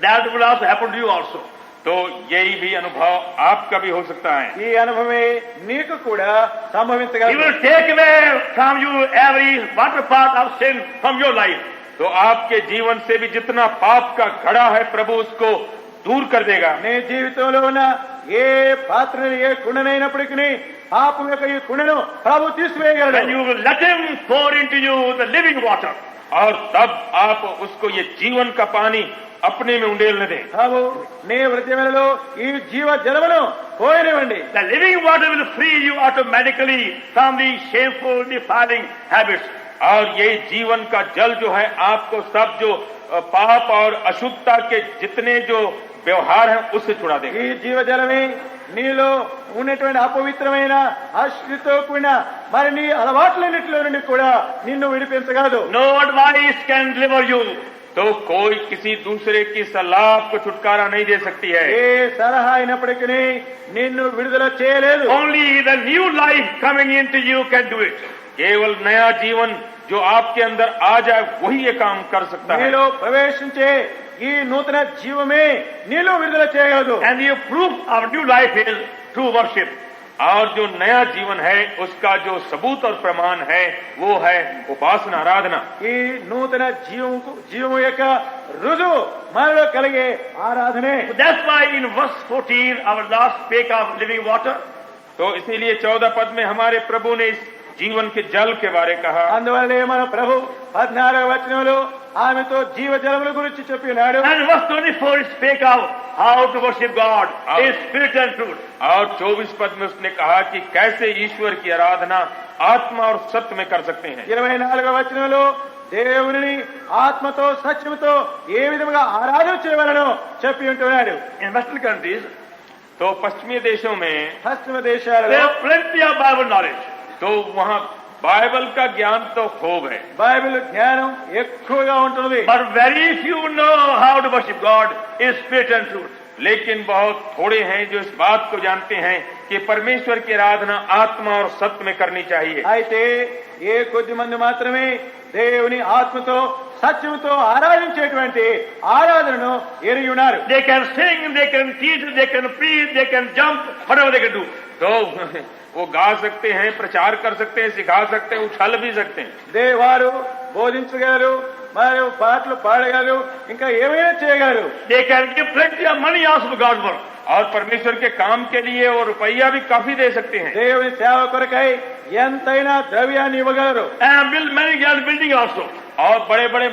S2: That will also happen to you also.
S3: तो यही भी अनुभव आपका भी हो सकता है.
S1: ఈ అనుభవమే నీకు కూడా
S2: He
S1: సంభవించగలదు.
S2: will take away from you every water pot of sin from your life.
S3: तो आपके जीवन से भी जितना पाप का घड़ा है प्रभु उसको दूर कर देगा.
S1: నీ జీవితంలో ఉన్న ఏ పాత్రని ఏ కుండనైనప్పటికీ పాపం యొక్క ఈ కుండను ప్రభు
S2: And
S1: తీసివేయగలడు.
S2: you will let him pour into you the living water.
S3: और तब आप उसको ये जीवन का पानी अपने में उंडेलने दें.
S1: ప్రభు నీ హృదయములలో ఈ జీవ జలమును పోయనివ్వండి.
S2: The living water will free you automatically from the shameful, defiling habits.
S3: और ये जीवन का जल जो है आपको सब जो पाप और अशुद्धता के जितने जो व्यवहार हैं उससे छुड़ा
S1: ఈ
S3: देगा.
S1: జీవ జలమే నీలో ఉన్నటువంటి అపవిత్రమైన అశుద్ధితో కూడిన మరి నీ అలవాట్లన్నిటిలో నుండి కూడా నిన్ను విడిపించగలదు.
S2: No advice can deliver you.
S3: तो कोई किसी दूसरे की सलाह आपको छुटकारा नहीं दे सकती है.
S1: ఏ సలహా అయినప్పటికీ నిన్ను విడుదల చేయలేదు.
S2: Only the new life coming into you can do it.
S3: केवल नया जीवन जो आपके अंदर आ जाए वही ये काम कर सकता है.
S1: నీలో ప్రవేశించే ఈ నూతన జీవమే నీలో విడుదల చేయగలదు.
S2: And the proof of new life is true worship.
S3: और जो नया जीवन है उसका जो सबूत और प्रमाण है वो है उपासना, आराधना.
S1: ఈ నూతన జీవము యొక్క రుజువు మనలో కలిగే ఆరాధనే.
S2: So that's why in verse 14 our Lord spake of living water.
S3: तो इसीलिए 14 पद में हमारे प्रभु ने इस जीवन के जल के बारे कहा.
S1: అందువల్లే మన ప్రభు 14వ వచనంలో ఆమెతో జీవ జలముల గురించి చెప్పినాడు.
S2: And verse 24 spake of how to worship God in spirit and truth.
S3: और 24 पद में उसने कहा कि कैसे ईश्वर की आराधना आत्मा और सत्य में कर सकते हैं.
S1: 24వ వచనంలో దేవుని ఆత్మతో సత్యముతో ఏ విధముగా ఆరాధన చేయవలనో చెప్పి ఉంటున్నాడు.
S2: In Western countries,
S3: तो पश्चिमी देशों में
S1: పశ్చిమ
S2: there
S1: దేశాలలో
S2: are plenty of Bible knowledge.
S3: तो वहाँ बाइबल का ज्ञान तो खूब है,
S1: బైబిల్ జ్ఞానం ఎక్కువగా ఉంటుంది.
S2: but very few know how to worship God in spirit and truth.
S3: लेकिन बहुत थोड़े हैं जो इस बात को जानते हैं कि परमेश्वर की आराधना आत्मा और सत्य में करनी चाहिए।
S1: అయితే ఏ కొద్ది మంది మాత్రమే దేవుని ఆత్మతో సత్యంతో ఆరాధించేటువంటి ఆరాధనను ఎరిగి ఉన్నారు.
S2: They can sing, they can teach, they can preach, they can jump, whatever they can do.
S3: तो वो गा सकते हैं, प्रचार कर सकते हैं, सिखा सकते हैं, उछल भी सकते हैं।
S1: వారు బోధించగలరు, మరియు పాటలు పాడగలరు, ఇంకా ఏమైనా చేయగలరు.
S2: They can give plenty of money also for God's work.
S3: और परमेश्वर के काम के लिए वो रुपया भी काफी दे सकते हैं।
S1: దేవుని సేవ కొరకై ఎంతైనా ద్రవ్యాన్ని ఇవ్వగలరు.
S2: And build many grand building also.
S3: और बड़े बड़े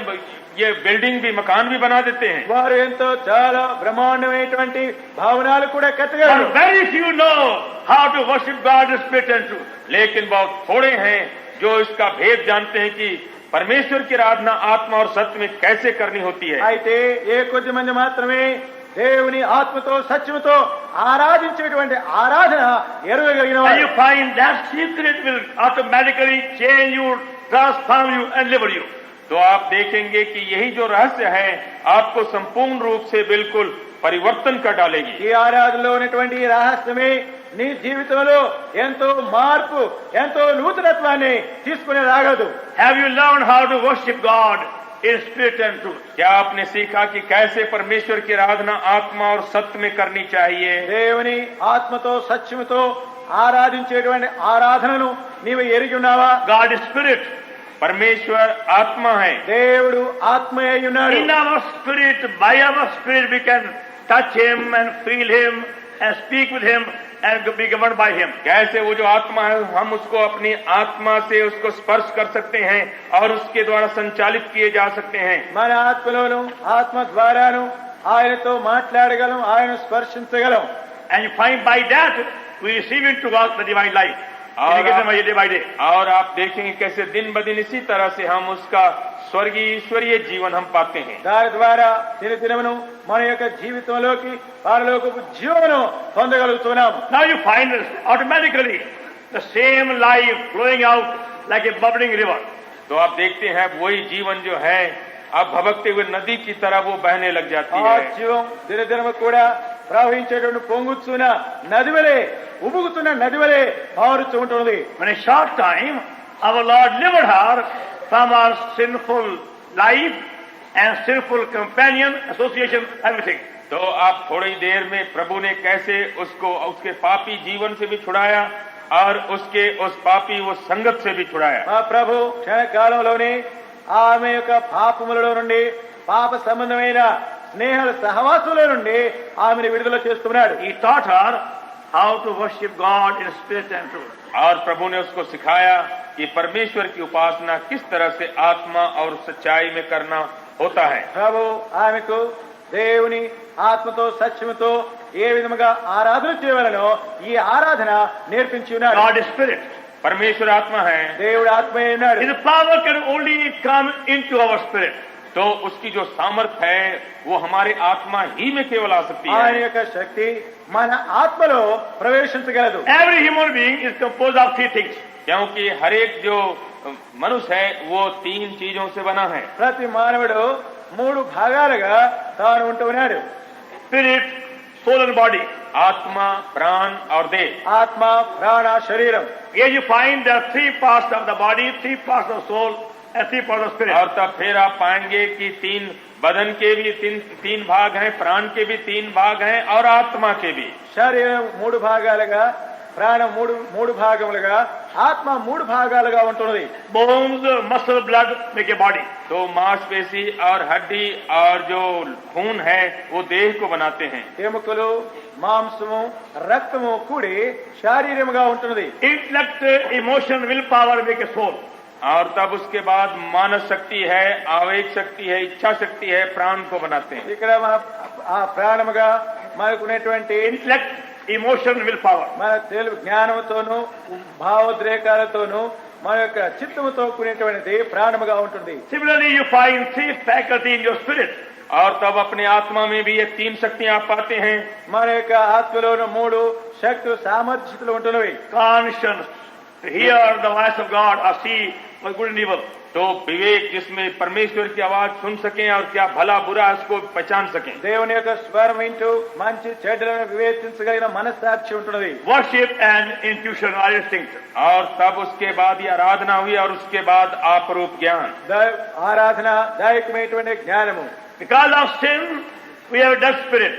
S3: ये बिल्डिंग भी, मकान भी बना देते हैं।
S1: వారు ఎంతో చాలా బ్రహ్మాండమైనటువంటి భవనాలు కూడా కట్టగలరు.
S2: But very few know how to worship God in spirit and truth.
S3: लेकिन बहुत थोड़े हैं जो इसका भेद जानते हैं कि परमेश्वर की आराधना आत्मा और सत्य में कैसे करनी होती है।
S1: అయితే ఏ కొద్ది మంది మాత్రమే దేవుని ఆత్మతో సత్యముతో ఆరాధించేటువంటి ఆరాధన ఎరుగగలిగిన
S2: And
S1: వారు.
S2: you find that secret will automatically change you, transform you, and liberate you.
S3: तो आप देखेंगे कि यही जो रहस्य है आपको संपूर्ण रूप से बिल्कुल परिवर्तन कर डालेगी।
S1: ఈ ఆరాధనలో ఉన్నటువంటి ఈ రహస్యమే నీ జీవితంలో ఎంతో మార్పు, ఎంతో నూతనత్వాన్ని తీసుకుని రాగలదు.
S2: Have you learned how to worship God in spirit and truth?
S3: क्या आपने सीखा कि कैसे परमेश्वर की आराधना आत्मा और सत्य में करनी चाहिए?
S1: దేవుని ఆత్మతో సత్యముతో ఆరాధించేటువంటి ఆరాధనను నీవు ఎరిగి ఉన్నావా?
S2: God is spirit.
S3: परमेश्वर आत्मा है।
S1: దేవుడు ఆత్మయే ఉన్నాడు.
S2: In our spirit, by our spirit, we can touch Him and feel Him and speak with Him and be governed by Him.
S3: कैसे वो जो आत्मा है हम उसको अपनी आत्मा से उसको स्पर्श कर सकते हैं और उसके द्वारा संचालित किए जा सकते हैं।
S1: మన ఆత్మలోను ఆత్మ ద్వారాను ఆయనతో మాట్లాడగలం, ఆయన స్పర్శించగలం.
S2: And you find by that we receive into God the divine life. Day by day.
S3: और आप देखेंगे कैसे दिन ब दिन इसी तरह से हम उसका स्वर्गीय ईश्वरीय जीवन हम पाते हैं।
S1: దాని ద్వారా దినదినమును మన యొక్క జీవితంలోకి పరలోకపు జీవమును పొందగలుగుతున్నాము.
S2: Now you find automatically the same life flowing out like a bubbling river.
S3: तो आप देखते हैं वही जीवन जो है अब भभकते हुए नदी की तरह वो बहने लग जाती
S1: ఆ
S3: है।
S1: జీవం దినదినము కూడా ప్రవహించేటువంటి పొంగుతున్న నది వలె, ఉబుకుతున్న నది వలె పారుతూ ఉంటుంది.
S2: In a short time, our Lord delivered her from our sinful life and sinful companion, association, everything.
S3: तो आप थोड़ी देर में प्रभु ने कैसे उसको उसके पापी जीवन से भी छुड़ाया और उसके उस पापी वो संगत से भी छुड़ाया।
S1: మా ప్రభు క్షణకాలంలోనే ఆమె యొక్క పాపములలో నుండి, పాప సంబంధమైన స్నేహాల సహవాసంలో నుండి ఆమెను విడుదల చేస్తున్నాడు.
S2: He taught her how to worship God in spirit and truth.
S3: और प्रभु ने उसको सिखाया कि परमेश्वर की उपासना किस तरह से आत्मा और सच्चाई में करना होता है।
S1: ప్రభు ఆమెకు దేవుని ఆత్మతో సత్యముతో ఏ విధముగా ఆరాధన చేయవలనో ఈ ఆరాధన నేర్పించి ఉన్నాడు.
S2: God is spirit.
S3: परमेश्वर आत्मा है,
S1: దేవుడు ఆత్మయే ఉన్నాడు.
S2: His power can only come into our spirit.
S3: तो उसकी जो सामर्थ्य है वो हमारे आत्मा ही में केवल आ सकती
S1: ఆయన
S3: है।
S1: యొక్క శక్తి మన ఆత్మలో ప్రవేశించగలదు.
S2: Every human being is composed of three things.
S3: क्योंकि हर एक जो मनुष्य है वो तीन चीजों से बना है।
S1: ప్రతి మానవుడు మూడు భాగాలుగా తాను ఉంటూ ఉన్నాడు.
S2: Spirit, soul and body.
S3: आत्मा, प्राण और देह।
S1: ఆత్మ, ప్రాణ, శరీరం.
S2: Here you find there are three parts of the body, three parts of soul, and three parts of spirit.
S3: और तब फिर आप पाएंगे कि तीन बदन के भी तीन भाग हैं, प्राण के भी तीन भाग हैं और आत्मा के भी।
S1: శరీరం మూడు భాగాలుగా, ప్రాణం మూడు భాగములుగా, ఆత్మ మూడు భాగాలుగా ఉంటుంది.
S2: Bones, muscle, blood make a body.
S3: तो मांसपेशी और हड्डी और जो खून है वो देह को बनाते हैं।
S1: ఎముకలు, మాంసము, రక్తము కూడి శారీరముగా ఉంటుంది.
S2: Intellect, emotion, willpower make a soul.
S3: और तब उसके बाद मानस शक्ति है, आवेग शक्ति है, इच्छा शक्ति है, प्राण को बनाते हैं।
S1: ఇక్కడ ఆ ప్రాణముగా మనకున్నటువంటి
S2: Intellect, emotion, willpower.
S1: మన తెలుగు జ్ఞానముతోనూ భావోద్రేకాలతోనూ మన యొక్క చిత్తముతో కూడినటువంటిది ప్రాణముగా ఉంటుంది.
S2: Similarly, you find three faculty in your spirit.
S3: और तब अपने आत्मा में भी ये तीन शक्तियां आप पाते हैं।
S1: మన యొక్క ఆత్మలోను మూడు శక్తులు, సామర్థ్యతలు ఉంటున్నవి.
S2: Conscience, to hear the voice of God or see what good and evil.
S3: तो विवेक जिसमें परमेश्वर की आवाज सुन सकें और क्या भला बुरा उसको पहचान सकें।
S1: దేవుని యొక్క స్వరం వింటూ మంచి చెడ్డలను వివేచించగలిగిన మనస్సాక్షి ఉంటున్నది.
S2: Worship and intuition are instinct.
S3: और तब उसके बाद ये आराधना हुई और उसके बाद आपरूप ज्ञान।
S1: ఆరాధన దాయకమైనటువంటి జ్ఞానము.
S2: Because of sin, we have a dead spirit.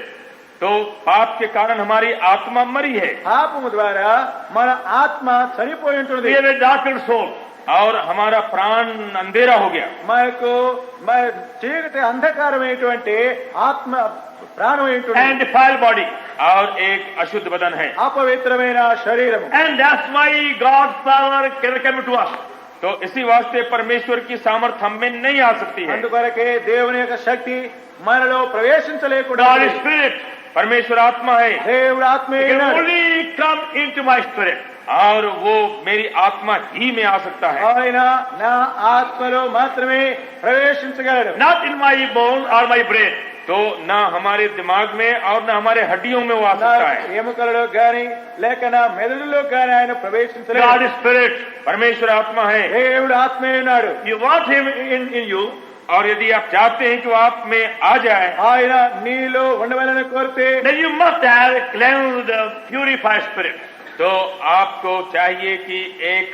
S3: तो पाप के कारण हमारी आत्मा मरी है
S1: పాపము ద్వారా మన ఆత్మ చనిపోయి
S2: We
S1: ఉంటుంది.
S2: have a darkened soul.
S3: और हमारा प्राण अंधेरा हो गया।
S1: మనకు చీకటి అంధకారమైనటువంటి ఆత్మ ప్రాణమై ఉంటుంది.
S2: And defiled body.
S3: और एक अशुद्ध बदन है।
S1: అపవిత్రమైన శరీరము.
S2: And that's why God's power cannot come to us.
S3: तो इसी वास्ते परमेश्वर की सामर्थ हम में नहीं आ सकती है।
S1: అందుకొరకే దేవుని యొక్క శక్తి మనలో ప్రవేశించలేకుండా
S2: God is spirit.
S3: परमेश्वर आत्मा है
S1: దేవుడు
S2: He
S1: ఆత్మే
S2: can only come into my spirit.
S3: और वो मेरी आत्मा ही में आ सकता है।
S1: ఆయన నా ఆత్మలో మాత్రమే ప్రవేశించగలడు.
S2: Not in my bones or my brain.
S3: तो ना हमारे दिमाग में और ना हमारे हड्डियों में वो आ
S1: నా
S3: सकता है।
S1: ఎముకలలో గాని లేక నా మెదడులో గాని ఆయన
S2: God
S1: ప్రవేశించలేడు.
S2: is spirit.
S3: परमेश्वर आत्मा है
S1: దేవుడు ఆత్మే ఉన్నాడు.
S2: You want him in you.
S3: और यदि आप चाहते हैं कि वो आप में आ जाए
S1: ఆయన నీలో ఉండవాలని కోరితే
S2: Then you must have a cleansed, purified spirit.
S3: तो आपको चाहिए कि एक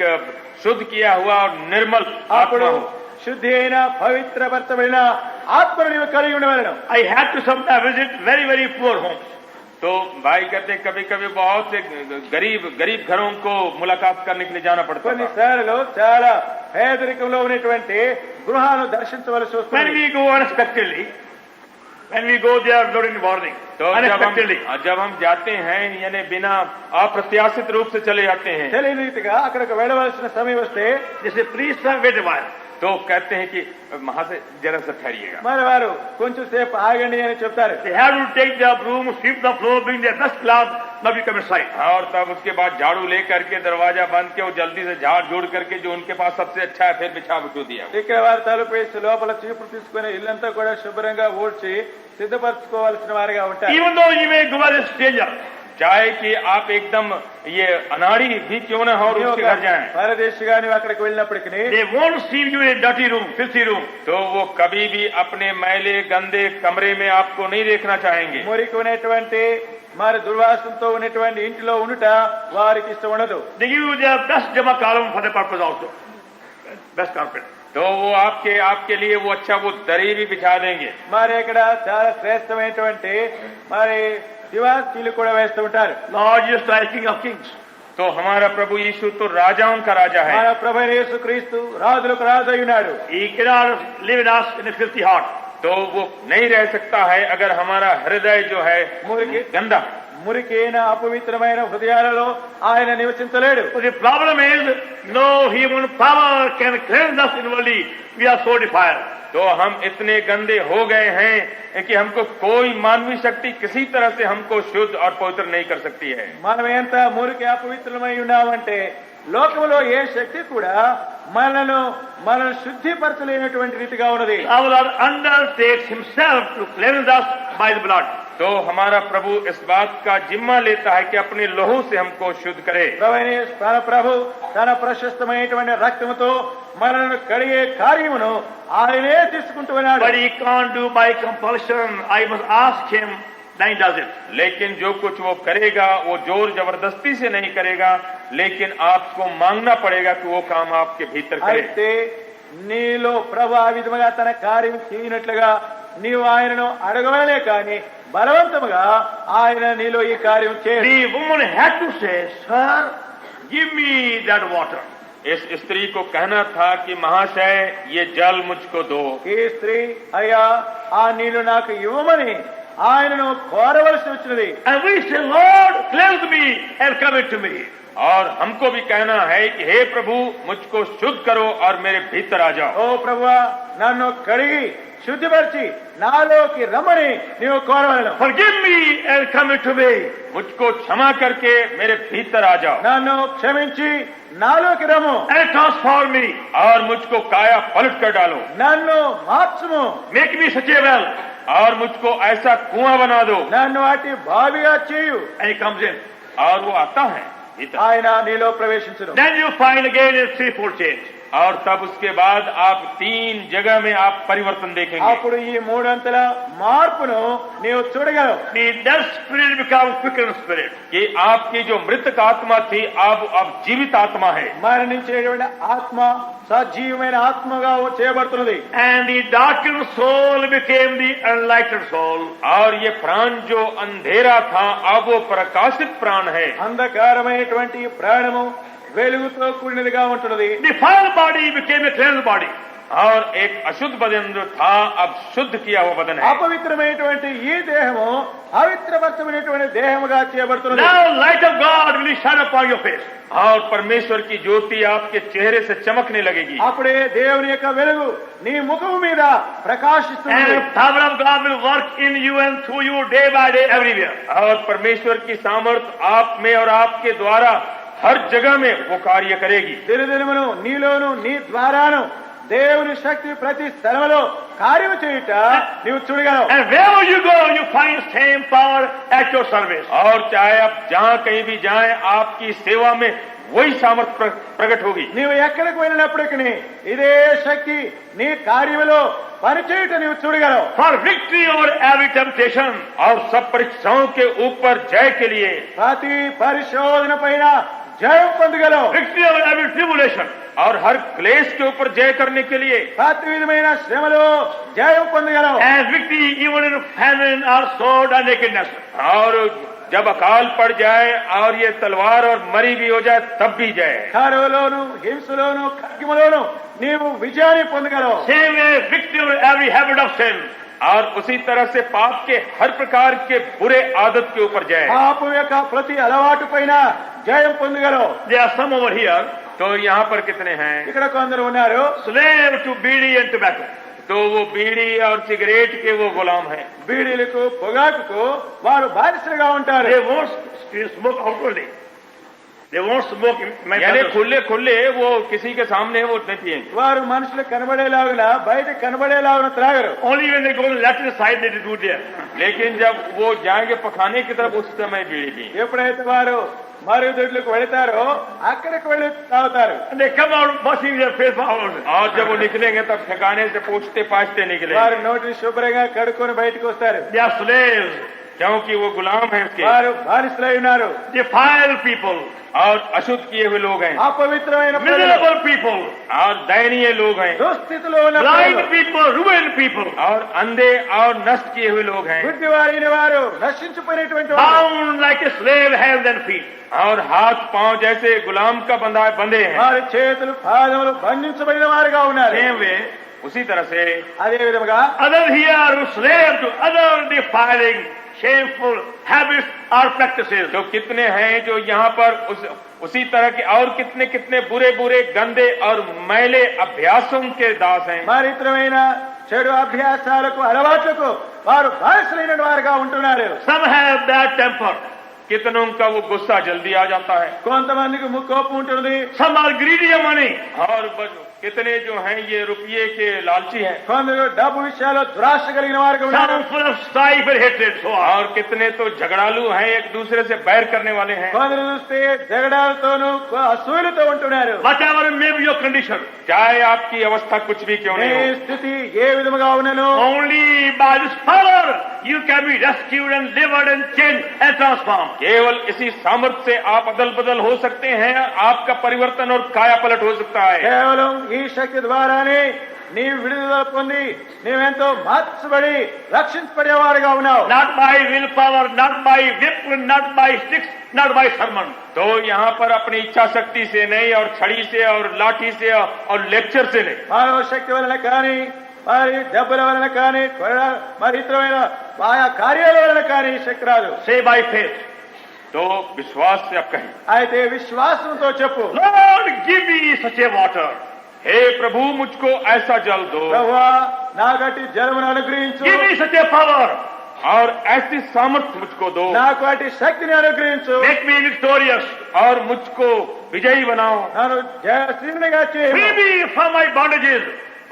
S3: शुद्ध किया हुआ और निर्मल
S1: అప్పుడు
S3: आत्मा हो।
S1: శుద్ధి అయిన పవిత్రపరచబడిన ఆత్మను నీవు కలిగి ఉండవలను.
S2: I had to sometimes visit very, very poor homes.
S3: तो भाई कहते हैं कभी कभी बहुत से गरीब घरों को मुलाकात करने के लिए जाना पड़ता है।
S1: కొన్నిసార్లు చాలా పేదరికంలో ఉన్నటువంటి గృహాలను దర్శించవలసి
S2: When
S1: వస్తుంది.
S2: we go unexpectedly, when we go there without any warning,
S3: तो
S2: unexpectedly,
S3: जब हम जाते हैं यानी बिना अप्रत्याशित रूप से चले जाते हैं
S1: తెలియని రీతిగా అక్కడికి వెళ్ళవలసిన సమయం వస్తే
S2: they say, please sir, wait a while.
S3: तो कहते हैं कि वहां से जरा सा ठहरिएगा।
S1: మరి వారు కొంచెం సేపు ఆగండి అని చెప్తారు.
S2: They have to take the broom, sweep the floor, bring their best cloth, now we come inside.
S3: और तब उसके बाद झाड़ू ले करके दरवाजा बंद के वो जल्दी से झाड़ जोड़ करके जो उनके पास सबसे अच्छा है फिर बिछा बिछू दिया।
S1: ఇక్కడ వారు తలుపు వేసి లోపల చీపురు తీసుకుని ఇల్లంతా కూడా శుభ్రంగా ఊడ్చి సిద్ధపరచుకోవాల్సిన వారిగా ఉంటారు.
S2: Even though you may go as a stranger,
S3: चाहे कि आप एकदम ये अनाड़ी भी क्यों न हो और
S1: నీవు
S3: उसके
S1: ఒక
S3: घर जाएं
S1: పరదేశిగా నీవు అక్కడికి వెళ్ళినప్పటికీ
S2: they won't see you in a dirty room, filthy room.
S3: तो वो कभी भी अपने मैले गंदे कमरे में आपको नहीं देखना चाहेंगे।
S1: మురికి ఉన్నటువంటి మరి దుర్వాసనతో ఉన్నటువంటి ఇంటిలో ఉండుట వారికి ఇష్టం ఉండదు.
S2: They give you their best jama column for the purpose also. Best carpet.
S3: तो वो आपके लिए वो अच्छा वो दरी भी बिछा देंगे।
S1: మరి ఇక్కడ చాలా శ్రేష్టమైనటువంటి మరి దివాసీలు కూడా వేస్తూ ఉంటారు.
S2: Lord Jesus Christ, King of Kings.
S3: तो हमारा प्रभु यीशु तो राजाओं का राजा है।
S1: మన ప్రభు అయిన యేసుక్రీస్తు రాజులకు రాజు అయి ఉన్నాడు.
S2: He cannot live in us in a filthy heart.
S3: तो वो नहीं रह सकता है अगर हमारा हृदय जो है
S1: मुर्गी।
S3: गंदा।
S1: మురికైన అపవిత్రమైన హృదయాలలో ఆయన నివసించలేడు.
S2: But the problem is, no human power can cleanse us inwardly. We are so defiled.
S3: तो हम इतने गंदे हो गए हैं कि हमको कोई मानवीय शक्ति किसी तरह से हमको शुद्ध और पवित्र नहीं कर सकती है।
S1: మనం ఎంత మురికి అపవిత్రమై ఉన్నామంటే లోకంలో ఏ శక్తి కూడా మనల్ని శుద్ధిపరచలేనటువంటి రీతిగా ఉన్నది.
S2: Our Lord undertakes himself to cleanse us by the blood.
S3: तो हमारा प्रभु इस बात का जिम्मा लेता है कि अपने लहू से हमको शुद्ध करे।
S1: ప్రభు తన ప్రశస్తమైనటువంటి రక్తముతో మనల్ని కడిగే కార్యమును ఆయనే తీసుకుంటూ ఉన్నాడు.
S2: But he can't do by compulsion. I must ask him, then he does it.
S3: लेकिन जो कुछ वो करेगा वो जोर जबरदस्ती से नहीं करेगा, लेकिन आपको मांगना पड़ेगा कि वो काम आपके भीतर करे।
S1: అయితే నీలో ప్రభు ఆ విధముగా తన కార్యం చేయనట్లుగా నీవు ఆయనను అడగవలనే కానీ బలవంతముగా ఆయన నీలో ఈ కార్యం చేయడు.
S2: The woman had to say, sir, give me that water.
S3: इस स्त्री को कहना था कि महाशय ये जल मुझको दो।
S1: ఈ స్త్రీ అయ్యా ఆ నీళ్లు నాకు ఇవ్వమని ఆయనను కోరవలసి వచ్చినది.
S2: And we say, Lord, cleanse me and come into me.
S3: और हमको भी कहना है कि हे प्रभु मुझको शुद्ध करो और मेरे भीतर आ जाओ।
S1: ఓ ప్రభువా నన్ను కడిగి శుద్ధిపరిచి నాలోకి రమ్మని నీవు కోరవలను.
S2: Forgive me and come into me.
S3: मुझको क्षमा करके मेरे भीतर आ जाओ
S1: నన్ను క్షమించి నాలోకి రమ్ము.
S2: And transform me.
S3: और मुझको काया पलट कर डालो
S1: నన్ను మార్చుము.
S2: Make me such a well.
S3: और मुझको ऐसा कुआं बना दो।
S1: నన్ను అతి బావిగా చేయు.
S2: And he comes in.
S3: और वो आता है भीतर।
S1: ఆయన నీలో ప్రవేశించును.
S2: Then you find again a threefold change.
S3: और तब उसके बाद आप 3 जगह में आप परिवर्तन देखेंगे।
S1: అప్పుడు ఈ మూడంతల మార్పును నీవు చూడగలవు.
S2: The dead spirit becomes quickened spirit.
S3: कि आपकी जो मृतक आत्मा थी अब जीवित आत्मा है।
S1: మరణించేటువంటి ఆత్మ సజీవమైన ఆత్మగా చేయబడుతున్నది.
S2: And the darkened soul became the enlightened soul.
S3: और ये प्राण जो अंधेरा था अब वो प्रकाशित प्राण है।
S1: అంధకారమైనటువంటి ప్రాణము వెలుగుతో కూడినదిగా ఉంటున్నది.
S2: Defiled body became a cleansed body.
S3: और एक अशुद्ध बदन जो था अब शुद्ध किया हुआ बदन है।
S1: అపవిత్రమైనటువంటి ఈ దేహము పవిత్రపరచమైనటువంటి దేహముగా చేయబడుతున్నది.
S2: Now light of God will shine upon your face.
S3: और परमेश्वर की ज्योति आपके चेहरे से चमकने लगेगी।
S1: అప్పుడే దేవుని యొక్క వెలుగు నీ ముఖము మీద ప్రకాశిస్తుంది.
S2: And the power of God will work in you and through you day by day everywhere.
S3: और परमेश्वर की सामर्थ आप में और आपके द्वारा हर जगह में वो कार्य करेगी।
S1: దినదినమును నీలోను నీ ద్వారాను దేవుని శక్తి ప్రతి స్థలములో కార్యము చేయుట నీవు చూడగలవు.
S2: And wherever you go, you find same power at your service.
S3: और चाहे आप जहाँ कहीं भी जाएं आपकी सेवा में वही सामर्थ्य प्रकट होगी।
S1: నీవు ఎక్కడికి వెళ్ళినప్పటికీ ఇదే శక్తి నీ కార్యములో పనిచేయుట నీవు చూడగలవు.
S2: For victory over every temptation.
S3: और सब परीक्षाओं के ऊपर जय के लिए
S1: ప్రతి పరిశోధన పైన జయం పొందగలవు.
S2: Victory over every tribulation.
S3: और हर क्लेश के ऊपर जय करने के लिए
S1: ప్రతి విధమైన శ్రమలో జయం పొందగలవు.
S2: And victory even in famine or sword or nakedness.
S3: और जब अकाल पड़ जाए और ये तलवार और मरी भी हो जाए तब भी जय।
S1: కరువులోను హింసలోను ఖడ్గములోను నీవు విజయాన్ని పొందగలవు.
S2: Same way victory over every habit of sin.
S3: और उसी तरह से पाप के हर प्रकार के बुरे आदत के ऊपर जय।
S1: పాపం యొక్క ప్రతి అలవాటు పైన జయం పొందగలవు.
S2: There are some over here,
S3: तो यहाँ पर कितने हैं?
S1: ఇక్కడ కొందరు ఉన్నారు
S2: slave to bidi and tobacco.
S3: तो वो बीड़ी और सिगरेट के वो गुलाम हैं।
S1: బీడీలకు పొగాకుకు వారు బానిసలుగా ఉంటారు.
S2: They won't smoke outwardly. They won't smoke in my
S3: यानी
S2: presence.
S3: खुले खुले वो किसी के सामने वो नहीं पिएंगे।
S1: వారు మనుషులకు కనబడేలాగున బయట కనబడేలాగున త్రాగరు.
S2: Only when they go to the lateral side they do there.
S3: लेकिन जब वो जाएंगे पखाने की तरफ उस समय बीड़ी पिएंगे।
S1: ఎప్పుడైతే వారు మరుగుదొడ్లకు వెళతారో అక్కడికి వెళ్ళి తాగుతారు.
S2: And they come out washing their face for hours.
S3: और जब वो निकलेंगे तब ठिकाने से पूछते पाछते निकले,
S1: వారు నోటిని శుభ్రంగా కడుక్కొని బయటకు వస్తారు.
S2: They are slaves,
S3: क्योंकि वो गुलाम है उसके।
S1: వారు బానిసలై ఉన్నారు.
S2: defiled people,
S3: और अशुद्ध किए हुए लोग हैं,
S1: అపవిత్రమైన ప్రజలు,
S2: miserable people,
S3: और दयनीय लोग हैं,
S1: దుస్థితిలో ఉన్న
S2: blind
S1: ప్రజలు,
S2: people, ruined people,
S3: और अंधे और नष्ट किए हुए लोग हैं,
S1: గుడ్డివారైన వారు, నశించిపోయినటువంటి వారు,
S2: bound like a slave hands and feet.
S3: और हाथ पांव जैसे गुलाम का बंधे हैं।
S1: వారి చేతులు పాదములు బంధించబడిన వారుగా ఉన్నారు.
S2: Same way,
S3: उसी तरह से
S1: అదే విధముగా
S2: others here who slave to other defiling, shameful habits or practices.
S3: तो कितने हैं जो यहाँ पर उसी तरह के और कितने कितने बुरे बुरे गंदे और मैले अभ्यासों के दास हैं।
S1: మరిత్రమైన చెడు అభ్యాసాలకు అలవాట్లకు వారు బానిసలైన వారుగా ఉంటున్నారు.
S2: Some have bad temper.
S3: कितनों का वो गुस्सा जल्दी आ जाता है,
S1: కొంతమందికి కోపం ఉంటుంది.
S2: Some are greedy of money.
S3: और कितने जो हैं ये रुपये के लालची हैं,
S1: కొందరు డబ్బు విషయాల్లో దురాశ కలిగిన వారుగా ఉన్నారు.
S2: Some full of strife and hatred. So on.
S3: और कितने तो झगड़ालू हैं, एक दूसरे से बैर करने वाले हैं।
S1: కొందరు చూస్తే జగడాలతోనూ అసూయలతో ఉంటున్నారు.
S2: Whatever may be your condition,
S3: चाहे आपकी अवस्था कुछ भी क्यों
S1: నీ
S3: नहीं हो,
S1: స్థితి ఏ విధముగా ఉన్నను
S2: only by this power you can be rescued and delivered and changed and transformed.
S3: केवल इसी सामर्थ्य से आप अदल बदल हो सकते हैं, आपका परिवर्तन और काया पलट हो सकता है।
S1: కేవలం ఈ శక్తి ద్వారానే నీ విడుదల పొంది నీవెంతో మార్చబడి రక్షించబడేవారుగా ఉన్నావు.
S2: Not by willpower, not by whip, not by sticks, not by sermon.
S3: तो यहाँ पर अपनी इच्छा शक्ति से नहीं, और छड़ी से और लाठी से और लेक्चर से नहीं,
S1: మానవ శక్తి వలన కానీ మరి దెబ్బల వలన కానీ మరి ఇతరమైన ఆయా కార్యాల వలన కానీ శక్తి రాదు.
S2: Say by faith.
S3: तो विश्वास से आप कहें,
S1: అయితే విశ్వాసంతో చెప్పు,
S2: Lord, give me such a water.
S3: हे प्रभु मुझको ऐसा जल दो,
S1: ప్రభువా నాకటి జలమును అనుగ్రహించు,
S2: Give me such a power.
S3: और ऐसी सामर्थ्य मुझको दो,
S1: నాకు అటు శక్తిని అనుగ్రహించు,
S2: Make me victorious.
S3: और मुझको विजयी बनाओ,
S1: నన్ను జయశ్రీనిగా చేయి,
S2: Free me from my bondages.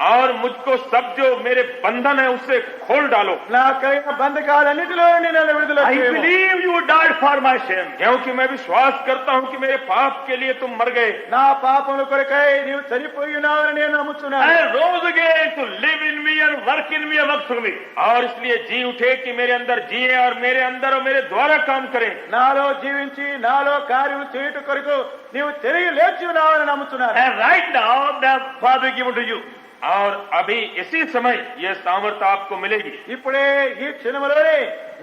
S3: और मुझको सब जो मेरे बंधन है उससे खोल डालो,
S1: నా కలిగిన బంధకాలన్నిటిలో నుండి నన్ను విడుదల
S2: I
S1: చేయము.
S2: believe you died for my sin.
S3: क्योंकि मैं विश्वास करता हूं कि मेरे पाप के लिए तुम मर गए
S1: నా పాపముల కొరకై నీవు చనిపోయి ఉన్నావని నేను నమ్ముచున్నాను.
S2: And rose again to live in me and work in me and work through me.
S3: और इसलिए जी उठे कि मेरे अंदर जिए और मेरे अंदर और मेरे द्वारा काम करें।
S1: నాలో జీవించి నాలో కార్యము చేయుట కొరకు నీవు తిరిగి లేచి ఉన్నావని నమ్ముచున్నాను.
S2: And right now, the Father given to you.
S3: और अभी इसी समय यह सामर्थ्य आपको मिलेगी।
S1: ఇప్పుడే ఈ క్షణములోనే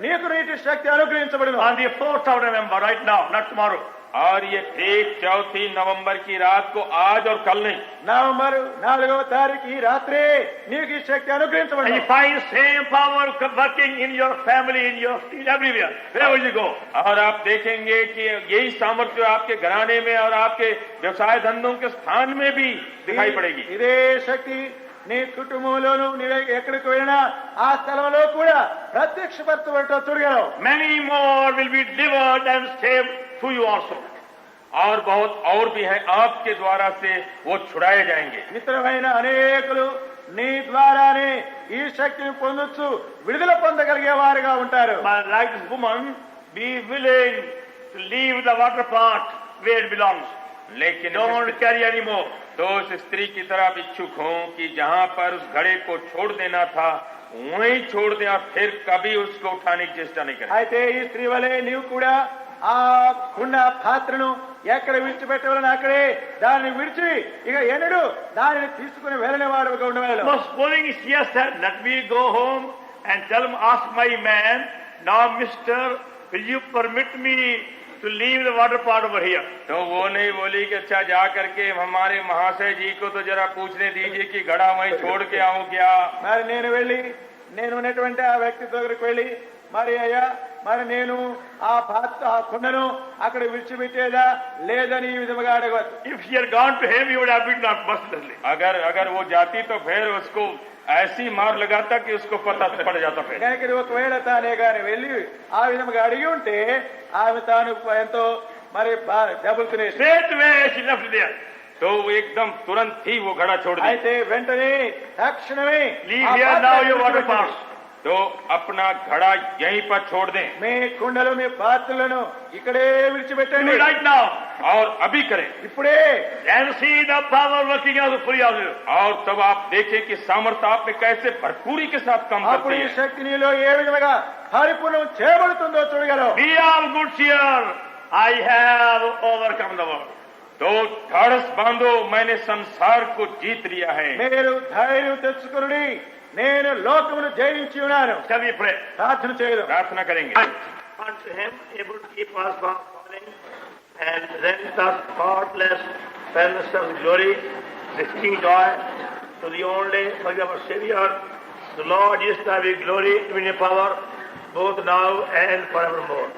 S1: నీకు నీటి శక్తి అనుగ్రహించబడును.
S2: On the 4th of November, right now, not tomorrow.
S3: और ये ठीक 4 नवंबर की रात को, आज और कल नहीं।
S1: నవంబర్ 4వ తారీఖు ఈ రాత్రే నీకు ఈ శక్తి
S2: And
S1: అనుగ్రహించబడును.
S2: you find same power working in your family, in your street, everywhere, wherever you go.
S3: और आप देखेंगे कि यही सामर्थ्य आपके घराने में और आपके व्यवसाय धंधों के स्थान में भी दिखाई पड़ेगी।
S1: ఇదే శక్తి నీ కుటుంబంలోను నీవు ఎక్కడికి వెళ్ళినా ఆ స్థలంలో కూడా ప్రత్యక్షపరచబడటం చూడగలవు.
S2: Many more will be delivered and saved through you also.
S3: और बहुत और भी है, आपके द्वारा से वो छुड़ाए जाएंगे।
S1: మిత్రమైన అనేకులు నీ ద్వారానే ఈ శక్తిని పొందొచ్చు, విడుదల పొందగలిగే వారుగా ఉంటారు.
S2: But like this woman, be willing to leave the water pot where it belongs.
S3: लेकिन
S2: Don't carry anymore.
S3: तो उस स्त्री की तरह आप इच्छुक हों कि जहां पर उस घड़े को छोड़ देना था वहीं छोड़ दें और फिर कभी उसको उठाने की चेष्टा नहीं करें।
S1: అయితే ఈ స్త్రీ వలె నీవు కూడా ఆ కుండ పాత్రను ఎక్కడ విడిచిపెట్టవాలని అక్కడే దానిని విడిచి ఇక ఎన్నడు దానిని తీసుకుని వెళ్ళని వాడుగా ఉండవాలి.
S2: But supposing she has said, let me go home and tell him, ask my man, now mister, will you permit me to leave the water pot over here?
S3: तो वो नहीं बोली कि अच्छा जा करके हमारे महाशय जी को तो जरा पूछने दीजिए कि घड़ा वहीं छोड़ के आऊं क्या।
S1: మరి నేను ఉన్నటువంటి ఆ వ్యక్తి దగ్గరికి వెళ్ళి మరి అయ్యా మరి నేను ఆ కుండను అక్కడ విడిచిపెట్టేదా లేదని ఈ విధముగా అడగవచ్చు.
S2: If she had gone to him, he would have been not mercilessly.
S3: अगर वो जाती तो फिर उसको ऐसी मार लगाता कि उसको पता पड़ जाता फिर।
S1: కనుక ఒకవేళ తానే గాని వెళ్ళి ఆ విధముగా అడిగి ఉంటే ఆమె తాను ఎంతో మరి డబ్బులు తినేది.
S2: Straight away she left it there.
S3: तो वो एकदम तुरंत ही वो घड़ा छोड़ दी।
S1: అయితే వెంటనే తక్షణమే
S2: Leave
S1: ఆ
S2: here
S1: పాత్రను
S2: now your water
S1: విడిచిపెట్టండి.
S2: pots.
S3: तो अपना घड़ा यहीं पर छोड़ दें
S1: మీ కుండలు మీ పాత్రలను ఇక్కడే విడిచిపెట్టండి.
S2: Do it right now.
S3: और अभी करें।
S1: ఇప్పుడే
S2: And see the power working out fully out there.
S3: और तब आप देखें कि सामर्थ्य आप में कैसे भरपूरी के साथ काम
S1: అప్పుడు
S3: करती
S1: ఈ
S3: है।
S1: శక్తి నీలో ఏ విధముగా పరిపూర్ణం చేయబడుతుందో చూడగలవు.
S2: Be of good cheer. I have overcome the world.
S3: तो ढाढ़स बांधो, मैंने संसार को जीत लिया है।
S1: మీరు ధైర్యం తెచ్చుకుని నేను లోకమును జయించి ఉన్నాను.
S2: Shall we pray?
S1: ప్రార్థన చేయదు.
S3: प्रार्थना करेंगे।
S2: Unto him, able to keep us from falling and rent us faultless fairness of glory, distinct joy to the only forgivable Savior, the Lord is thy glory, dominion, power, both now and forevermore.